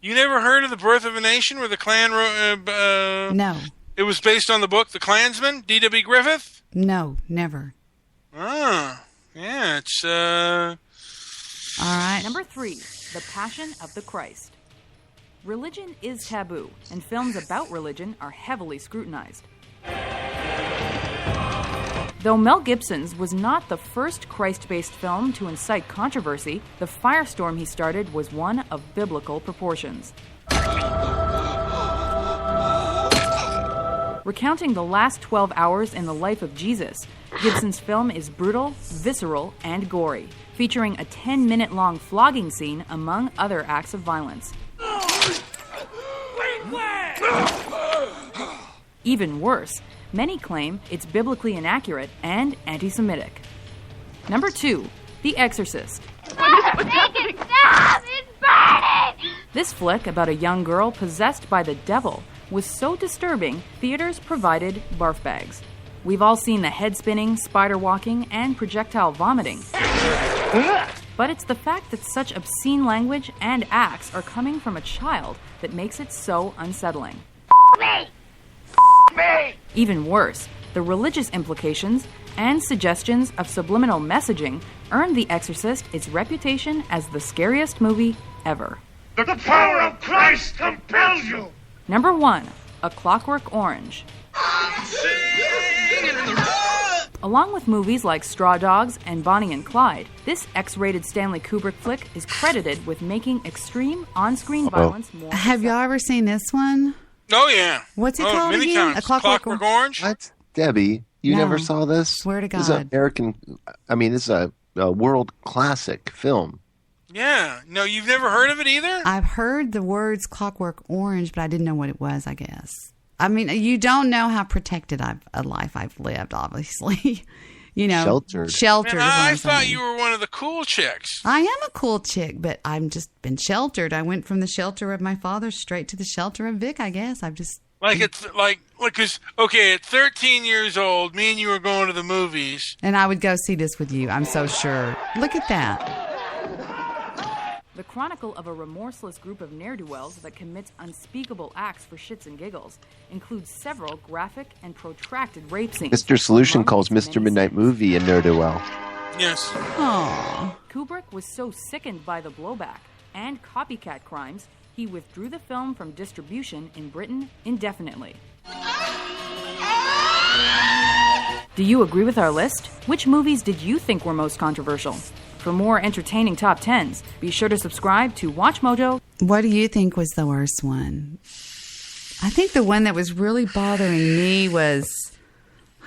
You never heard of The Birth of a Nation where the Klan wrote... No. It was based on the book The Klansman, D.W. Griffith? No, never. Ah, yeah, it's... All right. Number 3. The Passion of the Christ. Religion is taboo, and films about religion are heavily scrutinized. Though Mel Gibson's was not the first Christ-based film to incite controversy, the firestorm he started was one of biblical proportions. Recounting the last 12 hours in the life of Jesus, Gibson's film is brutal, visceral, and gory, featuring a 10-minute-long flogging scene among other acts of violence. Even worse, many claim it's biblically inaccurate and anti-Semitic. Number 2, The Exorcist. Make it stop! It's burning! This flick about a young girl possessed by the devil was so disturbing, theaters provided barf bags. We've all seen the head spinning, spider walking, and projectile vomiting. But it's the fact that such obscene language and acts are coming from a child that makes it so unsettling. Even worse, the religious implications and suggestions of subliminal messaging earned The Exorcist its reputation as the scariest movie ever. The power of Christ compels you! Number 1, A Clockwork Orange. Along with movies like Straw Dogs and Bonnie and Clyde, this X-rated Stanley Kubrick flick is credited with making extreme on-screen violence more... Have y'all ever seen this one? Oh, yeah. What's it called many again? times. A Clockwork Orange? What? Debbie, you No. never saw this? Swear to This is God. this is a world classic film. Yeah. No, you've never heard of it either? I've heard the words Clockwork Orange, but I didn't know what it was, I guess. I mean, you don't know how protected a life I've lived, obviously. You know, Sheltered. Sheltered. Man, is what I I'm thought saying. you were one of the cool chicks. I am a cool chick, but I've just been sheltered. I went from the shelter of my father straight to the shelter of Vic, I guess. I've just... Like, it's like, because, okay, at 13 years old, me and you were going to the movies. And I would go see this with you, I'm so sure. Look at that. The chronicle of a remorseless group of ne'er-do-wells that commits unspeakable acts for shits and giggles includes several graphic and protracted rape scenes. Mr. Solution among calls its Mr. many Midnight Movie a ne'er-do-well. Yes. Aww. Kubrick was so sickened by the blowback and copycat crimes, he withdrew the film from distribution in Britain indefinitely. Do you agree with our list? Which movies did you think were most controversial? For more entertaining top 10s, be sure to subscribe to Watch Mojo. What do you think was the worst one? I think the one that was really bothering me was...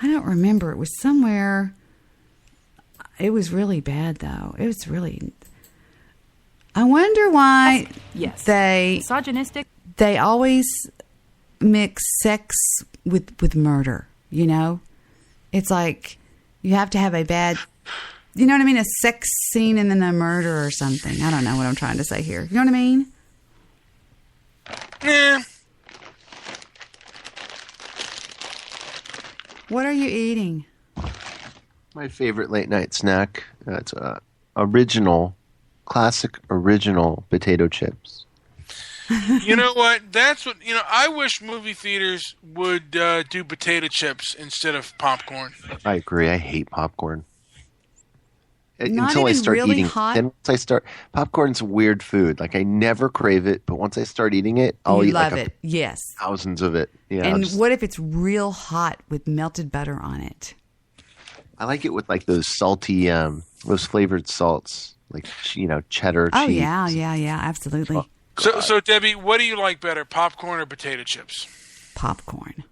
I don't remember. It was somewhere... It was really bad, though. It was really... I wonder why Yes. they Misogynistic. they always mix sex with murder, you know? It's like you have to have a bad... You know what I mean? A sex scene and then a murder or something. I don't know what I'm trying to say here. You know what I mean? Yeah. What are you eating? My favorite late night snack. It's classic original potato chips. You know what? That's what, I wish movie theaters would do potato chips instead of popcorn. I agree. I hate popcorn. Not Until I even start really eating. hot? Then once popcorn's weird food. Like I never crave it, but once I start eating it, I'll You eat love like it. Yes. thousands of it. Yeah. And what if it's real hot with melted butter on it? I like it with like those salty, those flavored salts, like cheddar Oh, cheese. yeah, absolutely. So Debbie, what do you like better, popcorn or potato chips? Popcorn.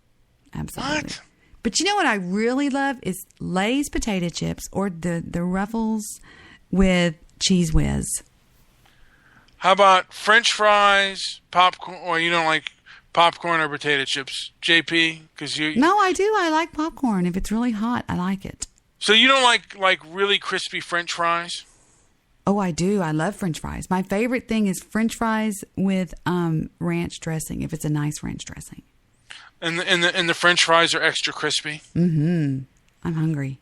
Absolutely. What? But you know what I really love is Lay's potato chips or the Ruffles with Cheese Whiz. How about French fries, popcorn, or you don't like popcorn or potato chips, JP? No, I do. I like popcorn. If it's really hot, I like it. So you don't like really crispy French fries? Oh, I do. I love French fries. My favorite thing is French fries with ranch dressing, if it's a nice ranch dressing. And the French fries are extra crispy? Mm-hmm. I'm hungry.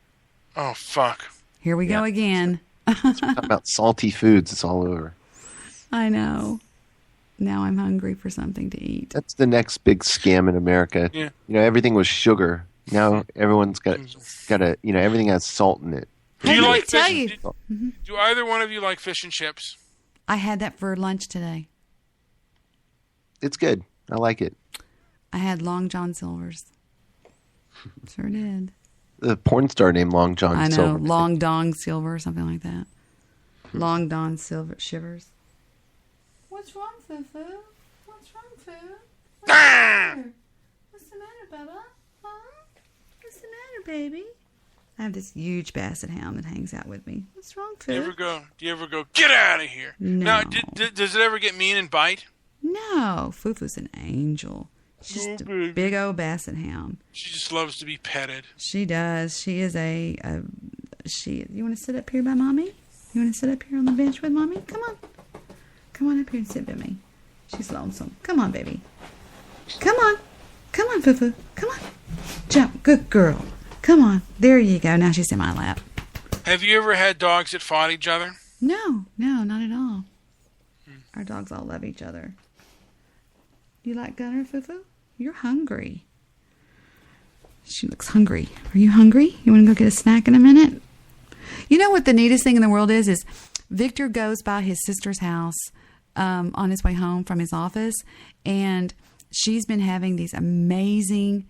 Oh, fuck. Here we go again. Talking about salty foods, it's all over. I know. Now I'm hungry for something to eat. That's the next big scam in America. Yeah. Everything was sugar. Now everyone's got everything has salt in it. Do you like tell fish? you. Do either one of you like fish and chips? I had that for lunch today. It's good. I like it. I had Long John Silver's. Sure did. The porn star named Long John I know. Silver. Long Dong Silver or something like that. Long Don Silver Shivers. What's wrong, Fufu? What's wrong, Fu? What's the matter? What's the matter, Bubba? Huh? What's the matter, baby? I have this huge basset hound that hangs out with me. What's wrong, Fu? Do you ever go, get out of here? No. Now, does it ever get mean and bite? No. Fufu's an angel. She's just a big old basset hound. She just loves to be petted. She does. She is you want to sit up here by Mommy? You want to sit up here on the bench with Mommy? Come on. Come on up here and sit with me. She's lonesome. Come on, baby. Come on. Come on, Fufu. Come on. Jump. Good girl. Come on. There you go. Now she's in my lap. Have you ever had dogs that fought each other? No, not at all. Our dogs all love each other. You like Gunner, Fufu? You're hungry. She looks hungry. Are you hungry? You want to go get a snack in a minute? You know what the neatest thing in the world is Victor goes by his sister's house on his way home from his office, and she's been having these amazing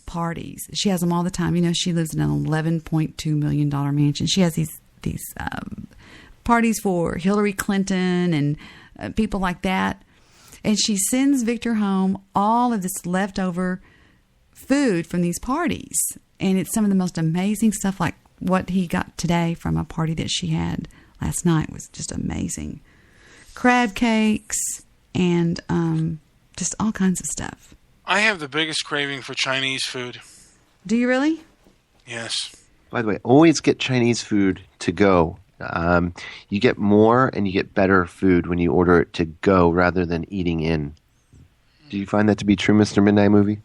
parties. She has them all the time. She lives in an $11.2 million mansion. She has these parties for Hillary Clinton and people like that. And she sends Victor home all of this leftover food from these parties. And it's some of the most amazing stuff, like what he got today from a party that she had last night was just amazing. Crab cakes and just all kinds of stuff. I have the biggest craving for Chinese food. Do you really? Yes. By the way, always get Chinese food to go. You get more and you get better food when you order it to go rather than eating in. Do you find that to be true, Mr. Midnight Movie?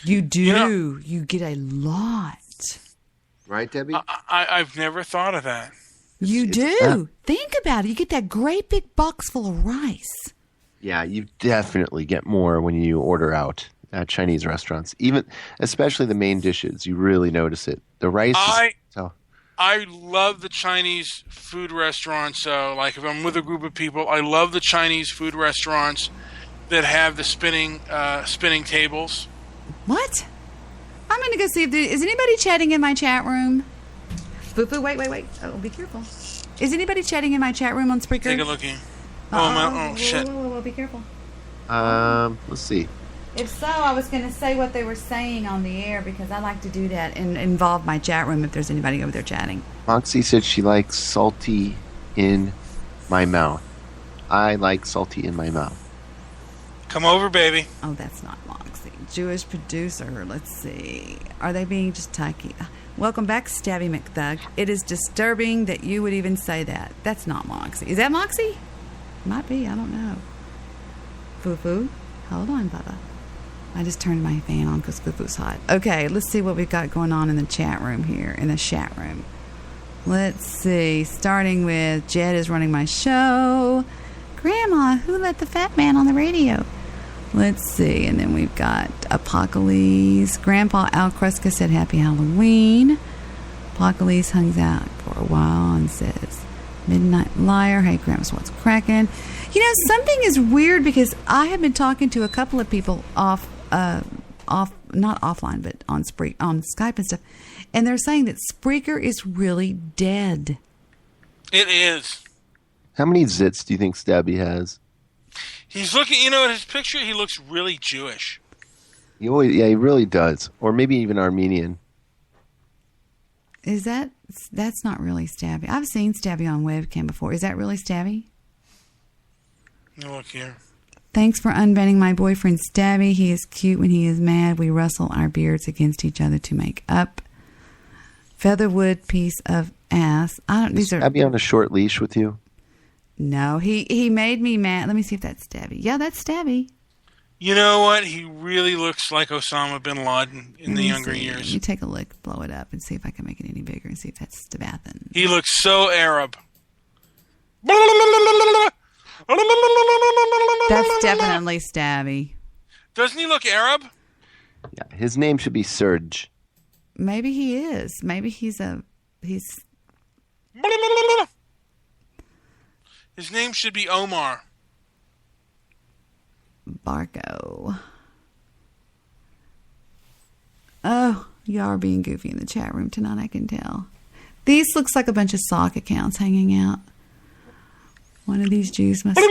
You do. You get a lot. Right, Debbie? I've never thought of that. You do. Think about it. You get that great big box full of rice. Yeah, you definitely get more when you order out at Chinese restaurants. Especially the main dishes. You really notice it. The rice I love the Chinese food restaurants. Like if I'm with a group of people, I love the Chinese food restaurants that have the spinning tables. What? I'm going to go see if is anybody chatting in my chat room? Boo-boo, wait. Oh, be careful. Is anybody chatting in my chat room on Spreaker? Take a look. Oh, shit. Whoa, be careful. Let's see. If so, I was going to say what they were saying on the air because I like to do that and involve my chat room if there's anybody over there chatting. Moxie said she likes salty in my mouth. I like salty in my mouth. Come over, baby. Oh, that's not Moxie. Jewish producer. Let's see. Are they being just tacky? Welcome back, Stabby McThug. It is disturbing that you would even say that. That's not Moxie. Is that Moxie? Might be. I don't know. Foo-foo. Hold on, Bubba. I just turned my fan on because Foo-foo's hot. Okay, let's see what we've got going on in the chat room here, in the chat room. Let's see. Starting with Jed is running my show. Grandma, who let the fat man on the radio? Let's see. And then we've got Apocalypse. Grandpa Al Kreska said Happy Halloween. Apocalypse hangs out for a while and says Midnight Liar. Hey, Grandma's what's cracking? You know, something is weird because I have been talking to a couple of people off, not offline, but on Skype and stuff, and they're saying that Spreaker is really dead. It is. How many zits do you think Stabby has? He's looking, at his picture, he looks really Jewish. He really does. Or maybe even Armenian. That's not really Stabby. I've seen Stabby on webcam before. Is that really Stabby? Look here. Thanks for unbanning my boyfriend Stabby. He is cute when he is mad. We wrestle our beards against each other to make up. Featherwood piece of ass. Is Stabby on a short leash with you? No, he made me mad. Let me see if that's Stabby. Yeah, that's Stabby. You know what? He really looks like Osama bin Laden in the younger years. Let me take a look, blow it up, and see if I can make it any bigger and see if that's Stabathan. He looks so Arab. That's definitely Stabby. Doesn't he look Arab? Yeah, his name should be Serge. Maybe he is. Maybe he's. His name should be Omar. Barco. Oh, y'all are being goofy in the chat room tonight, I can tell. These looks like a bunch of sock accounts hanging out. One of these Jews must be...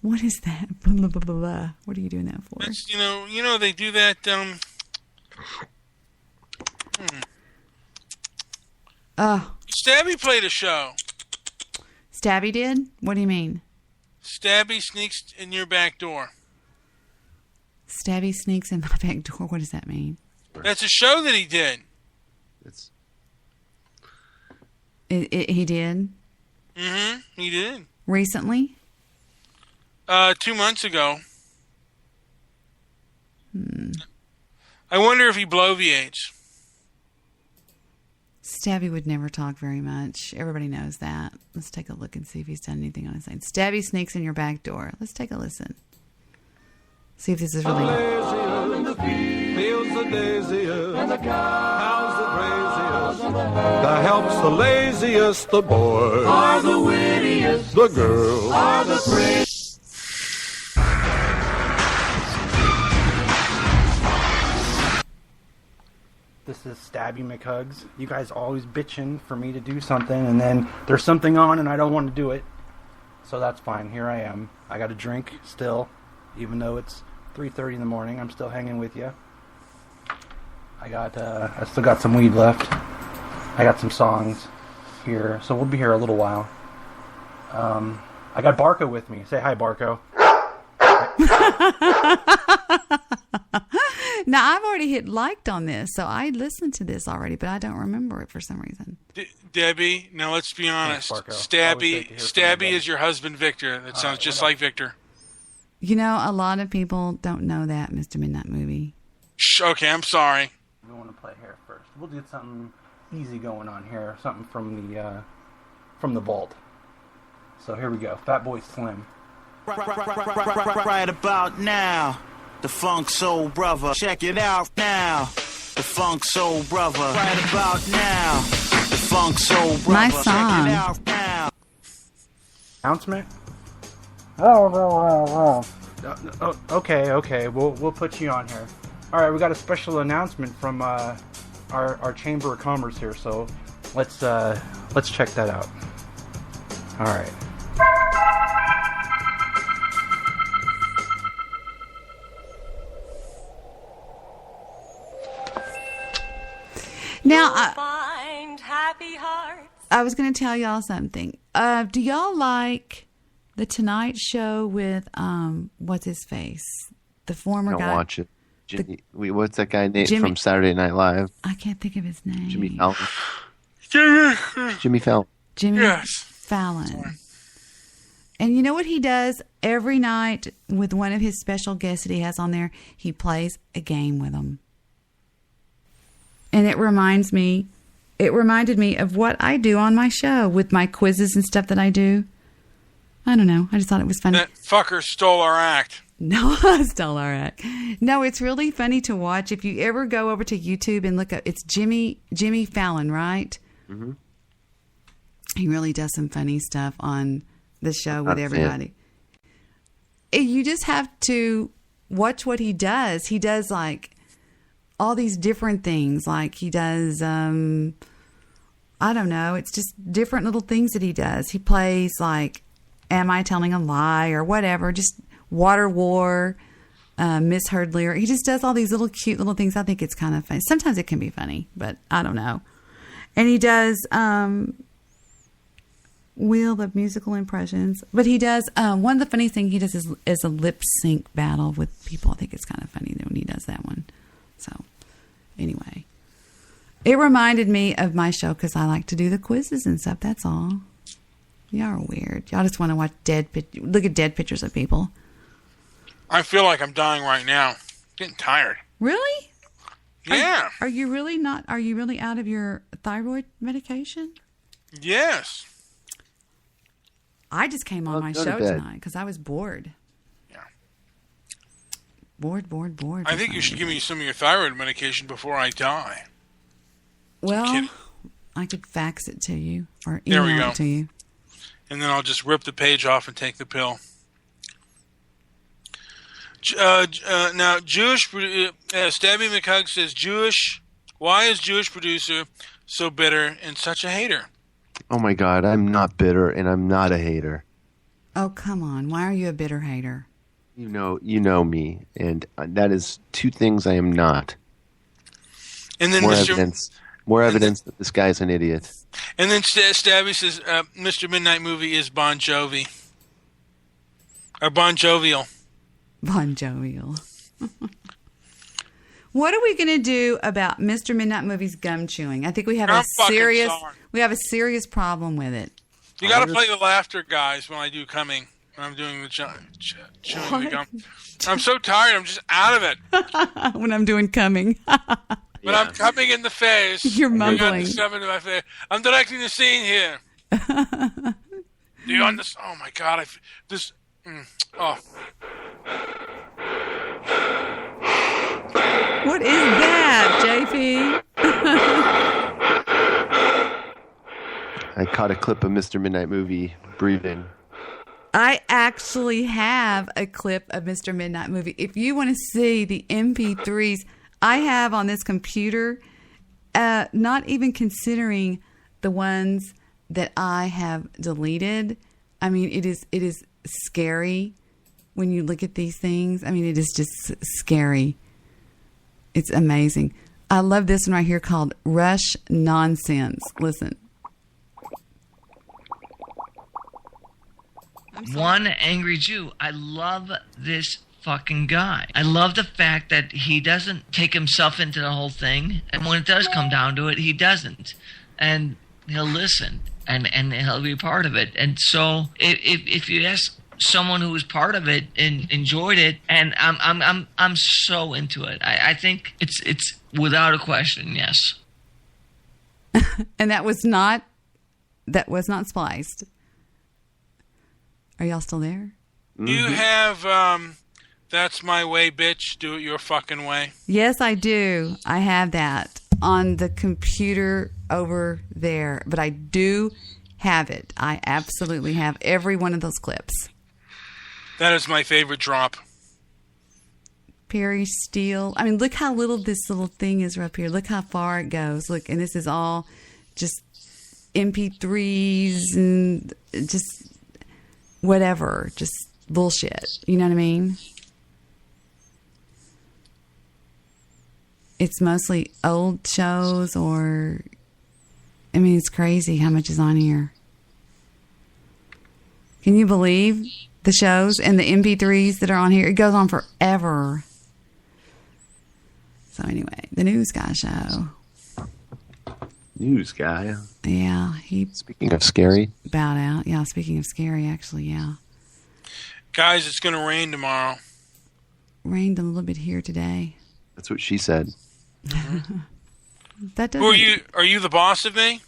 What is that? Blah, blah, blah, blah. What are you doing that for? It's, they do that, Stabby played a show. Stabby did? What do you mean? Stabby sneaks in your back door. Stabby sneaks in my back door? What does that mean? That's a show that he did. He did? Mm-hmm. He did. Recently? 2 months ago. I wonder if he bloviates. Stabby would never talk very much. Everybody knows that. Let's take a look and see if he's done anything on his side. Stabby sneaks in your back door. Let's take a listen. See if this is really... The fields are daisiest, and the cows are craziest. The help's the laziest, the boys are the wittiest, the girls are the prettiest. This is Stabby McHugs. You guys always bitching for me to do something, and then there's something on and I don't want to do it. So that's fine. Here I am. I got a drink still. Even though it's 3:30 in the morning, I'm still hanging with you. I still got some weed left. I got some songs here, so we'll be here a little while. I got Barco with me. Say hi, Barco. Now, I've already hit liked on this, so I listened to this already, but I don't remember it for some reason. Debbie, now let's be honest. Thanks, Stabby is your husband, Victor. That sounds just like Victor. You know, a lot of people don't know that, Mr. Midnight Movie. Shh, okay, I'm sorry. We want to play here first. We'll do something easy going on here. Something from the vault. So here we go. Fatboy Slim. Right about now, the Funk Soul Brother. Check it out now. The Funk Soul Brother. Right about now, the Funk Soul Brother. My song. Check it out now. Announcement? Oh. Okay. We'll put you on here. All right, we got a special announcement from our Chamber of Commerce here. So let's check that out. All right. Now, I was going to tell y'all something. Do y'all like The Tonight Show with, what's his face? The former Don't guy. watch it. What's that guy named from Saturday Night Live? I can't think of his name. Jimmy Fallon. Jimmy Fallon. Fallon. And you know what he does every night with one of his special guests that he has on there? He plays a game with them. And it reminded me of what I do on my show with my quizzes and stuff that I do. I don't know. I just thought it was funny. That fucker stole our act. No, I stole our act. No, it's really funny to watch. If you ever go over to YouTube and look up, it's Jimmy Fallon, right? Mm-hmm. He really does some funny stuff on the show with everybody. You just have to watch what he does. He does like all these different things. Like he does, I don't know. It's just different little things that he does. He plays like, Am I Telling a Lie or whatever. Just Water War, Misheard Lyric. He just does all these little cute little things. I think it's kind of funny. Sometimes it can be funny, but I don't know. And he does Wheel of Musical Impressions. But he does, one of the funny things he does is a lip sync battle with people. I think it's kind of funny when he does that one. So, anyway. It reminded me of my show because I like to do the quizzes and stuff. That's all. Y'all are weird. Y'all just want to watch look at dead pictures of people. I feel like I'm dying right now. Getting tired. Really? Yeah. Are you really not? Are you really out of your thyroid medication? Yes. I just came on my show tonight because I was bored. Yeah. Bored. I think you should give me some of your thyroid medication before I die. Well, I could fax it to you or email it to you. And then I'll just rip the page off and take the pill. Now, Stabby McHugg says, why is Jewish producer so bitter and such a hater? Oh my God, I'm not bitter and I'm not a hater. Oh, come on. Why are you a bitter hater? You know me, and that is two things I am not. And then more evidence that this guy's an idiot. And then Stabby says, Mr. Midnight Movie is Bon Jovi. Or Bon Jovial. Bon Jovial. What are we going to do about Mr. Midnight Movie's gum chewing? I think we have a serious problem with it. You got to play the laughter, guys, when I do coming. When I'm doing the chewing the gum. I'm so tired. I'm just out of it. When I'm doing coming. When I'm coming in the face. You're mumbling. My face. I'm directing the scene here. Do you understand? Oh, my God. What is that, JP? I caught a clip of Mr. Midnight Movie breathing. I actually have a clip of Mr. Midnight Movie. If you want to see the MP3s I have on this computer, not even considering the ones that I have deleted. I mean, it is scary. when you look at these things. I mean, it is just scary. It's amazing. I love this one right here called Rush Nonsense. Listen. One angry Jew. I love this fucking guy. I love the fact that he doesn't take himself into the whole thing, and when it does come down to it, he doesn't, and he'll listen, and he'll be part of it. And so, if you ask someone who was part of it and enjoyed it, and I'm so into it. I think it's without a question, yes. And that was not spliced. Are y'all still there? You have That's My Way, Bitch, Do It Your Fucking Way. Yes, I do. I have that on the computer over there, but I do have it. I absolutely have every one of those clips. That is my favorite drop. Perry Steele. I mean, look how little this little thing is up here. Look how far it goes. Look, and this is all just MP3s and just whatever. Just bullshit. You know what I mean? It's mostly old shows or... I mean, it's crazy how much is on here. Can you believe the shows and the MP3s that are on here? It goes on forever. So anyway, the News Guy show. News Guy? Yeah. Speaking of scary. Bowed out. Yeah, speaking of scary, actually, yeah. Guys, it's going to rain tomorrow. Rained a little bit here today. That's what she said. That doesn't... Who are you? Are you the boss of me?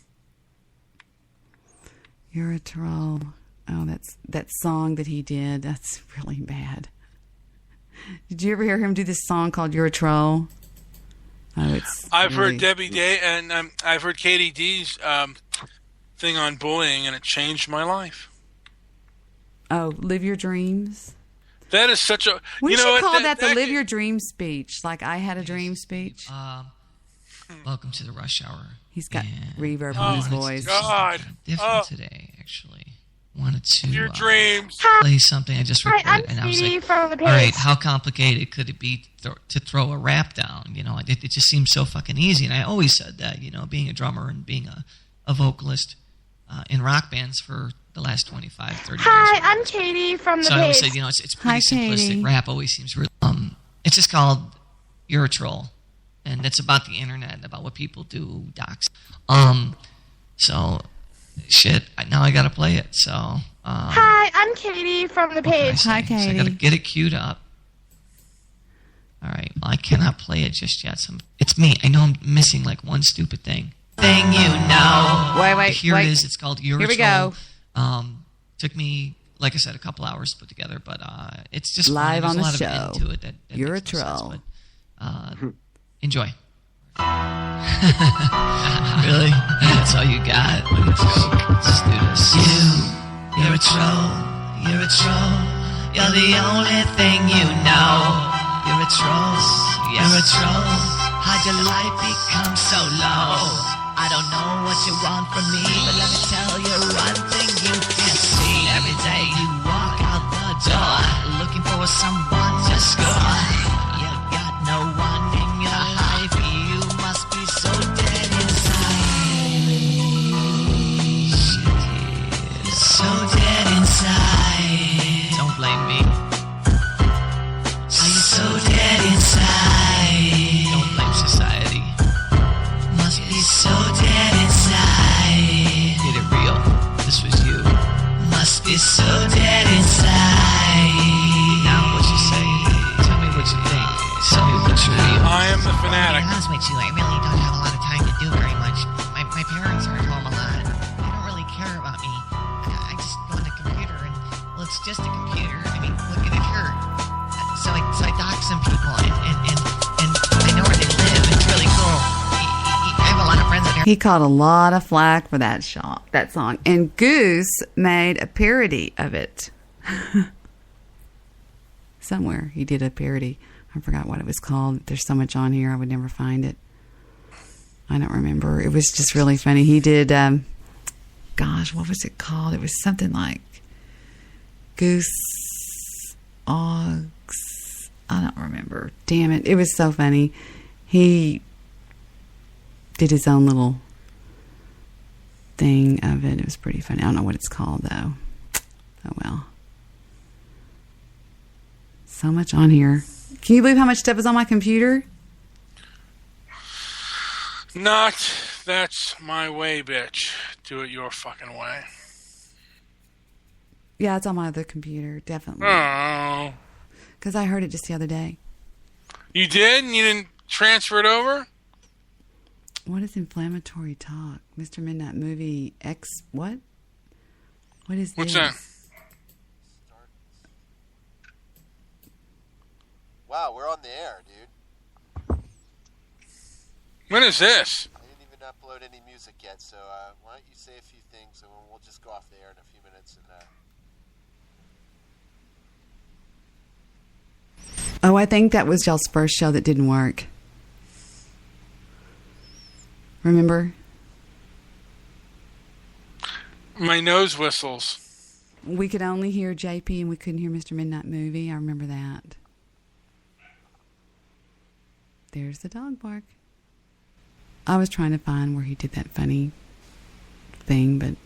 You're a troll. Oh, that's that song that he did. That's really bad. Did you ever hear him do this song called "You're a Troll"? Oh, it's. I've heard Debbie Day, and I've heard Katie D's thing on bullying, and it changed my life. Oh, live your dreams. That is such a. We should call that the "Live Your Dream" speech. Like I had a dream speech. Welcome to the Rush Hour. He's got reverb on his voice. God. Different today, actually. Wanted to your dreams. Play something I just recorded, and I was like, all right, how complicated could it be to throw a rap down? You know, it just seems so fucking easy. And I always said that, you know, being a drummer and being a vocalist in rock bands for the last 25, 30 years. Hi, I'm Katie from the So I always said, you know, it's pretty simplistic. Katie. Rap always seems real. It's just called You're a Troll. And it's about the internet, about what people do, docs. So, shit, now I gotta play it, so... Hi, I'm Katie from the page. Hi, Katie. So I gotta get it queued up. Alright, well, I cannot play it just yet. It's me. I know I'm missing, like, one stupid thing. Thing you know. Wait. Here it is. It's called You're Here a we Troll. go. Took me, like I said, a couple hours to put together, but it's just live fun. on the There's a show. lot of into it that You're a makes no sense, troll. but, enjoy. Really? That's all you got? Let's just do this. You're a troll. You're a troll. You're the only thing you know. You're a troll. You're a troll. How'd your life become so low? I don't know what you want from me, but let me tell you one thing you can't see. Every day you walk out the door, looking for someone to score. You got no one in your life. You must be so dead inside. Shit, so dead inside. Don't blame me. Are you so dead inside? Don't blame society. Must be so dead inside. Get it real. This was you. Must be so dead inside. Now what you say? Tell me what you think. Tell me what's real. I am the fanatic. To be honest with you, I really don't have a lot of time to do very much. My parents aren't home a lot. They don't really care about me. I just want a computer, and well, it's just a computer. I mean, look at it here. So I dox some people, and I know where they live. It's really cool. I have a lot of friends out here. He caught a lot of flack for that song. And Goose made a parody of it. Somewhere he did a parody. I forgot what it was called. There's so much on here, I would never find it. I don't remember. It was just really funny. He did, gosh, what was it called? It was something like Goose Oggs. I don't remember. Damn it. It was so funny. He did his own little thing of it. It was pretty funny. I don't know what it's called, though. Oh, well. So much on here. Can you believe how much stuff is on my computer? Not that's my way, bitch. Do it your fucking way. Yeah, it's on my other computer, definitely. Oh. Because I heard it just the other day. You did? And you didn't transfer it over? What is inflammatory talk? Mr. Midnight Movie X... What? What is What's this? that? Wow, we're on the air, dude. When is this? I didn't even upload any music yet, so why don't you say a few things and we'll just go off the air in a few minutes. Oh, I think that was y'all's first show that didn't work. Remember? My nose whistles. We could only hear JP and we couldn't hear Mr. Midnight Movie. I remember that. There's the dog bark. I was trying to find where he did that funny thing, but...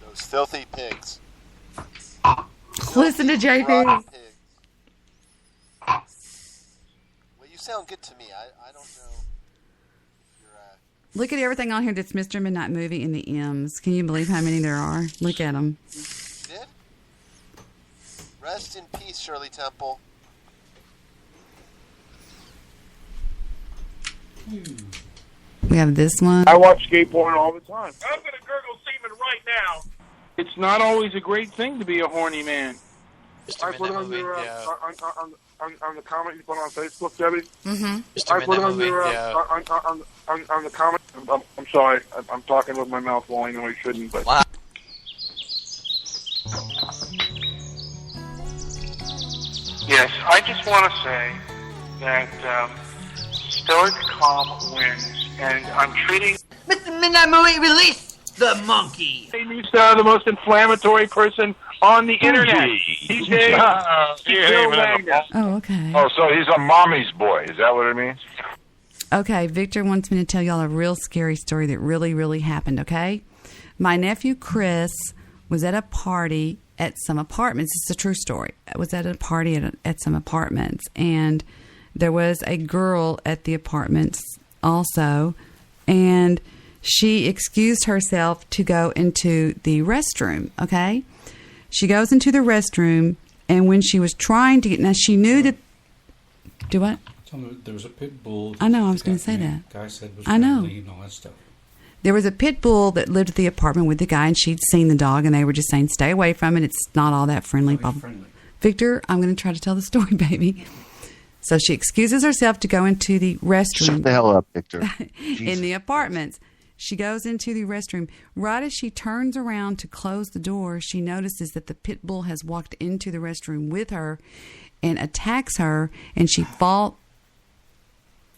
Those filthy pigs. Listen to JP. Rotten pigs. Well, you sound good to me. I don't know if you're... Look at everything on here that's Mr. Midnight Movie in the M's. Can you believe how many there are? Look at them. You did? Rest in peace, Shirley Temple. We have this one. I watch skate porn all the time. I'm going to gurgle semen right now. It's not always a great thing to be a horny man. Mr. I put Midnight on Movie, your yeah. on the comment you put on Facebook, Debbie. Mm-hmm. Mr. I put Midnight on Movie, your yeah. on the comment. I'm sorry, I'm talking with my mouth full. I know I shouldn't, but. Wow. Yes, I just want to say that Stoic Calm wins, and I'm treating Mr. Midnight Movie, release the monkey. He's the most inflammatory person on the internet. These days, Bill Wagner. Oh, okay. Oh, so he's a mommy's boy. Is that what it means? Okay, Victor wants me to tell y'all a real scary story that really, really happened, okay? My nephew Chris was at a party at some apartments. It's a true story. I was at a party at some apartments, and there was a girl at the apartments also, and she excused herself to go into the restroom, okay? She goes into the restroom, and when she was trying to get... Now, she knew that... Do what? There was a pit bull. I know, I was going to say that. Guy said was I know. friendly and all that stuff. There was a pit bull that lived at the apartment with the guy, and she'd seen the dog, and they were just saying, stay away from it. It's not all that friendly. Victor, I'm going to try to tell the story, baby. So she excuses herself to go into the restroom. Shut the hell up, Victor. In the apartments. She goes into the restroom. Right as she turns around to close the door, she notices that the pit bull has walked into the restroom with her and attacks her, and she falls.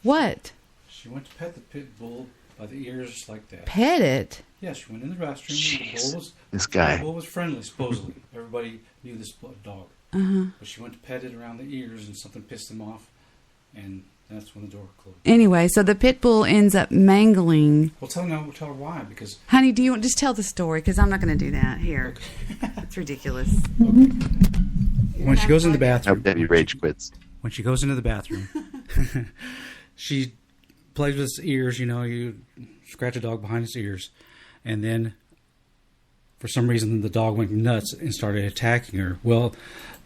What? She went to pet the pit bull by the ears just like that. Pet it? Yeah, she went in the restroom. This guy. The bull was friendly, supposedly. Everybody knew this dog. Uh-huh. But she went to pet it around the ears, and something pissed him off, and that's when the door closed. Anyway, so the pit bull ends up mangling. Well, tell her why, because... Honey, do you want just tell the story? Because I'm not going to do that here. Okay. It's ridiculous. When she goes in the bathroom... I hope Debbie rage quits. When she goes into the bathroom, she plays with his ears, you scratch a dog behind his ears, and then for some reason the dog went nuts and started attacking her. Well,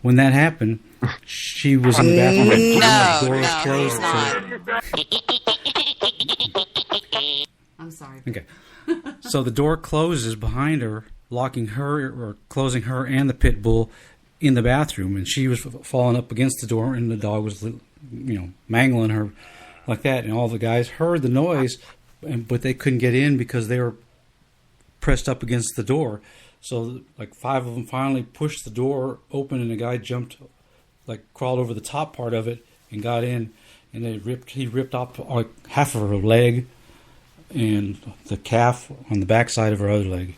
when that happened, she was in the bathroom and the door was closed. I'm sorry. Okay. So the door closes behind her, locking her or closing her and the pit bull in the bathroom, and she was falling up against the door, and the dog was, mangling her like that, and all the guys heard the noise, but they couldn't get in because they were pressed up against the door. So, 5 of them finally pushed the door open, and the guy crawled over the top part of it and got in, and he ripped off half of her leg and the calf on the backside of her other leg.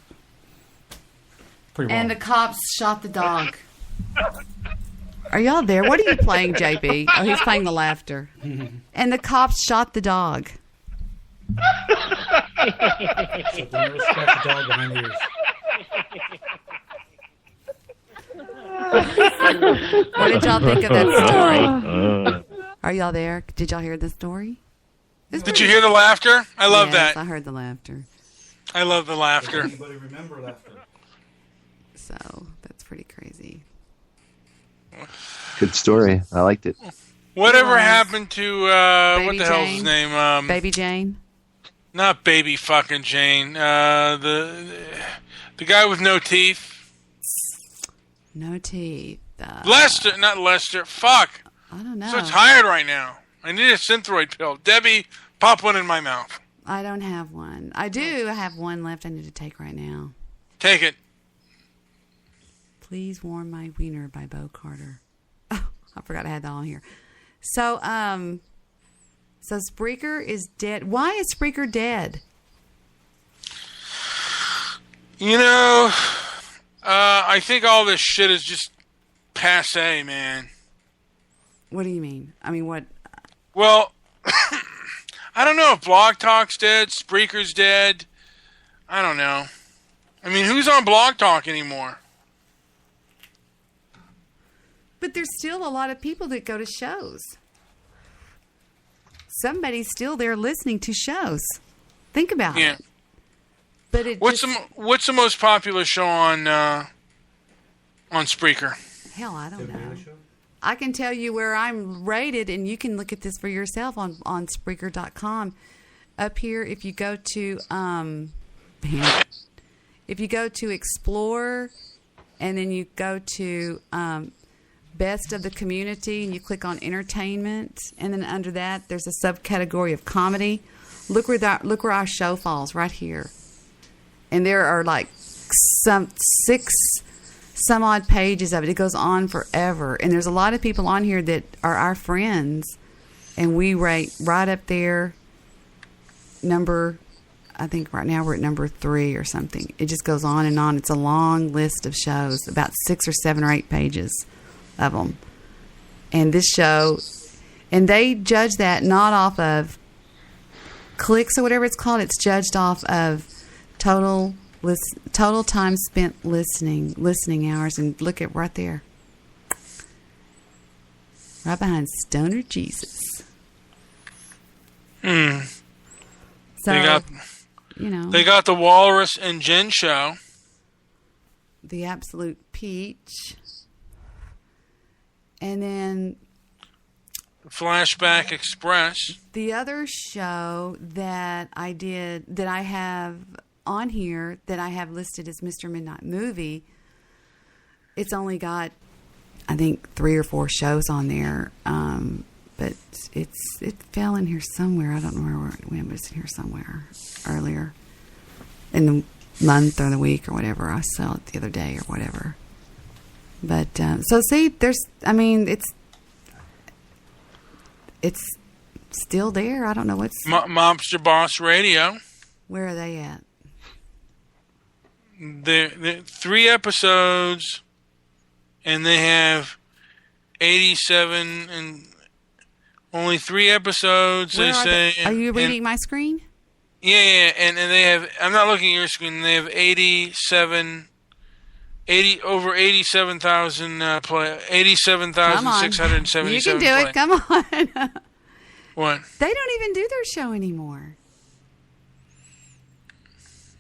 Pretty And the cops shot the dog. Are y'all there? What are you playing, JB? Oh, he's playing the laughter. And the cops shot the dog. So they never scratch the dog behind the ears. What did y'all think of that story? Are y'all there? Did y'all hear the story? Did you hear the laughter? I love Yes, that. I heard the laughter. I love the laughter. Does anybody remember laughter? So that's pretty crazy. Good story. I liked it. Whatever happened to what the hell's his Jane? name? Baby Jane? Not Baby fucking Jane. The guy with no teeth. No teeth. Lester, not Lester. Fuck. I don't know. So tired right now. I need a Synthroid pill. Debbie, pop one in my mouth. I don't have one. I do have one left I need to take right now. Take it. Please Warm My Wiener by Bo Carter. Oh, I forgot I had that on here. So Spreaker is dead. Why is Spreaker dead? You know, I think all this shit is just passé, man. What do you mean? I mean, what? Well, I don't know if Blog Talk's dead, Spreaker's dead. I don't know. I mean, who's on Blog Talk anymore? But there's still a lot of people that go to shows. Somebody's still there listening to shows. Think about it. But what's the most popular show on Spreaker? Hell, I don't know. I can tell you where I'm rated, and you can look at this for yourself on Spreaker.com. Up here, if you go to Explore, and then you go to Best of the Community, and you click on Entertainment, and then under that, there's a subcategory of Comedy. Look where our show falls, right here. And there are like some 6 some odd pages of it. It goes on forever. And there's a lot of people on here that are our friends, and we rate right up there. I think right now we're at number 3 or something. It just goes on and on. It's a long list of shows, about 6 or 7 or 8 pages of them. And this show, and they judge that not off of clicks or whatever it's called. It's judged off of total time spent listening hours. And look at right there, right behind Stoner Jesus. So they got the Walrus and Jen show, the Absolute Peach, and then Flashback Express. The other show that I have on here that I have listed as Mr. Midnight Movie, it's only got, I think, 3 or 4 shows on there, but it fell in here somewhere. I don't know where it went, but it's in here somewhere earlier in the month or the week or whatever. I saw it the other day or whatever. But so see, it's still there. I don't know what's Mobster Boss Radio. Where are they at? They're 3 episodes, and they have 87 and only 3 episodes. Where they say. Are you reading my screen? Yeah, and they have. I'm not looking at your screen. They have 87,000 87,677. You can do it. Come on. What? They don't even do their show anymore.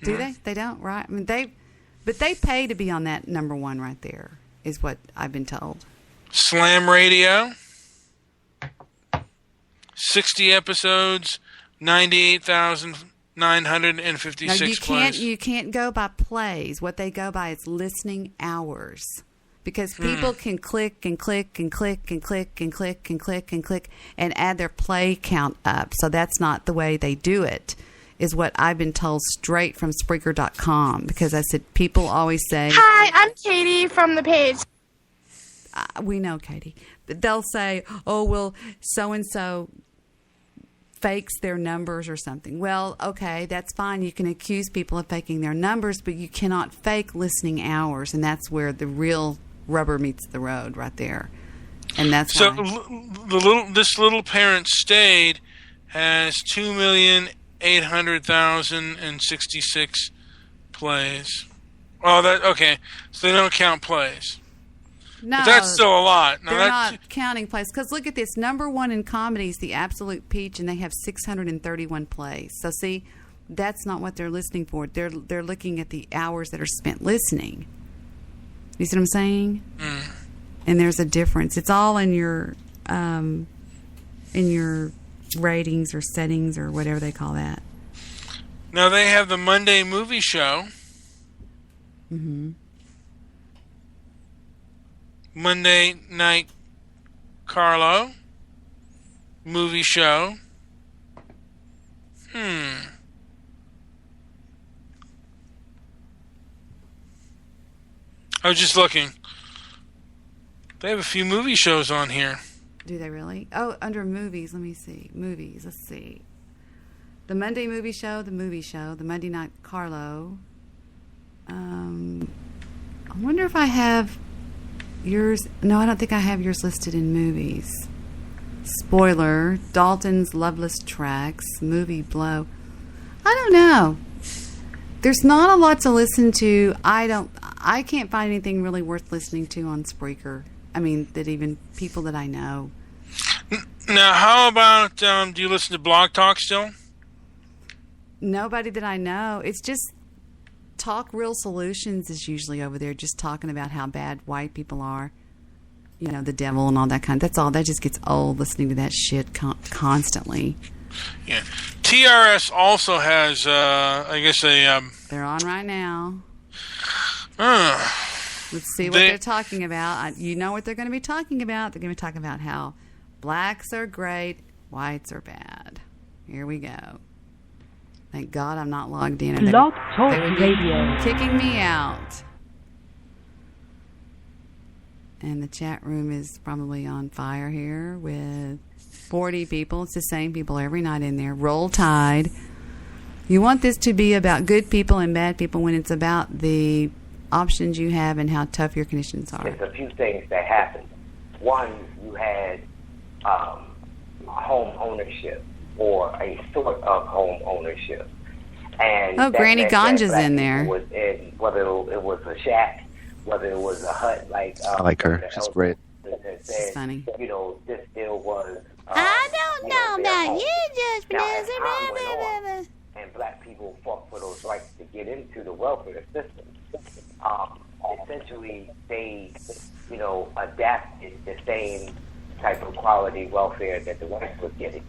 Do they? They don't, right? I mean, but they pay to be on that number 1 right there, is what I've been told. Slam Radio, 60 episodes, 98,956 plays. You can't go by plays. What they go by is listening hours. Because people can click and click and click and click and click and click and click and add their play count up. So that's not the way they do it, is what I've been told straight from Spreaker.com. Because I said, people always say... Hi, I'm Katie from the page. We know, Katie. They'll say, oh, well, so-and-so fakes their numbers or something. Well, okay, that's fine. You can accuse people of faking their numbers, but you cannot fake listening hours. And that's where the real rubber meets the road right there. And that's so why. This little parent stayed has 2,800,066 plays. Oh, that okay. So they don't count plays. No, but that's still a lot. Now they're not counting plays. Because look at this. Number 1 in comedy is The Absolute Peach, and they have 631 plays. So see, that's not what they're listening for. They're looking at the hours that are spent listening. You see what I'm saying? Mm. And there's a difference. It's all in your ratings or settings or whatever they call that. Now they have the Monday movie show. Mm-hmm. Monday Night Carlo movie show. I was just looking. They have a few movie shows on here. Do they really? Oh, under movies, let me see. Movies, let's see. The Monday movie show, the Monday Night Carlo. I wonder if I have yours. No, I don't think I have yours listed in movies. Spoiler, Dalton's Loveless Tracks, Movie Blow. I don't know. There's not a lot to listen to. I can't find anything really worth listening to on Spreaker. I mean, that even people that I know. Now, how about, do you listen to Blog Talk still? Nobody that I know. It's just Talk Real Solutions is usually over there just talking about how bad white people are. You know, the devil and all that kind. That's all. That just gets old listening to that shit constantly. Yeah. TRS also has, I guess, They're on right now. Let's see what they're talking about. You know what they're going to be talking about. They're going to be talking about how blacks are great, whites are bad. Here we go. Thank God I'm not logged in. Blog Talk they would be Radio. kicking me out. And the chat room is probably on fire here with 40 people. It's the same people every night in there. Roll Tide. You want this to be about good people and bad people when it's about the options you have and how tough your conditions are. There's a few things that happened. One, you had home ownership or a sort of home ownership. And Granny Ganja's in there. Whether it was a shack, whether it was a hut, like I like her. She's great. She's funny. You know, this still was. I don't know about you, just because. And black people fought for those rights to get into the welfare system. Essentially, they, you know, adapted the same type of quality welfare that the whites were getting.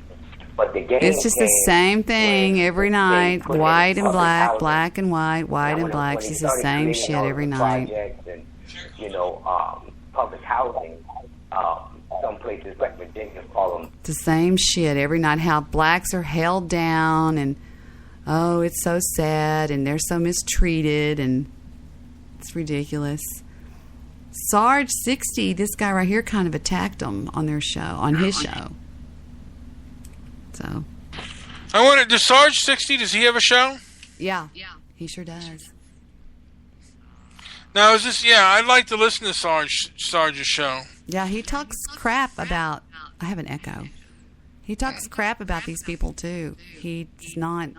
But the game it's just the same thing every night. White and black, black and white, white and black. It's just the same shit every night. And, you know, public housing. Some places like Virginia call them. The same shit every night. How blacks are held down and oh, it's so sad and they're so mistreated and it's ridiculous. Sarge 60, this guy right here kind of attacked them on their show, on his show. So I wonder, does Sarge 60, does he have a show? Yeah, he sure does. Now, is this, I'd like to listen to Sarge's show. Yeah, he talks crap about, I have an echo. He talks crap about these people, too. He's not.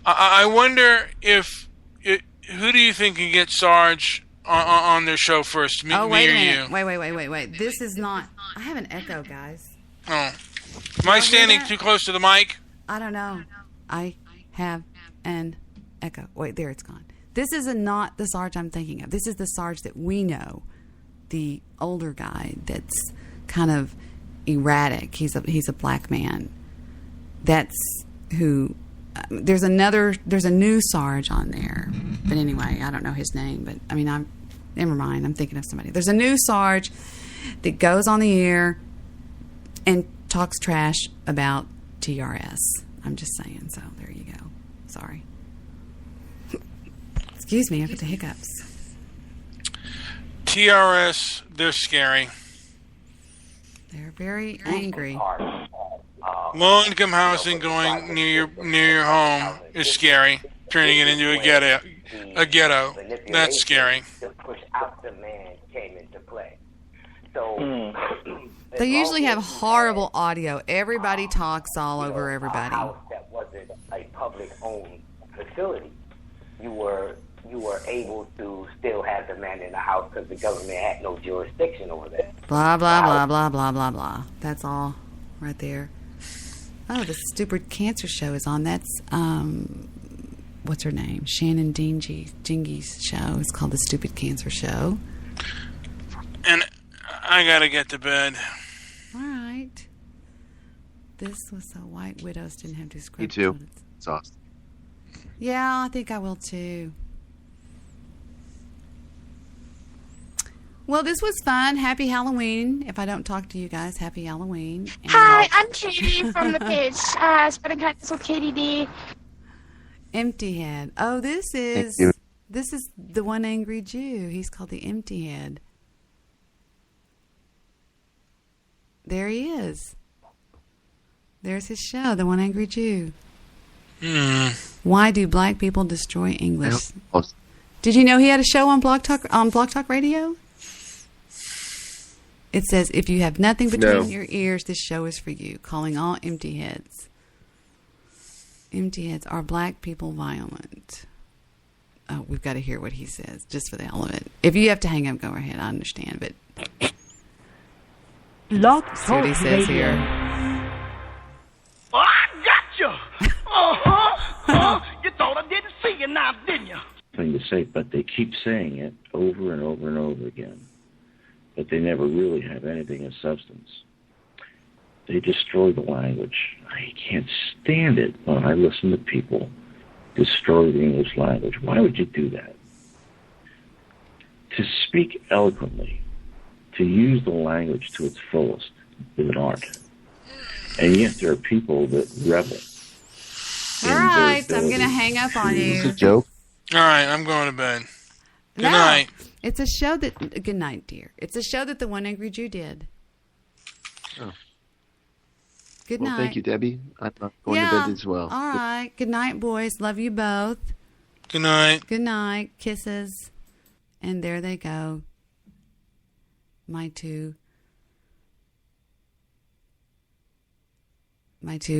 I wonder if, who do you think can get Sarge on their show first, me or you? Wait. This is not, I have an echo, guys. Oh. Am I standing too close to the mic? I don't know. I have an echo. Wait, there, it's gone. This is not the Sarge I'm thinking of. This is the Sarge that we know, the older guy that's kind of erratic. He's a black man. That's who. There's a new Sarge on there. But anyway, I don't know his name. But I mean, never mind. I'm thinking of somebody. There's a new Sarge that goes on the air and talks trash about TRS. I'm just saying. So there you go. Sorry. Excuse me, I get the hiccups. TRS, they're scary. They're very angry. Low-income housing going near your home is scary. Turning it into a ghetto. That's scary. The push out demand came into play. So They usually have horrible audio. Everybody talks all over everybody. A house that wasn't a public-owned facility, you were able to still have the man in the house because the government had no jurisdiction over that. Blah, blah, blah, blah, blah, blah, blah. That's all right there. Oh, the stupid cancer show is on. That's, what's her name? Shannon Dingy's show. It's called The Stupid Cancer Show. And I gotta get to bed. All right. This was so White Widows didn't have to script. Me too. It's awesome. Yeah, I think I will too. Well, this was fun. Happy Halloween. If I don't talk to you guys, happy Halloween. And Hi, I'm Katie from the page. Spreading kindness with Katie D. Empty Head. Oh, this is the one angry Jew. He's called the Empty Head. There he is. There's his show, The One Angry Jew. Why do black people destroy English? Did you know he had a show on Blog Talk Radio? It says, if you have nothing between your ears, this show is for you. Calling all empty heads. Empty heads. Are black people violent? Oh, we've got to hear what he says, just for the hell of it. If you have to hang up, go ahead. I understand, but... See what he says here. Oh, I got you. You thought I didn't see you now, didn't you? Thing to say, but they keep saying it over and over and over again. But they never really have anything of substance. They destroy the language. I can't stand it when I listen to people destroy the English language. Why would you do that? To speak eloquently, to use the language to its fullest is an art. And yet there are people that revel. All right, I'm going to hang up on you. It's a joke. All right, I'm going to bed. Good night. It's a show that... Good night, dear. It's a show that the One Angry Jew did. Oh. Good night. Well, thank you, Debbie. I'm going to bed as well. All right. Good night, boys. Love you both. Good night. Good night. Kisses. And there they go. My two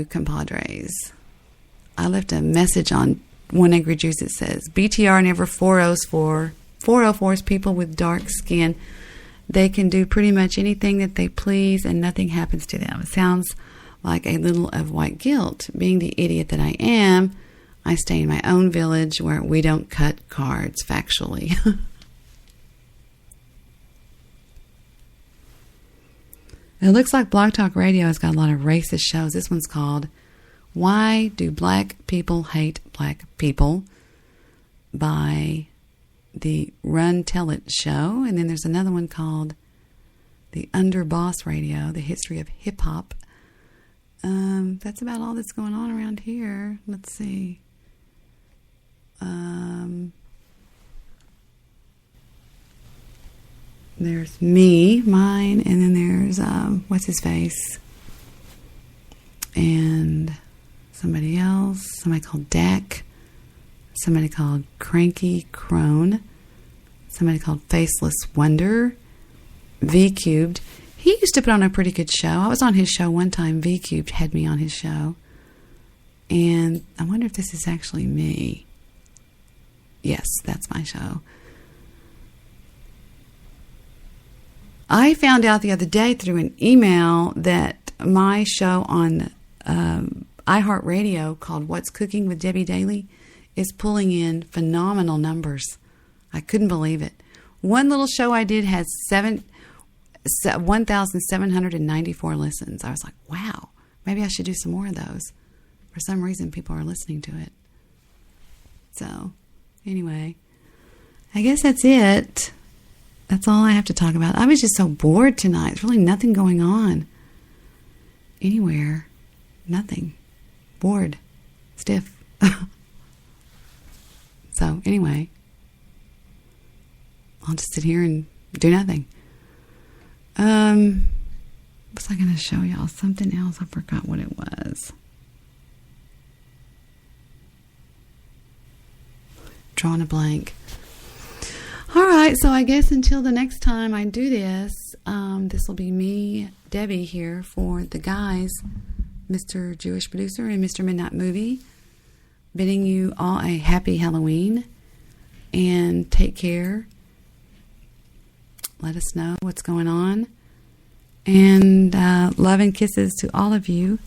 compadres. I left a message on One Angry Juice that says, BTR never 404s people with dark skin. They can do pretty much anything that they please and nothing happens to them. It sounds like a little of white guilt. Being the idiot that I am, I stay in my own village where we don't cut cards factually. It looks like Blog Talk Radio has got a lot of racist shows. This one's called Why Do Black People Hate Black People? By the Run Tell It Show. And then there's another one called The Underboss Radio, The History of Hip Hop. That's about all that's going on around here. Let's see. There's me, mine, and then there's, what's his face? And somebody else, somebody called Dak, somebody called Cranky Crone, somebody called Faceless Wonder, V Cubed. He used to put on a pretty good show. I was on his show one time. V Cubed had me on his show. And I wonder if this is actually me. Yes, that's my show. I found out the other day through an email that my show on iHeartRadio called What's Cooking with Debbie Daly is pulling in phenomenal numbers. I couldn't believe it. One little show I did has 1,794 listens. I was like, wow, maybe I should do some more of those. For some reason, people are listening to it. So, anyway, I guess that's it. That's all I have to talk about. I was just so bored tonight. There's really nothing going on anywhere. Nothing. Bored. Stiff. So, anyway, I'll just sit here and do nothing. Was I going to show y'all something else? I forgot what it was. Drawing a blank. All right, so I guess until the next time I do this, this will be me, Debbie, here for the guys, Mr. Jewish Producer and Mr. Midnight Movie, bidding you all a happy Halloween, and take care. Let us know what's going on, and love and kisses to all of you.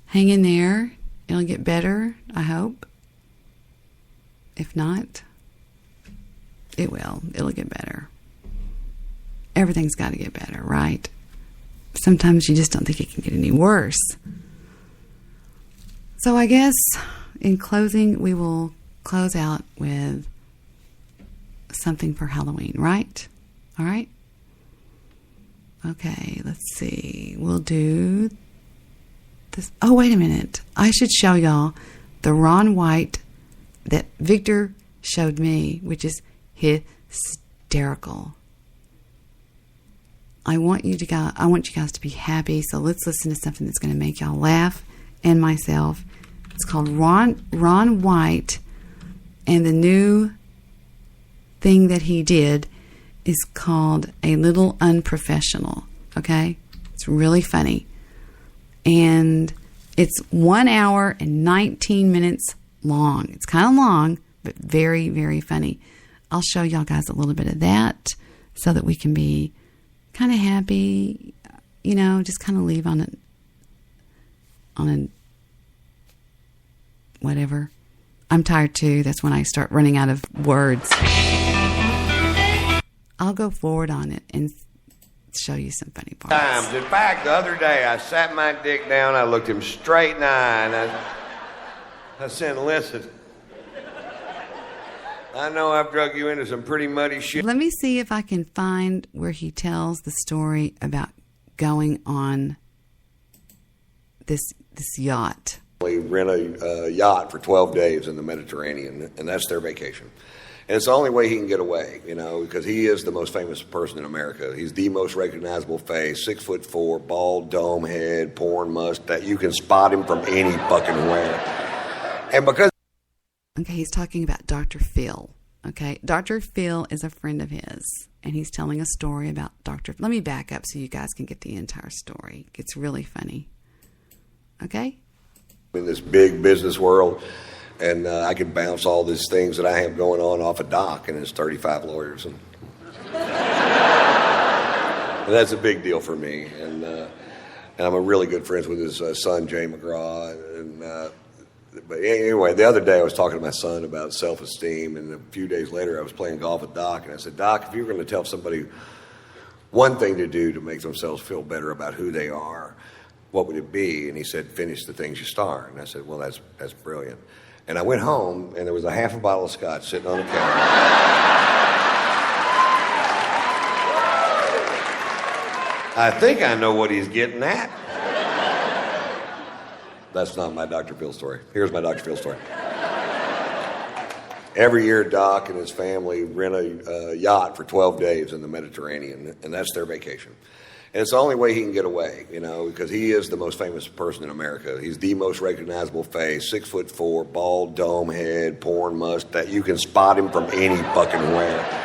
Hang in there. It'll get better, I hope. If not, it will. It'll get better. Everything's got to get better, right? Sometimes you just don't think it can get any worse. So I guess in closing, we will close out with something for Halloween, right? All right? Okay, let's see. We'll do this. Oh, wait a minute. I should show y'all the Ron White that Victor showed me, which is hysterical. I want you guys to be happy, so let's listen to something that's going to make y'all laugh and myself. It's called Ron White, and the new thing that he did is called A Little Unprofessional. Okay? It's really funny. And it's 1 hour and 19 minutes long. It's kind of long, but very, very funny. I'll show y'all guys a little bit of that so that we can be kind of happy, just kind of leave on a whatever. I'm tired too. That's when I start running out of words. I'll go forward on it and show you some funny parts. In fact, the other day I sat my dick down, I looked him straight in the eye, and I said, listen, I know I've drug you into some pretty muddy shit. Let me see if I can find where he tells the story about going on this yacht. We rent a yacht for 12 days in the Mediterranean, and that's their vacation. And it's the only way he can get away, because he is the most famous person in America. He's the most recognizable face, 6'4", bald dome head, porn mustache. You can spot him from any fucking where. And because... Okay, he's talking about Dr. Phil. Okay, Dr. Phil is a friend of his, and he's telling a story about Dr. Let me back up so you guys can get the entire story. It's really funny. Okay? In this big business world, and I can bounce all these things that I have going on off a dock, and it's 35 lawyers. And that's a big deal for me. And I'm a really good friends with his son, Jay McGraw. But anyway, the other day I was talking to my son about self-esteem, and a few days later I was playing golf with Doc, and I said, Doc, if you were going to tell somebody one thing to do to make themselves feel better about who they are, what would it be? And he said, finish the things you start. And I said, well, that's brilliant. And I went home, and there was a half a bottle of scotch sitting on the counter. I think I know what he's getting at. That's not my Dr. Phil story. Here's my Dr. Phil story. Every year, Doc and his family rent a yacht for 12 days in the Mediterranean, and that's their vacation. And it's the only way he can get away, because he is the most famous person in America. He's the most recognizable face, 6'4", bald dome head, porn mustache. You can spot him from any fucking where.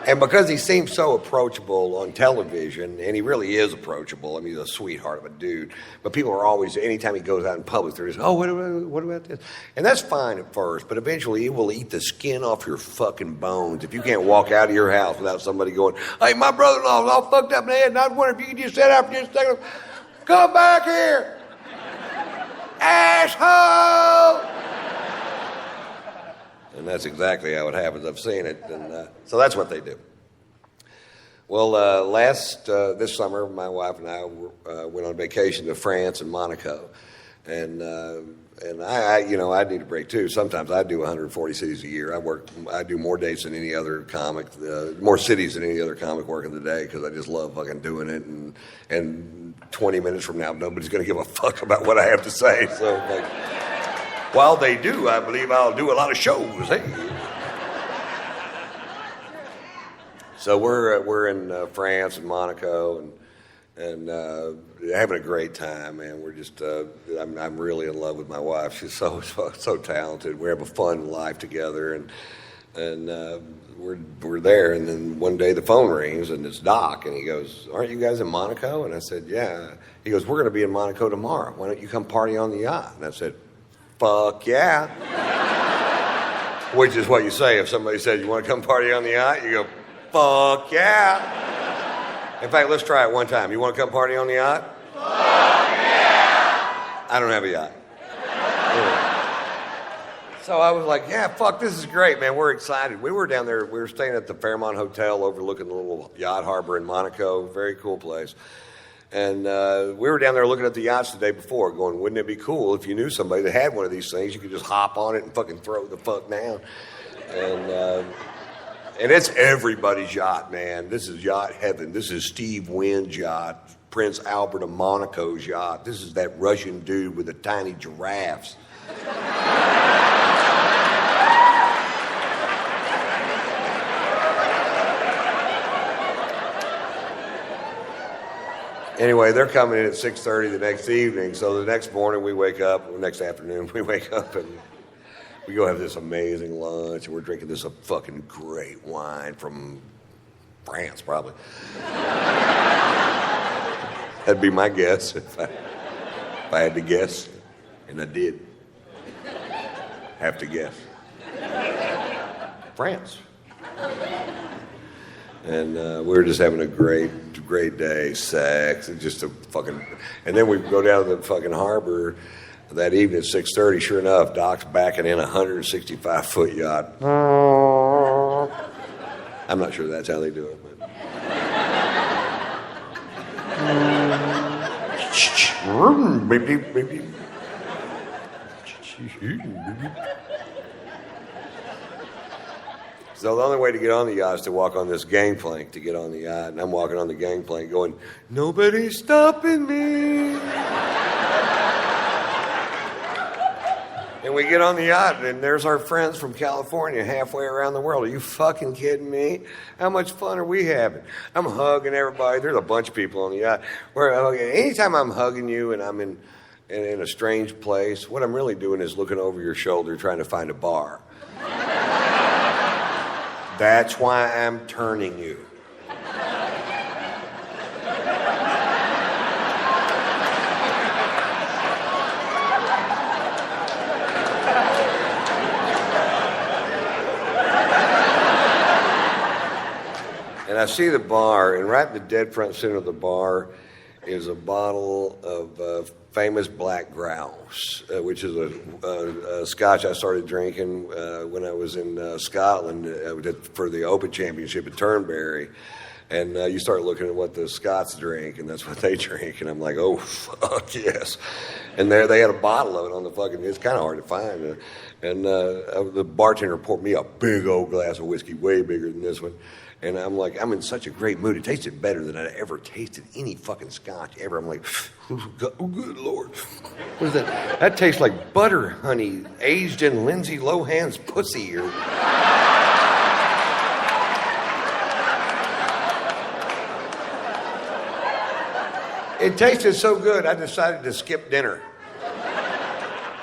And because he seems so approachable on television, and he really is approachable, I mean, he's a sweetheart of a dude, but people are always, anytime he goes out in public, they're just, oh, what about this? And that's fine at first, but eventually it will eat the skin off your fucking bones if you can't walk out of your house without somebody going, hey, my brother-in-law's all fucked up in the head, and I was wondering if you could just sit out for just a second. Come back here, asshole! And that's exactly how it happens. I've seen it, and so that's what they do. Well, this summer, my wife and I went on vacation to France and Monaco, and I need a break too. Sometimes I do 140 cities a year. I do more dates than any other comic, more cities than any other comic working the day because I just love fucking doing it. And 20 minutes from now, nobody's going to give a fuck about what I have to say. So, while they do, I believe I'll do a lot of shows. Hey. So we're in France and Monaco and having a great time, man. We're just I'm really in love with my wife. She's so talented. We have a fun life together, And we're there, and then one day the phone rings, and it's Doc, and he goes, "Aren't you guys in Monaco?" And I said, "Yeah." He goes, "We're going to be in Monaco tomorrow. Why don't you come party on the yacht?" And I said, "Fuck yeah." Which is what you say if somebody says, "You want to come party on the yacht?" You go, "Fuck yeah." In fact, let's try it one time. You want to come party on the yacht? Fuck yeah. I don't have a yacht. So I was like, yeah, fuck, this is great, man. We're excited. We were down there. We were staying at the Fairmont Hotel overlooking the little yacht harbor in Monaco. Very cool place. And we were down there looking at the yachts the day before going, wouldn't it be cool if you knew somebody that had one of these things? You could just hop on it and fucking throw the fuck down. And it's everybody's yacht, man. This is yacht heaven. This is Steve Wynn's yacht, Prince Albert of Monaco's yacht. This is that Russian dude with the tiny giraffes. Anyway, they're coming in at 6:30 the next evening, so the next morning we wake up, or next afternoon we wake up and we go have this amazing lunch, and we're drinking this fucking great wine from France, probably. That'd be my guess if I had to guess, and I did have to guess. France. And we were just having a great day, sex, and just a fucking... And then we go down to the fucking harbor that evening at 6:30. Sure enough, Doc's backing in a 165-foot yacht. I'm not sure that's how they do it, but... So the only way to get on the yacht is to walk on this gangplank to get on the yacht. And I'm walking on the gangplank going, nobody's stopping me. And we get on the yacht, and there's our friends from California halfway around the world. Are you fucking kidding me? How much fun are we having? I'm hugging everybody. There's a bunch of people on the yacht. Anytime I'm hugging you and I'm in a strange place, what I'm really doing is looking over your shoulder trying to find a bar. That's why I'm turning you. And I see the bar, and right in the dead front center of the bar is a bottle of famous Black Grouse, which is a scotch I started drinking when I was in Scotland for the Open Championship at Turnberry. And you start looking at what the Scots drink, and that's what they drink. And I'm like, oh, fuck, yes. And there they had a bottle of it on the fucking... It's kind of hard to find. And the bartender poured me a big old glass of whiskey, way bigger than this one. And I'm like, I'm in such a great mood. It tasted better than I'd ever tasted any fucking scotch ever. I'm like, oh, good Lord. What is that? That tastes like butter, honey, aged in Lindsay Lohan's pussy. It tasted so good, I decided to skip dinner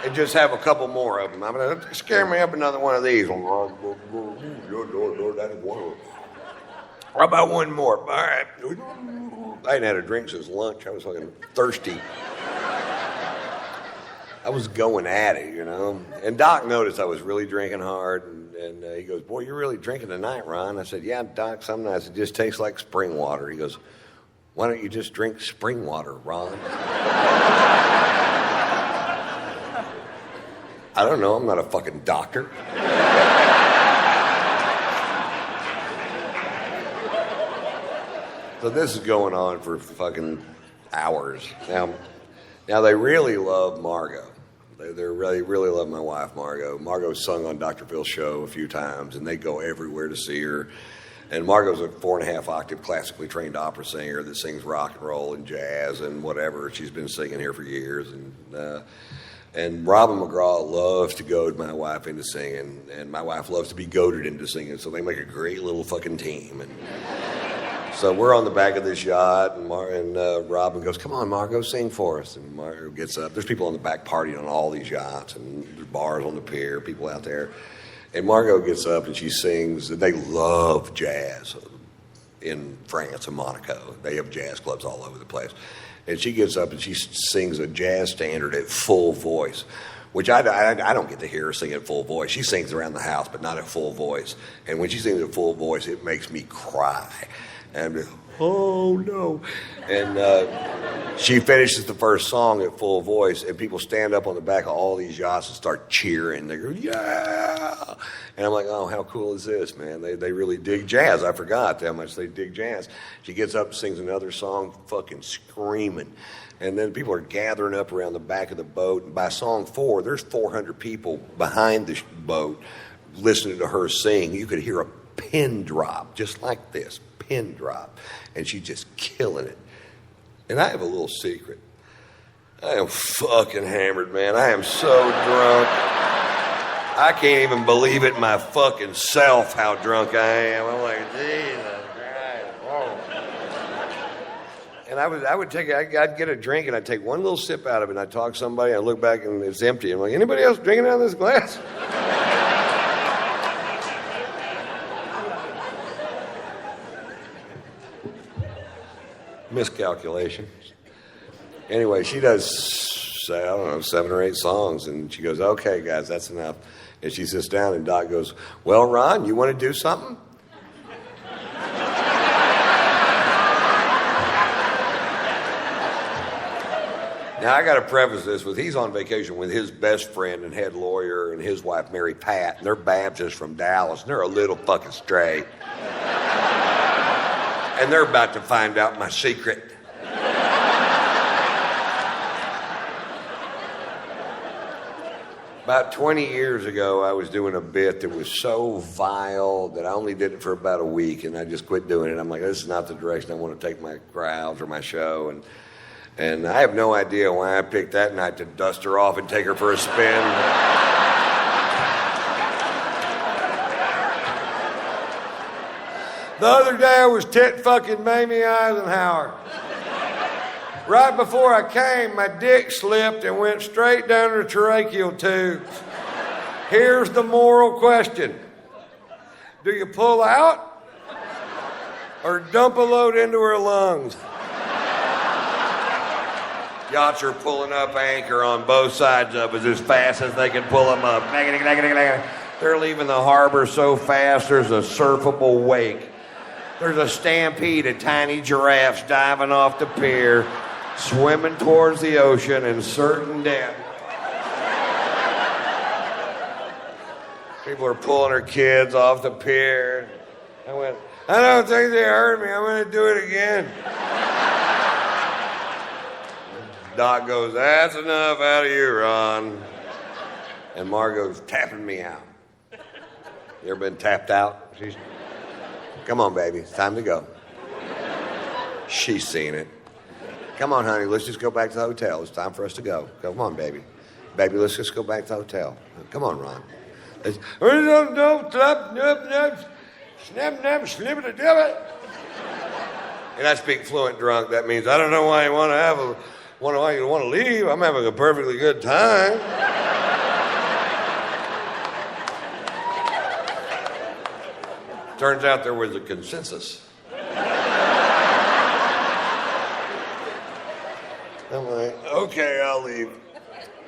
and just have a couple more of them. I'm going to scare me up another one of these. That is one of them. How about one more? All right. I hadn't had a drink since lunch. I was fucking thirsty. I was going at it, you know. And Doc noticed I was really drinking hard, and he goes, boy, you're really drinking tonight, Ron. I said, yeah, Doc, some nights it just tastes like spring water. He goes, why don't you just drink spring water, Ron? I don't know. I'm not a fucking doctor. So this is going on for fucking hours. Now they really love Margot. They really love my wife, Margot. Margot's sung on Dr. Phil's show a few times, and they go everywhere to see her. And Margot's a 4.5 octave classically trained opera singer that sings rock and roll and jazz and whatever. She's been singing here for years. And Robin McGraw loves to goad my wife into singing, and my wife loves to be goaded into singing, so they make a great little fucking team. And so we're on the back of this yacht, and Robin goes, come on, Margot, sing for us. And Margot gets up. There's people on the back partying on all these yachts, and there's bars on the pier, people out there. And Margot gets up and she sings. They love jazz in France and Monaco. They have jazz clubs all over the place. And she gets up and she sings a jazz standard at full voice, which I don't get to hear her sing at full voice. She sings around the house, but not at full voice. And when she sings at full voice, it makes me cry. And I'm just, oh, no. And she finishes the first song at full voice, and people stand up on the back of all these yachts and start cheering. They go, yeah! And I'm like, oh, how cool is this, man? They really dig jazz. I forgot how much they dig jazz. She gets up and sings another song, fucking screaming. And then people are gathering up around the back of the boat. And by song 4, there's 400 people behind the boat listening to her sing. You could hear a pin drop, just like this, pin drop. And she's just killing it. And I have a little secret. I am fucking hammered, man. I am so drunk. I can't even believe it my fucking self how drunk I am. I'm like, Jesus Christ. Whoa. And I'd get a drink and I'd take one little sip out of it and I'd talk to somebody, I'd look back and it's empty. I'm like, anybody else drinking out of this glass? Miscalculation. Anyway, she does, I don't know, 7 or 8 songs, and she goes, okay, guys, that's enough. And she sits down, and Doc goes, well, Ron, you want to do something? Now, I got to preface this with he's on vacation with his best friend and head lawyer and his wife, Mary Pat, and they're Baptists from Dallas, and they're a little fucking straight. And they're about to find out my secret. About 20 years ago, I was doing a bit that was so vile that I only did it for about a week, and I just quit doing it. I'm like, this is not the direction I want to take my crowds or my show. And I have no idea why I picked that night to dust her off and take her for a spin. The other day I was tit-fucking Mamie Eisenhower. Right before I came, my dick slipped and went straight down her tracheal tube. Here's the moral question. Do you pull out or dump a load into her lungs? Yachts are pulling up anchor on both sides of us as fast as they can pull them up. They're leaving the harbor so fast there's a surfable wake. There's a stampede of tiny giraffes diving off the pier, swimming towards the ocean in certain death. People are pulling their kids off the pier. I went, I don't think they heard me. I'm going to do it again. Doc goes, that's enough out of you, Ron. And Margot's tapping me out. You ever been tapped out? Come on, baby. It's time to go. She's seen it. Come on, honey. Let's just go back to the hotel. It's time for us to go. Come on, baby. Baby, let's just go back to the hotel. Come on, Ron. And I speak fluent drunk. That means I don't know why you want to leave. I'm having a perfectly good time. Turns out there was a consensus. I'm like, okay, I'll leave.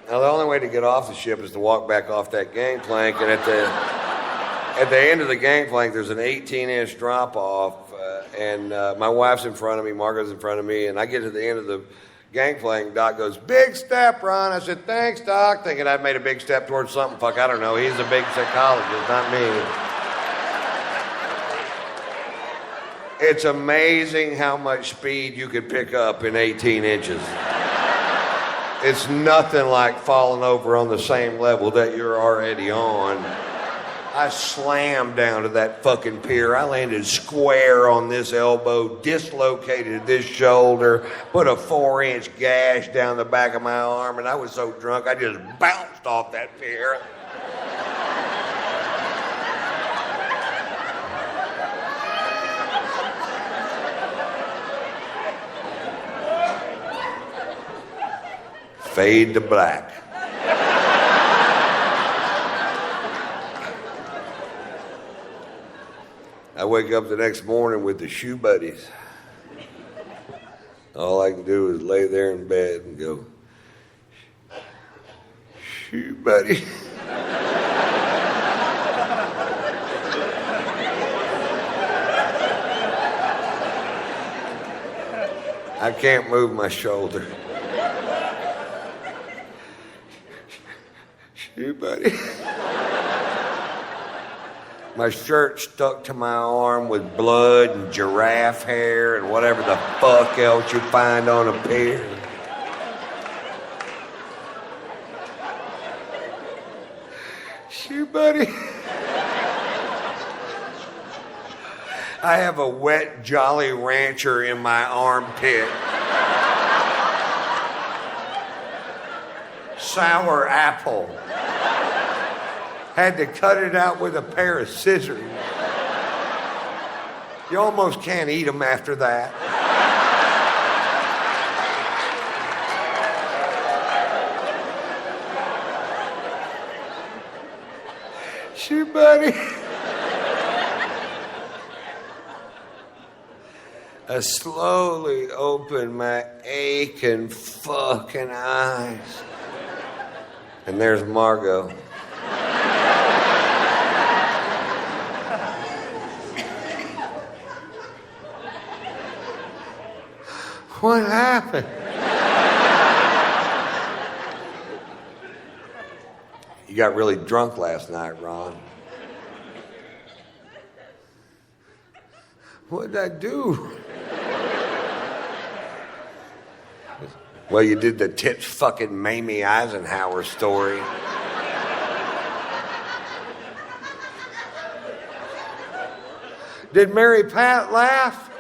Now, the only way to get off the ship is to walk back off that gangplank, and at the end of the gangplank, there's an 18-inch drop-off, and my wife's in front of me, Margot's in front of me, and I get to the end of the gangplank, Doc goes, big step, Ron. I said, thanks, Doc, thinking I'd made a big step towards something. Fuck, I don't know. He's a big psychologist, not me. It's amazing how much speed you could pick up in 18 inches. It's nothing like falling over on the same level that you're already on. I slammed down to that fucking pier. I landed square on this elbow, dislocated this shoulder, put a 4-inch gash down the back of my arm, and I was so drunk I just bounced off that pier. Fade to black. I wake up the next morning with the shoe buddies. All I can do is lay there in bed and go, shoe buddy. I can't move my shoulder. Shoe buddy. My shirt stuck to my arm with blood and giraffe hair and whatever the fuck else you find on a pier. Shoe buddy. I have a wet Jolly Rancher in my armpit. Sour apple. Had to cut it out with a pair of scissors. You almost can't eat them after that. Shoe buddy. I slowly open my aching fucking eyes. And there's Margot. What happened? You got really drunk last night, Ron. What did I do? Well, you did the tits fucking Mamie Eisenhower story. Did Mary Pat laugh?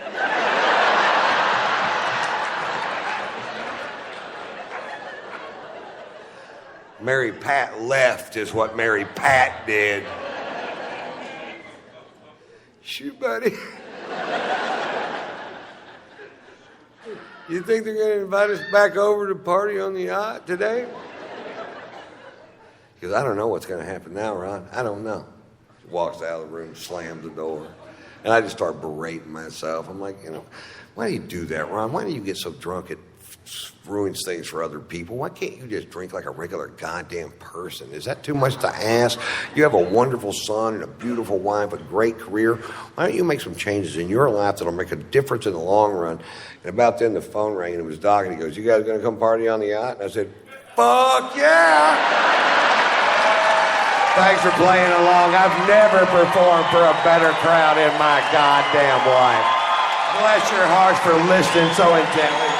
Mary Pat left is what Mary Pat did. Shoot, buddy. You think they're going to invite us back over to party on the yacht today? Because I don't know what's going to happen now, Ron. I don't know. She walks out of the room, slams the door. And I just start berating myself. I'm like, why do you do that, Ron? Why do you get so drunk it ruins things for other people? Why can't you just drink like a regular goddamn person? Is that too much to ask? You have a wonderful son and a beautiful wife, a great career. Why don't you make some changes in your life that'll make a difference in the long run? And about then the phone rang and it was Doc and he goes, you guys gonna come party on the yacht? And I said, fuck yeah! Thanks for playing along. I've never performed for a better crowd in my goddamn life. Bless your hearts for listening so intently.